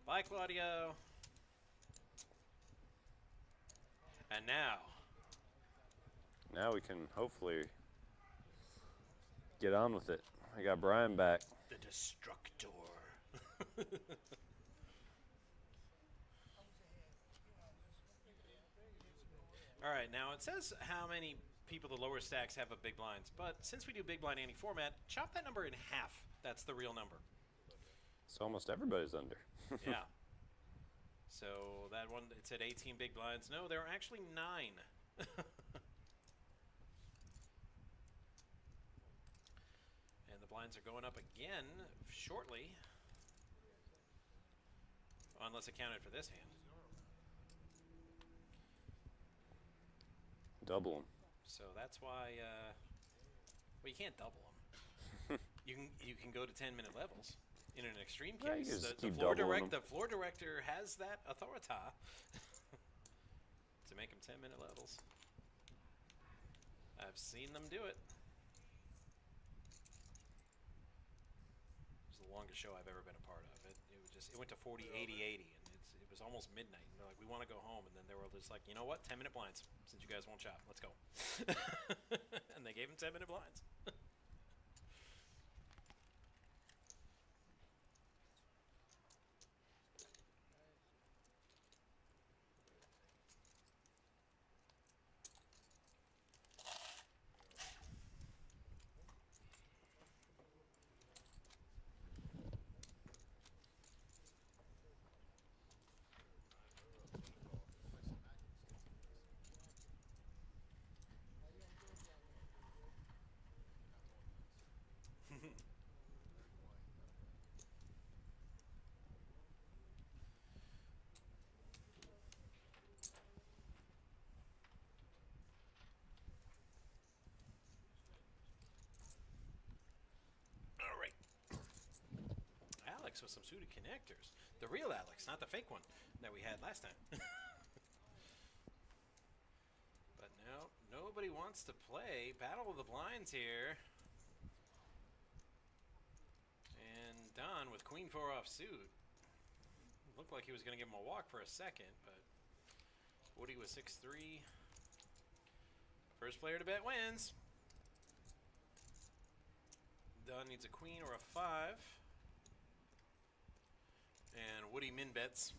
Bye, Claudio. And now, Now we can hopefully get on with it. I got Brian back. the Destructor. All right, now it says how many people the lower stacks have of big blinds, but since we do big blind ante format, chop that number in half. That's the real number. So almost everybody's under. Yeah. So that one, it said 18 big blinds. No, there are actually 9. And the blinds are going up again shortly. Unless accounted for this hand. Double him. So that's why, well, you can't double them. you can go to 10-minute levels. In an extreme Yeah, you case, just the keep floor doubling them. the floor director has that authority to make them 10-minute levels. I've seen them do it. the longest show I've ever been a part of. It went to 40, 80, 80, and it was almost midnight. And they're like, we want to go home, and then they were just like, you know what, 10-minute blinds. Since you guys won't chop, let's go. And they gave him 10-minute blinds. All right. Alex with some suited connectors. The real Alex, not the fake one that we had last time. But no, nobody wants to play Battle of the Blinds here. And Don with Queen 4 offsuit. Looked like he was going to give him a walk for a second, but Woody was 6'3". First player to bet wins. Don needs a queen or a 5. And Woody min bets.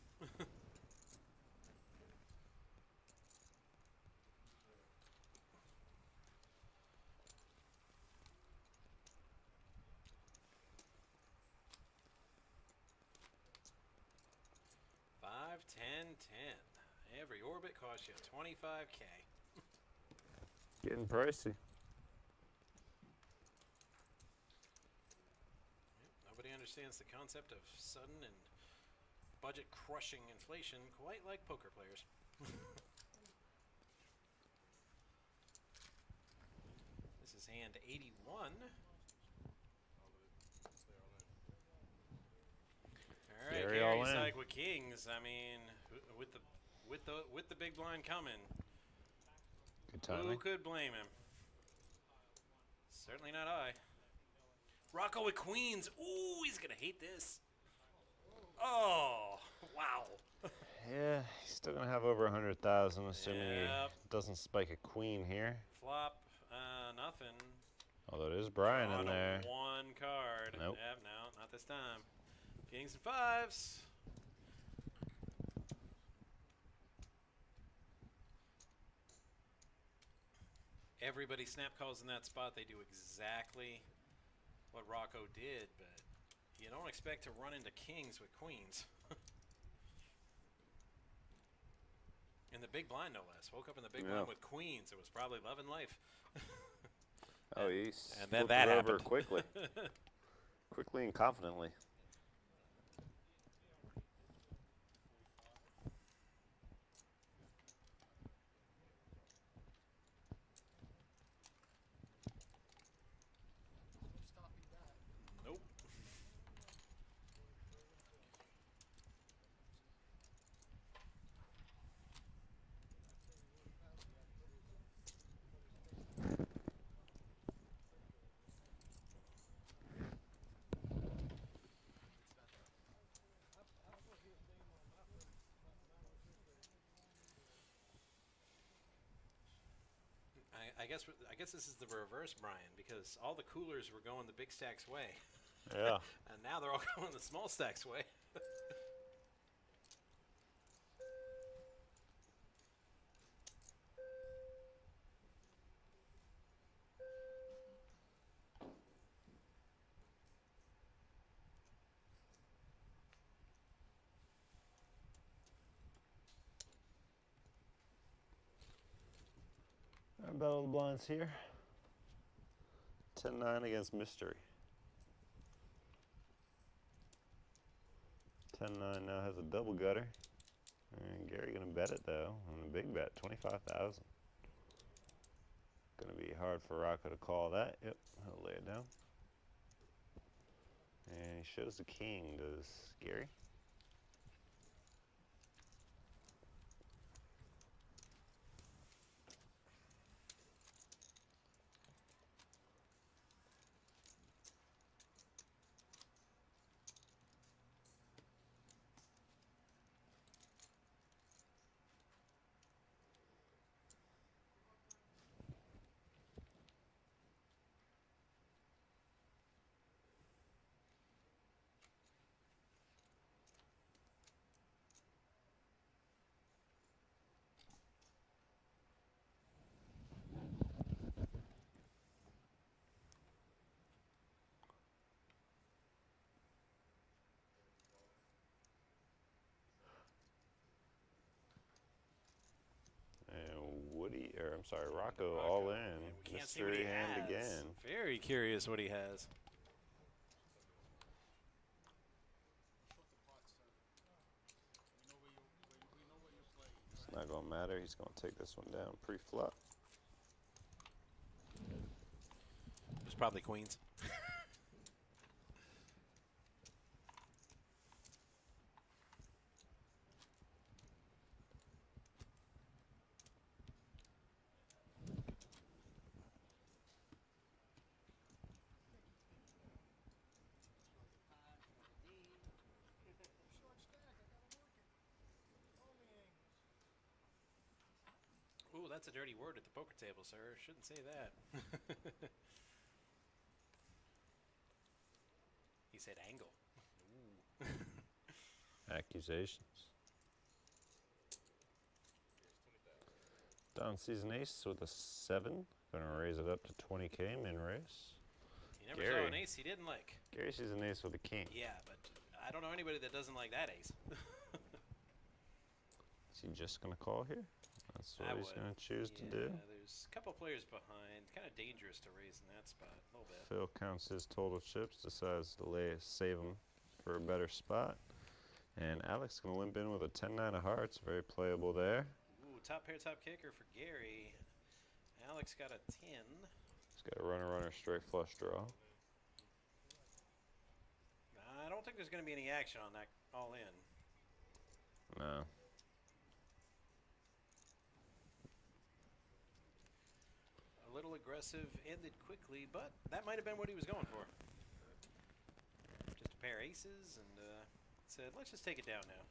Five, 10, 10. Every orbit costs you 25K. Getting pricey. Yep, nobody understands the concept of sudden and budget-crushing inflation quite like poker players. This is hand 81. All right, Gary all Gary's in. like with kings. I mean, with the big blind coming, Good who timing. could blame him? Certainly not I. Rocco with queens. Ooh, he's gonna hate this. Oh, wow. Yeah, he's still gonna have over 100,000, assuming Yep. he doesn't spike a queen here. Flop, nothing. Although it is Brian On in a there. one card. Nope. Yep, no, not this time. Kings and 5s. Everybody snap calls in that spot. They do exactly what Rocco did, but you don't expect to run into kings with queens. In the big blind, no less. Woke up in the big blind with queens. It was probably love and life. Oh, he's and then flipped that it over happened. quickly. Quickly and confidently. Nope. I guess this is the reverse, Brian, because all the coolers were going the big stacks way. Yeah. And now they're all going the small stacks way. Our Battle of the Blinds here. 10-9 against Mystery. 10-9 now has a double gutter. And Gary gonna bet it though, on a big bet, 25,000. Gonna be hard for Rocco to call that. Yep, he'll lay it down. And he shows the king, does Gary? or I'm sorry, Rocco all in. We can't see what Mystery he hand has. again. Very curious what he has. Short the pot, sir. We know where you play. It's not gonna matter. He's gonna take this one down pre-flop. It's probably queens. Short stack. I gotta work it. All the angles. Ooh, that's a dirty word at the poker table, sir. Shouldn't say that. He said angle. Ooh. Accusations. Don sees an ace with a 7. Gonna raise it up to 20K min race. He never Gary. saw an ace he didn't like. Gary sees an ace with a king. Yeah, but I don't know anybody that doesn't like that ace. Is he just gonna call here? That's what I he's would. gonna choose to Yeah, do. there's a couple players behind. Kind of dangerous to raise in that spot a little bit. Phil counts his total chips, decides to save him for a better spot. And Alex gonna limp in with a 10-9 of hearts. Very playable there. Ooh, top pair, top kicker for Gary. Alex got a 10. He's got a runner, straight flush draw. I don't think there's going to be any action on that all in. No. A little aggressive, ended quickly, but that might have been what he was going for. Just a pair of aces and said, let's just take it down now.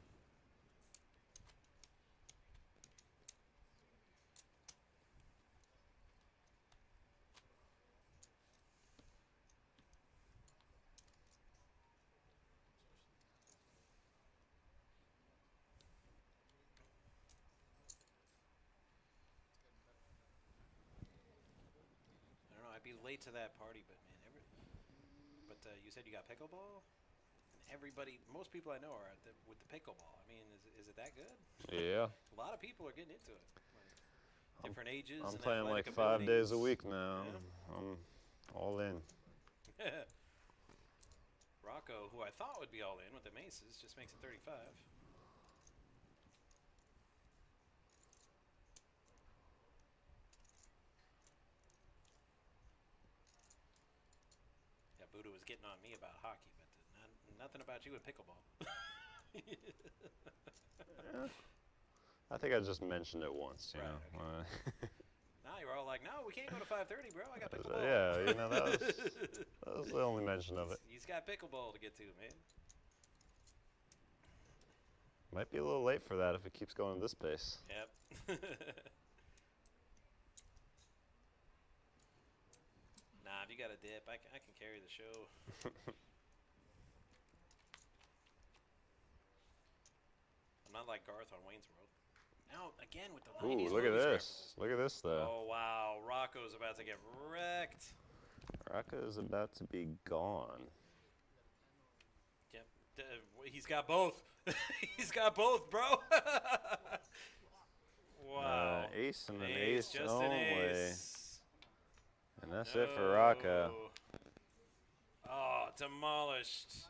I don't know, I'd be late to that party, but man, you said you got pickleball? Everybody, most people I know are with the pickleball. I mean, is it that good? Yeah. A lot of people are getting into it. Different ages. I'm and playing like athletic 5 days a abilities. week now. Yeah. I'm all in. Rocco, who I thought would be all in with the aces, just makes it 35. Yeah, Buddha was getting on me about hockey, but nothing about you in pickleball. Yeah. I think I just mentioned it once, you Right, know. Now you're all like, no, we can't go to 5:30, bro. I got pickleball. Yeah, you know, that was the only mention of it. He's got pickleball to get to, man. Might be a little late for that if it keeps going at this pace. Yep. Nah, if you got a dip, I can carry the show. I'm not like Garth on Wayne's World. Now, again, with the 90s Ooh, look at movies this. Look at this, though. Oh, wow. Rocco's about to get wrecked. Rocco is about to be gone. Yep. He's got both. He's got both, bro. Wow. Ace and an ace just only. an ace. And that's it for Rocco. Oh, demolished.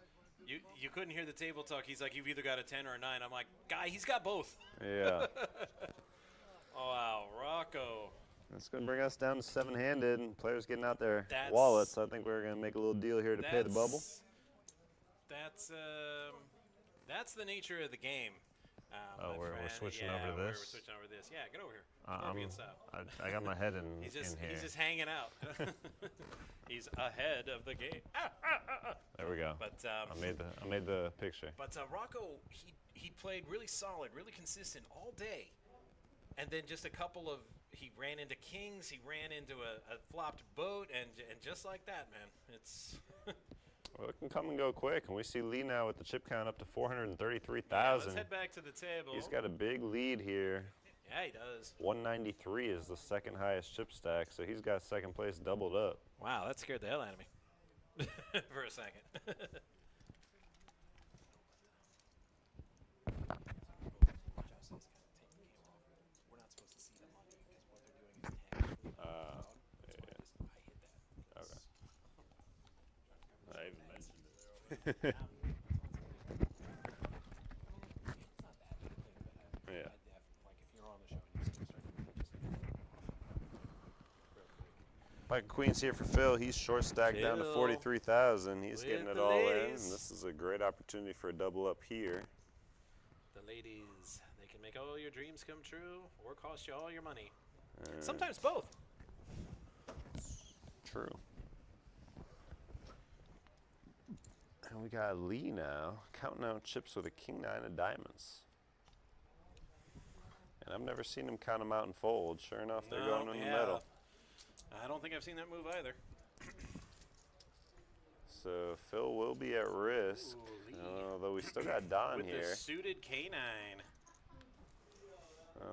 You couldn't hear the table talk. He's like, you've either got a 10 or a 9. I'm like, guy, he's got both. Yeah. Oh, wow, Rocco. That's going to bring us down to 7-handed, and players getting out their That's- wallets. I think we're going to make a little deal here to pay the bubble. That's the nature of the game. Oh, my we're friend. switching Yeah, over to We're this? switching over to this. Yeah, get over here. Get over here and stop. I got my head in He's here. just hanging out. He's ahead of the game. There we go. But I made the picture. But Rocco, he played really solid, really consistent all day, and then just a couple of he ran into kings, he ran into a flopped boat, and just like that, man, it's. Well, it can come and go quick, and we see Lee now with the chip count up to 433,000. Yeah, let's head back to the table. He's got a big lead here. Yeah, he does. 193 is the second highest chip stack, so he's got second place doubled up. Wow, that scared the hell out of me for a second. We're not supposed to see them on because what they're doing Yeah. Pocket Queen's here for Phil. He's short stacked down to Phil 43,000. He's getting with it the all in. ladies. And this is a great opportunity for a double up here. The ladies, they can make all your dreams come true or cost you all your money. Sometimes both. True. And we got Lee now, counting out chips with a king nine of diamonds. And I've never seen him count them out and fold. Sure enough, they're going in the middle. I don't think I've seen that move either. So Phil will be at risk, Ooh, Lee. although we still got Don With here. the suited K9.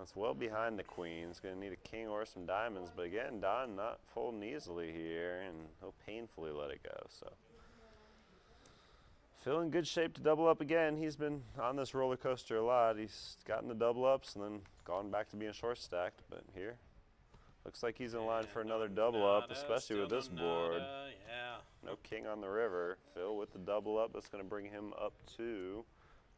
It's well behind the queen. He's going to need a king or some diamonds. But again, Don not folding easily here, and he'll painfully let it go. So Phil in good shape to double up again. He's been on this roller coaster a lot. He's gotten the double ups and then gone back to being short stacked. But here, looks like he's in line for another double up, especially with this board. Yeah. No king on the river. Phil with the double up. That's going to bring him up to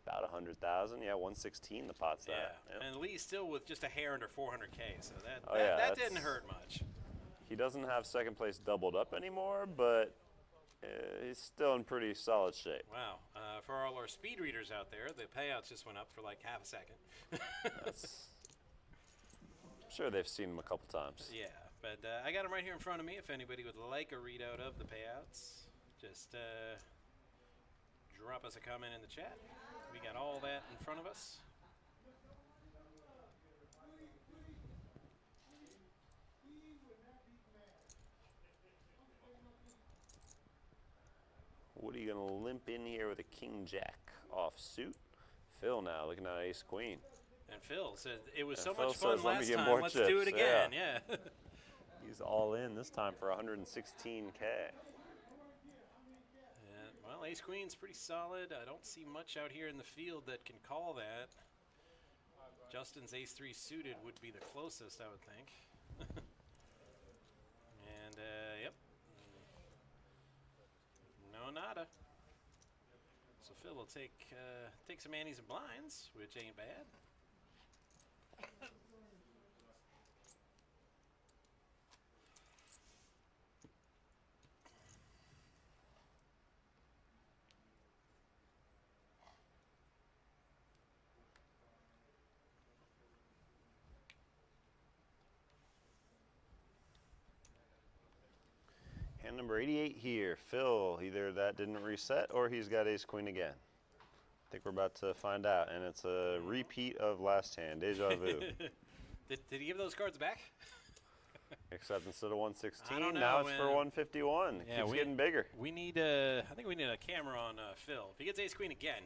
about 100,000. Yeah, 116 the pot's Yeah. at. Yep. And Lee's still with just a hair under 400K, so that Oh, yeah, that that's- didn't hurt much. He doesn't have second place doubled up anymore, but he's still in pretty solid shape. Wow. For all our speed readers out there, the payouts just went up for like half a second. That's, I'm sure they've seen him a couple times. Yeah, but I got them right here in front of me. If anybody would like a readout of the payouts, just drop us a comment in the chat. We got all that in front of us. What are you going to limp in here with a king jack off suit? Phil now looking at ace queen. And Phil said it was And so Phil much fun says, "Let me last get time. more Let's do it chips." again. Yeah. He's all in this time for 116K. Well, ace queen's pretty solid. I don't see much out here in the field that can call that. Justin's ace three suited would be the closest, I would think. And yep, no nada. So Phil will take some antes and blinds, which ain't bad. Hand number 88 here. Phil, either that didn't reset or he's got ace queen again. I think we're about to find out, and it's a repeat of last hand, deja vu. Did he give those cards back? Except instead of 116, I don't know, now it's for man. 151. Yeah, Keeps getting bigger. We need I think we need a camera on Phil. If he gets ace queen again,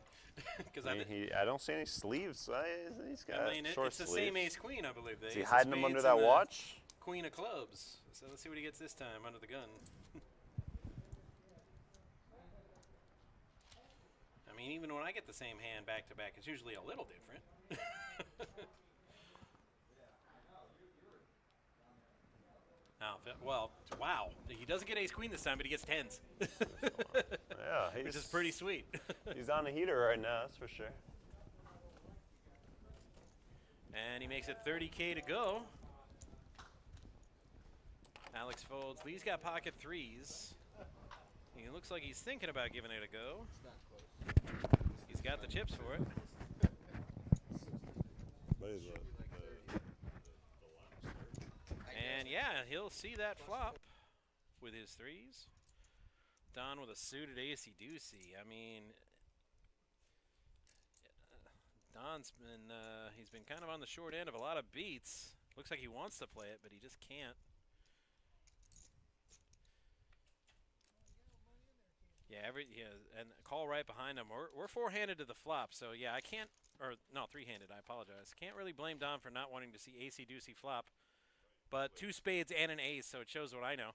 because I mean, I don't see any sleeves. He's got short it's the sleeves. same ace queen, I believe. Is he hiding them under that watch? Queen of clubs. So let's see what he gets this time under the gun. I mean, even when I get the same hand back to back, it's usually a little different. Well, wow. He doesn't get ace queen this time, but he gets tens. Yeah, Which is pretty sweet. He's on a heater right now, that's for sure. And he makes it 30K to go. Alex folds. Lee's got pocket threes. He looks like he's thinking about giving it a go. He's got the chips for it. And yeah, he'll see that flop with his threes. Don with a suited acey deucey. I mean, Don's been he's been kind of on the short end of a lot of beats. Looks like he wants to play it, but he just can't. Yeah, and call right behind him. We're four-handed to the flop, so yeah, I can't, or no, three-handed. I apologize. Can't really blame Don for not wanting to see acey deucey flop, but two spades and an ace, so it shows what I know.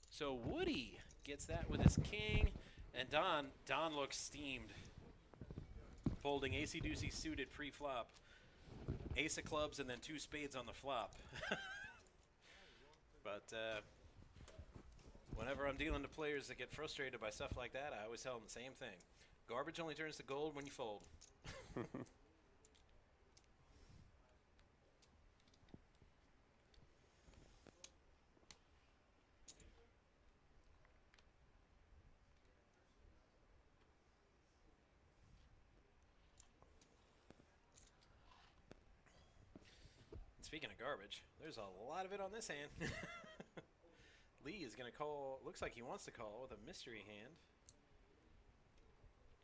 So Woody gets that with his king, and Don looks steamed. folding ace deuce suited pre-flop, ace of clubs, and then 2 spades on the flop. But whenever I'm dealing to players that get frustrated by stuff like that, I always tell them the same thing. Garbage only turns to gold when you fold. Speaking of garbage, there's a lot of it on this hand. Lee is going to call, looks like he wants to call with a mystery hand.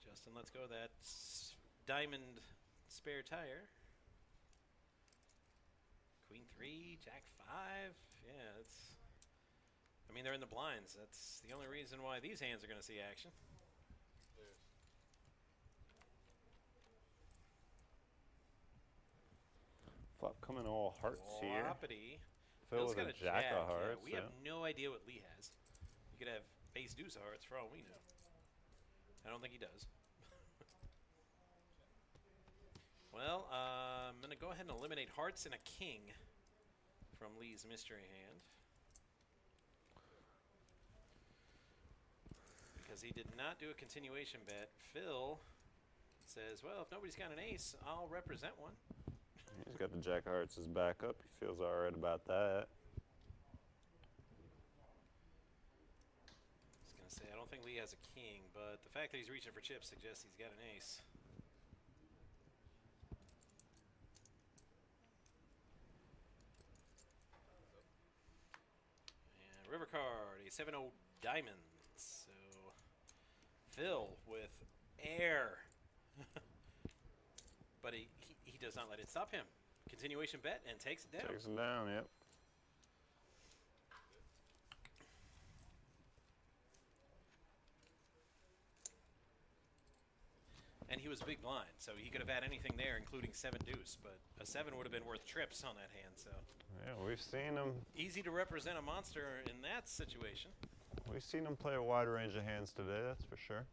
Justin, let's go that diamond spare tire. Queen 3, Jack 5. Yeah, it's, I mean, they're in the blinds. That's the only reason why these hands are going to see action. Flop coming all hearts here. Floppity. Phil Phil's with got a jack of hearts. Yeah, we have no idea what Lee has. He could have ace deuce of hearts for all we know. I don't think he does. Well, I'm going to go ahead and eliminate hearts and a king from Lee's mystery hand. Because he did not do a continuation bet. Phil says, well, if nobody's got an ace, I'll represent one. He's got the jack of hearts as backup. He feels all right about that. I was going to say, I don't think Lee has a king, but the fact that he's reaching for chips suggests he's got an ace. And river card, a 7-0 diamonds. So Phil with air. But he does not let it stop him. Continuation bet and takes it down. Takes it down, yep. And he was big blind, so he could have had anything there, including 7 deuce. But a 7 would have been worth trips on that hand. So Yeah, we've seen him. easy to represent a monster in that situation. We've seen him play a wide range of hands today, that's for sure.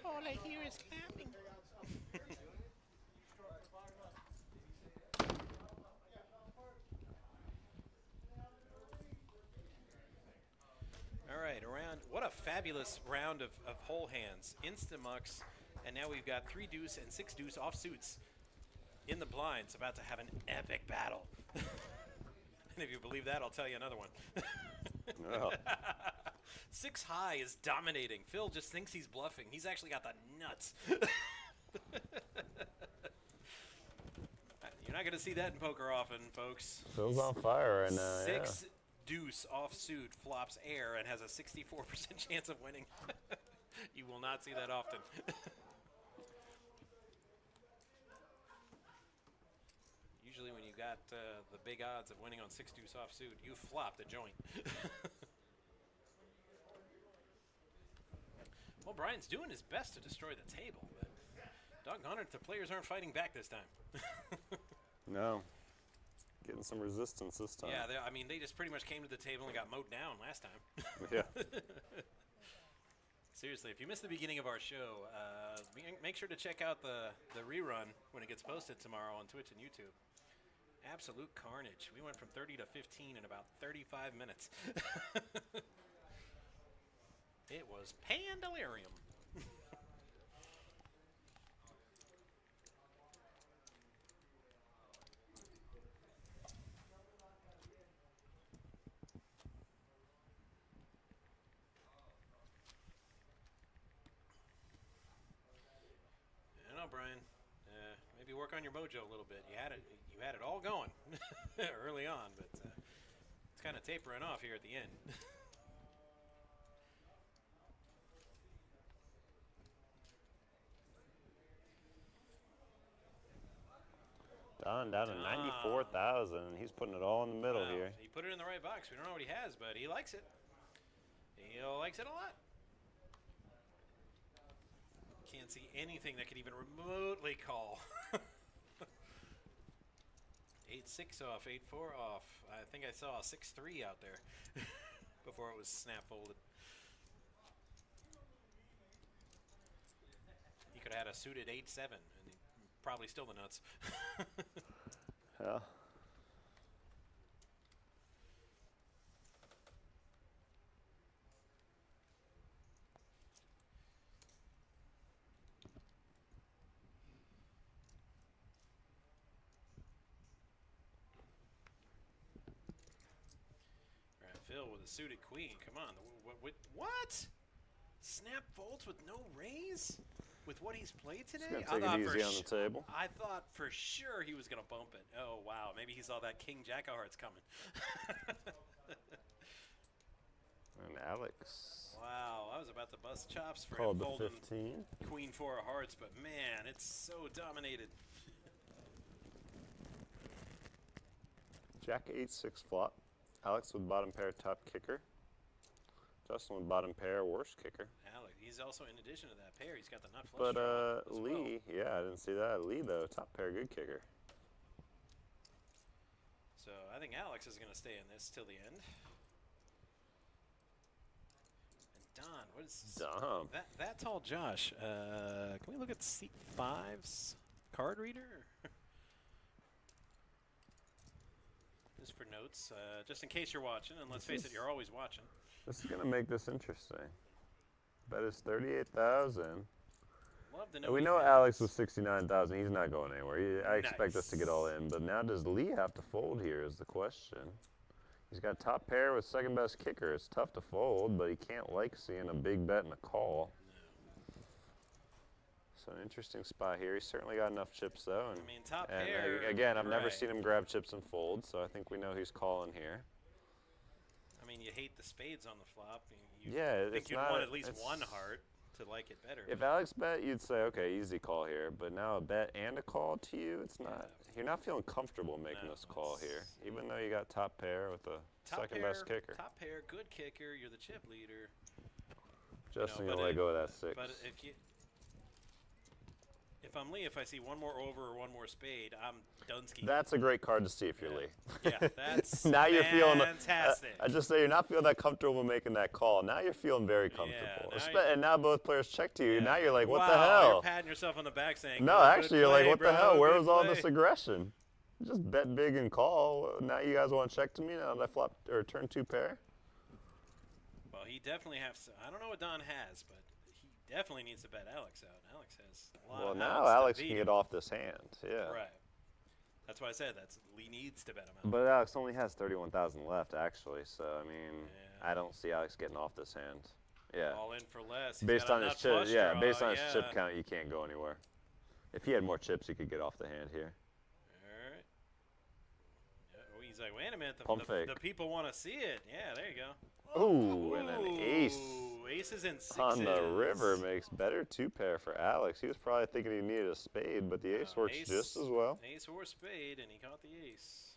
All I hear is clapping. All right, what a fabulous round of whole hands. Insta-mucks, and now we've got 3 deuce and 6 deuce offsuits in the blinds, about to have an epic battle. And if you believe that, I'll tell you another one. Well. 6 high is dominating. Phil just thinks he's bluffing. He's actually got the nuts. You're not going to see that in poker often, folks. Phil's on fire right now, 6 deuce offsuit flops air and has a 64% chance of winning. You will not see that often. Usually when you got the big odds of winning on 6 deuce offsuit, you flop the joint. Well, Brian's doing his best to destroy the table, but doggone it, the players aren't fighting back this time. No. Getting some resistance this time. Yeah, I mean, they just pretty much came to the table and got mowed down last time. Yeah. Seriously, if you missed the beginning of our show, make sure to check out the rerun when it gets posted tomorrow on Twitch and YouTube. Absolute carnage. We went from 30 to 15 in about 35 minutes. It was Pandalarium. I don't know, Brian. Maybe work on your mojo a little bit. You had it all going early on, but it's kind of tapering off here at the end. Down to 94,000. He's putting it all in the middle Wow. here. He put it in the right box. We don't know what he has, but he likes it. He likes it a lot. Can't see anything that could even remotely call. 8-6 off, 8-4 off. I think I saw a 6-3 out there before it was snap folded. He could have had a suited 8-7 and probably still the nuts. Yeah. Phil with a suited queen. Come on. What? Snap folds with no raise? With what he's played today? Just gonna take it easy on the table. I thought for sure he was going to bump it. Oh, wow. Maybe he saw that King Jack of Hearts coming. And Alex. Wow. I was about to bust chops for Called him the folding 15. Queen 4 of Hearts, but man, it's so dominated. Jack 8-6 flop. Alex with bottom pair top kicker. Justin with bottom pair worst kicker. Alex, he's also, in addition to that pair, he's got the nut flush But draw as Lee, well. yeah, I didn't see that. Lee though, top pair good kicker. So I think Alex is going to stay in this till the end. And Don, what is this? Dumb. That tall Josh. Can we look at seat 5's card reader? Just for notes, just in case you're watching, and let's face it, you're always watching. This is gonna make this interesting. Bet is 38,000. Love to know. We what know he Alex has. was 69,000. He's not going anywhere. I expect us to get all Nice. in. But now does Lee have to fold here is the question. He's got top pair with second best kicker. It's tough to fold, but he can't like seeing a big bet and a call. So an interesting spot here. He's certainly got enough chips though. And, I mean, top and pair. again, I've never right. seen him grab chips and fold, so I think we know he's calling here. I mean, you hate the spades on the flop. You Yeah, think it's you'd not want a- at least it's- one heart to like it better. If but Alex bet, you'd say, okay, easy call here. But now a bet and a call to you, it's not. You're not feeling comfortable making No, this call here, it's- even though you got top pair with the top second pair, best kicker. Top pair, good kicker. You're the chip leader. Justin but gonna let if- go of that 6. But if I'm Lee, if I see one more over or one more spade, I'm Dunsky. That's a great card to see if you're Lee. Yeah, that's Now you're feeling. fantastic. I just say you're not feeling that comfortable making that call. Now you're feeling very comfortable. now And now both players check to you. Yeah. Now you're like, what wow, the hell? You're patting yourself on the back saying, No, "Good actually, you're like, play, what the bro, hell? Where good was all play." this aggression? Just bet big and call. Now you guys want to check to me now that I flop or turn 2 pair? Well, he definitely has to. I don't know what Don has, but he definitely needs to bet Alex out. Alex has a lot Well, of now outs to Alex beat can him. get off this hand. Yeah. Right. That's why I said Lee needs to bet him out. But Alex only has 31,000 left, actually. So I mean, Yeah. I don't see Alex getting off this hand. Yeah. All in for less. He's Based got on a his nut chip, flush yeah. draw, Based on his chip yeah. count, you can't go anywhere. If he had more chips, he could get off the hand here. All right. Yeah, oh, he's like, wait a minute. Pump fake. The people want to see it. Yeah, there you go. Ooh, and an ace Ooh, aces and sixes. on the river makes better 2 pair for Alex. He was probably thinking he needed a spade, but the ace works Ace- just as well. Ace or spade, and he caught the ace.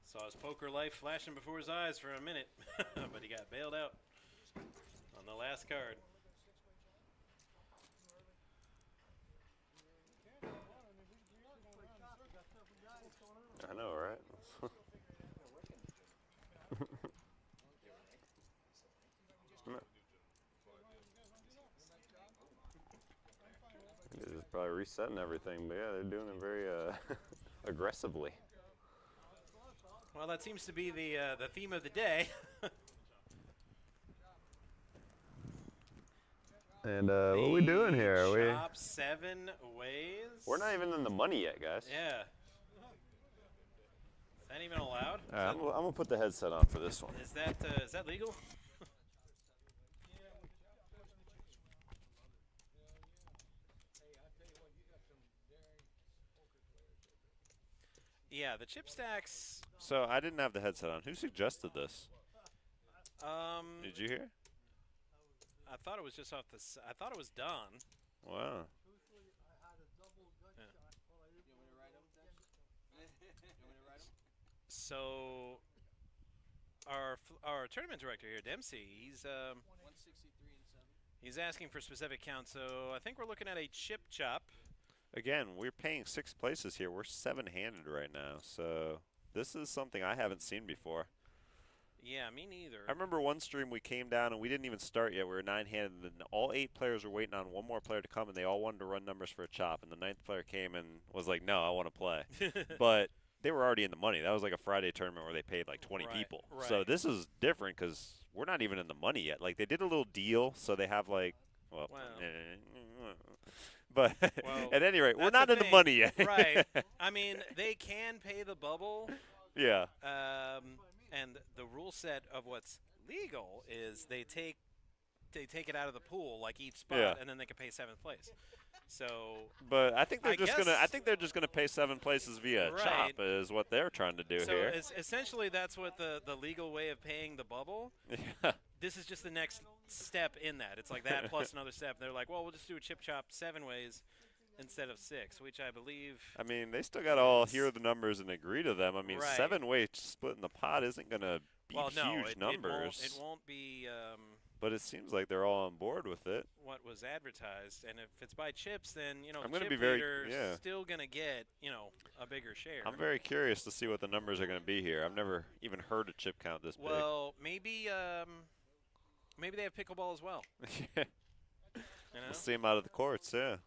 Saw his poker life flashing before his eyes for a minute, but he got bailed out on the last card. I know, right? They're just probably resetting everything, but yeah, they're doing it very aggressively. Well, that seems to be the theme of the day. And what are we doing here? Chop 7 ways. We're not even in the money yet, guys. Yeah. Is that even allowed? All right, I'm gonna put the headset on for this one. Is that legal? Yeah, the chip stacks. So I didn't have the headset on. Who suggested this? Did you hear? I thought it was just off the. I thought it was Don. Wow. So our tournament director here, Dempsey, he's 163 and 7. he's asking for specific count. So I think we're looking at a chip chop. Again, we're paying 6 places here. We're 7-handed right now, so this is something I haven't seen before. Yeah, me neither. I remember one stream we came down and we didn't even start yet. We were 9-handed, and then all 8 players were waiting on one more player to come, and they all wanted to run numbers for a chop. And the 9th player came and was like, "No, I want to play." But they were already in the money. That was like a Friday tournament where they paid like 20 people. So right. this is different because we're not even in the money yet. Like they did a little deal, so they have like, well, but Well, at any rate, we're that's not the in the thing. money yet. Right. I mean, they can pay the bubble. Yeah. And the rule set of what's legal is they take it out of the pool like each spot, Yeah. and then they can pay 7th place. So, But I think they're I just gonna. guess- I think they're just gonna pay 7 places via Right. chop is what they're trying to do so here. essentially that's what the legal way of paying the bubble. Yeah. This is just the next step in that. It's like that plus another step. They're like, well, we'll just do a chip chop 7 ways instead of 6, which I believe. I mean, they still gotta all hear the numbers and agree to them. I mean, Right. 7-way splitting the pot isn't gonna be Well, no, huge numbers. It won't be But it seems like they're all on board with it. what was advertised. And if it's by chips, then I'm the gonna chip be very- leader's yeah. still gonna get a bigger share. I'm very curious to see what the numbers are gonna be here. I've never even heard a chip count this well, maybe they have pickleball as well. big. Yeah. You know? We'll see them out of the courts. Yeah.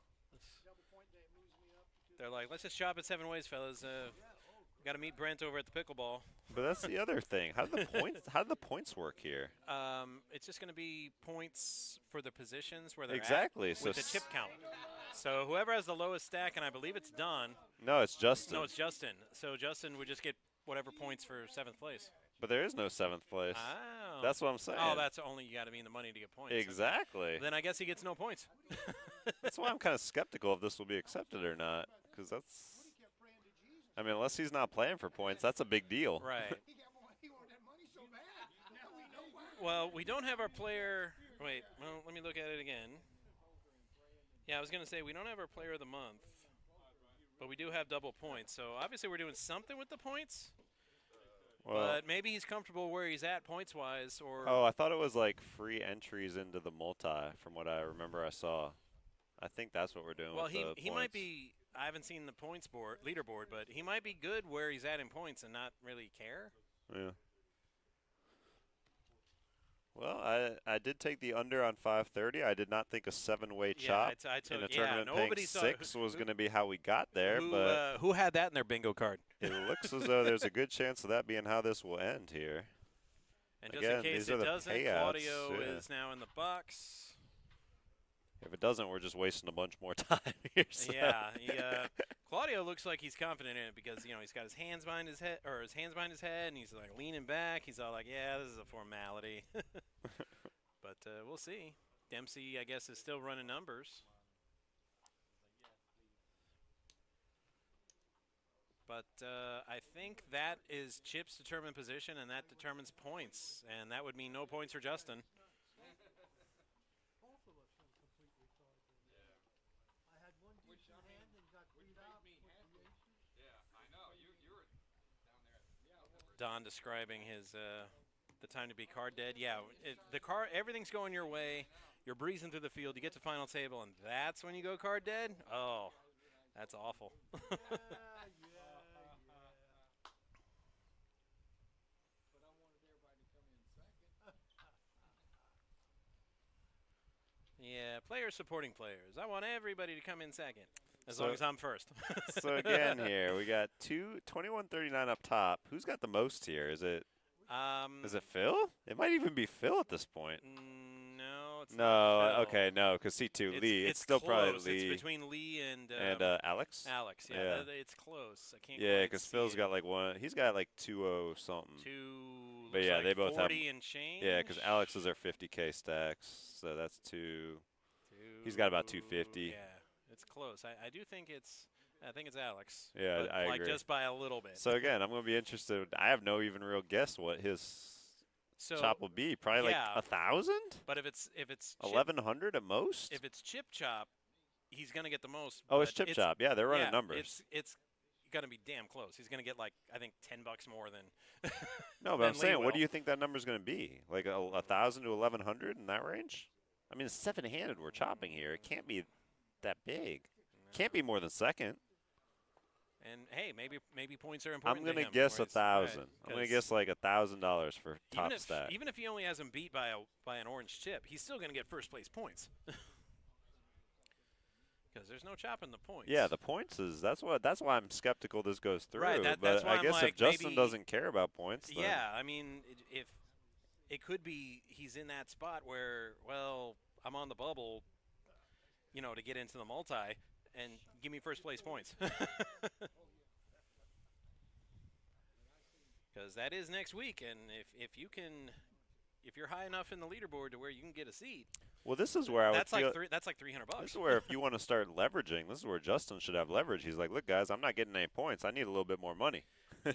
They're like, let's just chop it 7 ways, fellas. Got to meet Brent over at the pickleball. But that's the other thing. How do the points work here? It's just going to be points for the positions where they're Exactly. at So with the chip count. So whoever has the lowest stack, and I believe it's Don. No, it's Justin. No, it's Justin. So Justin would just get whatever points for 7th place. But there is no 7th place. Oh. That's what I'm saying. Oh, that's only you got to be in the money to get points. Exactly. Then I guess he gets no points. That's why I'm kind of skeptical if this will be accepted or not, because that's. I mean, unless he's not playing for points, that's a big deal. Right. Well, we don't have our player. Wait, well, let me look at it again. Yeah, I was going to say we don't have our player of the month, but we do have double points. So obviously we're doing something with the points. Well, But maybe he's comfortable where he's at points-wise, or oh, I thought it was like free entries into the multi, from what I remember I saw. I think that's what we're doing. well, with he the might points. be. I haven't seen the points board leaderboard, but he might be good where he's at in points and not really care. Yeah. Well, I did take the under on 530. I did not think a 7-way chop I took, in a yeah, tournament paying nobody saw 6 was going to be how we got there, who, but who had that in their bingo card? it looks as though there's a good chance of that being how this will end here. And just Again, in case these are it the doesn't, payouts, Claudio yeah. is now in the box. If it doesn't, we're just wasting a bunch more time here. So. Yeah, Claudio looks like he's confident in it because he's got his hands behind his head, and he's like leaning back. He's all like, "Yeah, this is a formality." But we'll see. Dempsey, I guess, is still running numbers. But I think that is chips determine position, and that determines points, and that would mean no points for Justin. Don describing his the time to be card dead. Yeah, everything's going your way. You're breezing through the field. You get to final table, and that's when you go card dead. Oh, that's awful. Yeah, players supporting players. I want everybody to come in second, as long as I'm first. So again here, we got 2139 up top. Who's got the most here? Is it Phil? It might even be Phil at this point. No, it's No, not Phil. okay, no, because C2 Lee. It's still close. probably Lee. It's between Lee and Alex. Alex. Yeah, Yeah. it's close. I can't. Yeah, quite because see Phil's it. got like one. He's got like 2-0 something. Two. But looks yeah, like they both have. 40 and change. Yeah, because Alex is our 50K stacks, so that's 2. He's got about 250. Yeah, it's close. I do think it's. I think it's Alex. Yeah, but I like agree. just by a little bit. So again, I'm gonna be interested. I have no even real guess what his chop will be. Probably yeah. like 1,000, But if it's chip, 1,100 at most. if it's chip chop, he's gonna get the most. Oh, it's but chip chop. Yeah, they're running yeah, numbers. It's gonna be damn close. He's gonna get like I think $10 more than. No, but than I'm saying, Lee what do will. you think that number's going to be? Like 1,000 to 1,100 in that range? I mean, it's seven-handed we're chopping here. It can't be that big. Can't be more than second. And hey, maybe points are important. I'm going going to to guess right, 1,000. I'm going to guess like $1,000 for top stack. Even if he only has him beat by an orange chip, he's still going to get first place points. Because there's no chopping the points. Yeah, the points that's why I'm skeptical this goes through. Right, that's but why I guess I'm like, if Justin maybe, doesn't care about points, then yeah, I mean, if it could be he's in that spot where, well, I'm on the bubble, you know, to get into the multi, and give me first place points. Because that is next week, and if you're high enough in the leaderboard to where you can get a seat. Well, this is where I would that's feel, like that's like $300. This is where if you want to start leveraging, this is where Justin should have leverage. He's like, look, guys, I'm not getting any points. I need a little bit more money.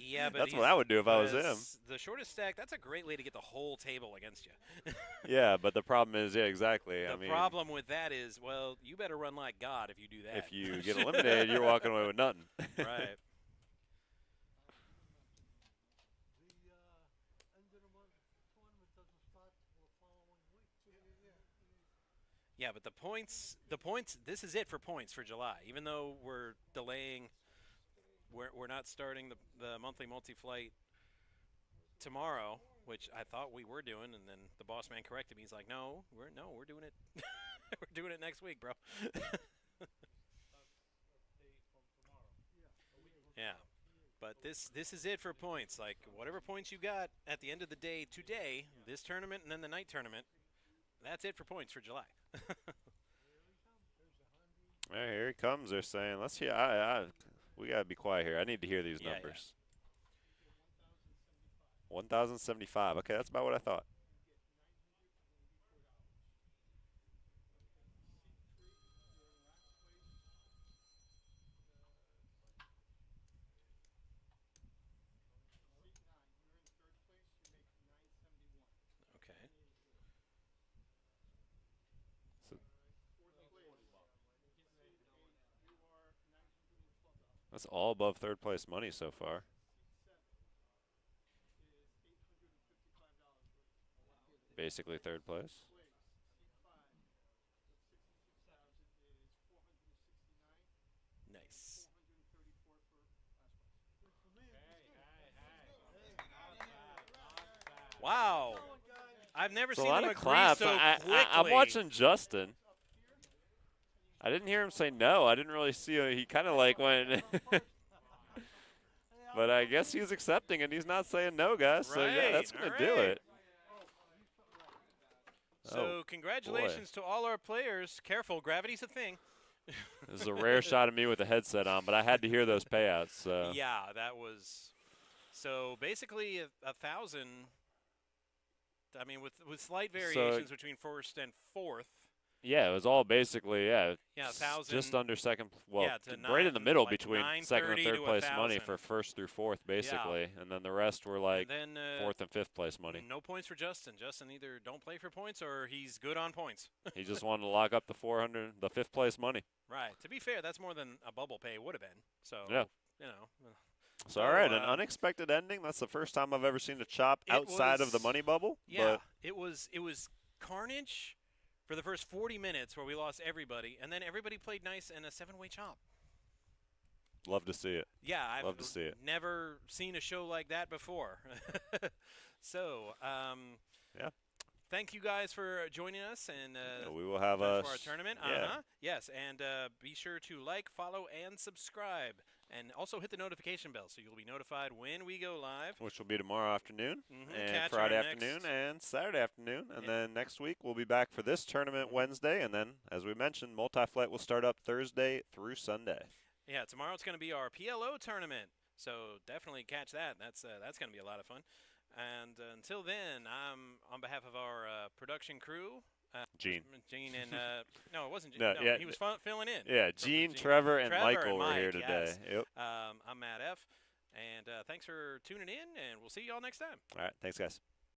Yeah, but that's what I would do if I was him. The shortest stack, that's a great way to get the whole table against you. Yeah, but the problem is, yeah, exactly. The problem with that is, well, you better run like God if you do that. If you get eliminated, you're walking away with nothing. Right. Yeah, but the points, this is it for points for July. Even though we're delaying, we're not starting the monthly multi-flight tomorrow, which I thought we were doing, and then the boss man corrected me. He's like, no, we're doing it. We're doing it next week, bro. Yeah, but this is it for points. Like, whatever points you got at the end of the day today, this tournament and then the night tournament, that's it for points for July. Right, here he comes. They're saying, let's hear. We gotta be quiet here. I need to hear these numbers. 1,075. Okay, that's about what I thought. Okay. That's all above third place money so far. Basically third place. Nice. Wow. I've never seen him agree so quickly. I'm watching Justin. I didn't hear him say no. I didn't really see him. He kind of like went. But I guess he's accepting it. He's not saying no, guys. So, yeah, that's going to do it. So, congratulations to all our players. Careful, gravity's a thing. This is a rare shot of me with a headset on, but I had to hear those payouts. So. Yeah, that was. So, basically, 1,000. I mean, with slight variations between first and fourth. Yeah, it was all basically, yeah 1,000. Just under second. Well, yeah, right in the middle like between second and third place money 1,000. for first through fourth, basically. Yeah. And then the rest were like fourth and fifth place money. No points for Justin. Justin either don't play for points or he's good on points. He just wanted to lock up the fifth place money. Right. To be fair, that's more than a bubble pay would have been. So, yeah. You know. So, all right, an unexpected ending. That's the first time I've ever seen a chop outside of the money bubble. Yeah, it was carnage for the first 40 minutes where we lost everybody, and then everybody played nice in a 7-way chop. Love to see it. Yeah, I've love to see it. Never seen a show like that before. So, yeah. Thank you guys for joining us, and we will have for our tournament. Yeah. Yes, and be sure to like, follow, and subscribe. And also hit the notification bell so you'll be notified when we go live. Which will be tomorrow afternoon, and Catch Friday afternoon, and Saturday afternoon. And then next week we'll be back for this tournament Wednesday. And then, as we mentioned, multi-flight will start up Thursday through Sunday. Yeah, tomorrow it's going to be our PLO tournament. So definitely catch that. That's going to be a lot of fun. And until then, on behalf of our production crew, Gene and no, it wasn't Gene. No, he was filling in. Yeah, Gene, Trevor, and Michael were here today. Yes. Yep. I'm Matt F. And thanks for tuning in, and we'll see you all next time. All right, thanks, guys.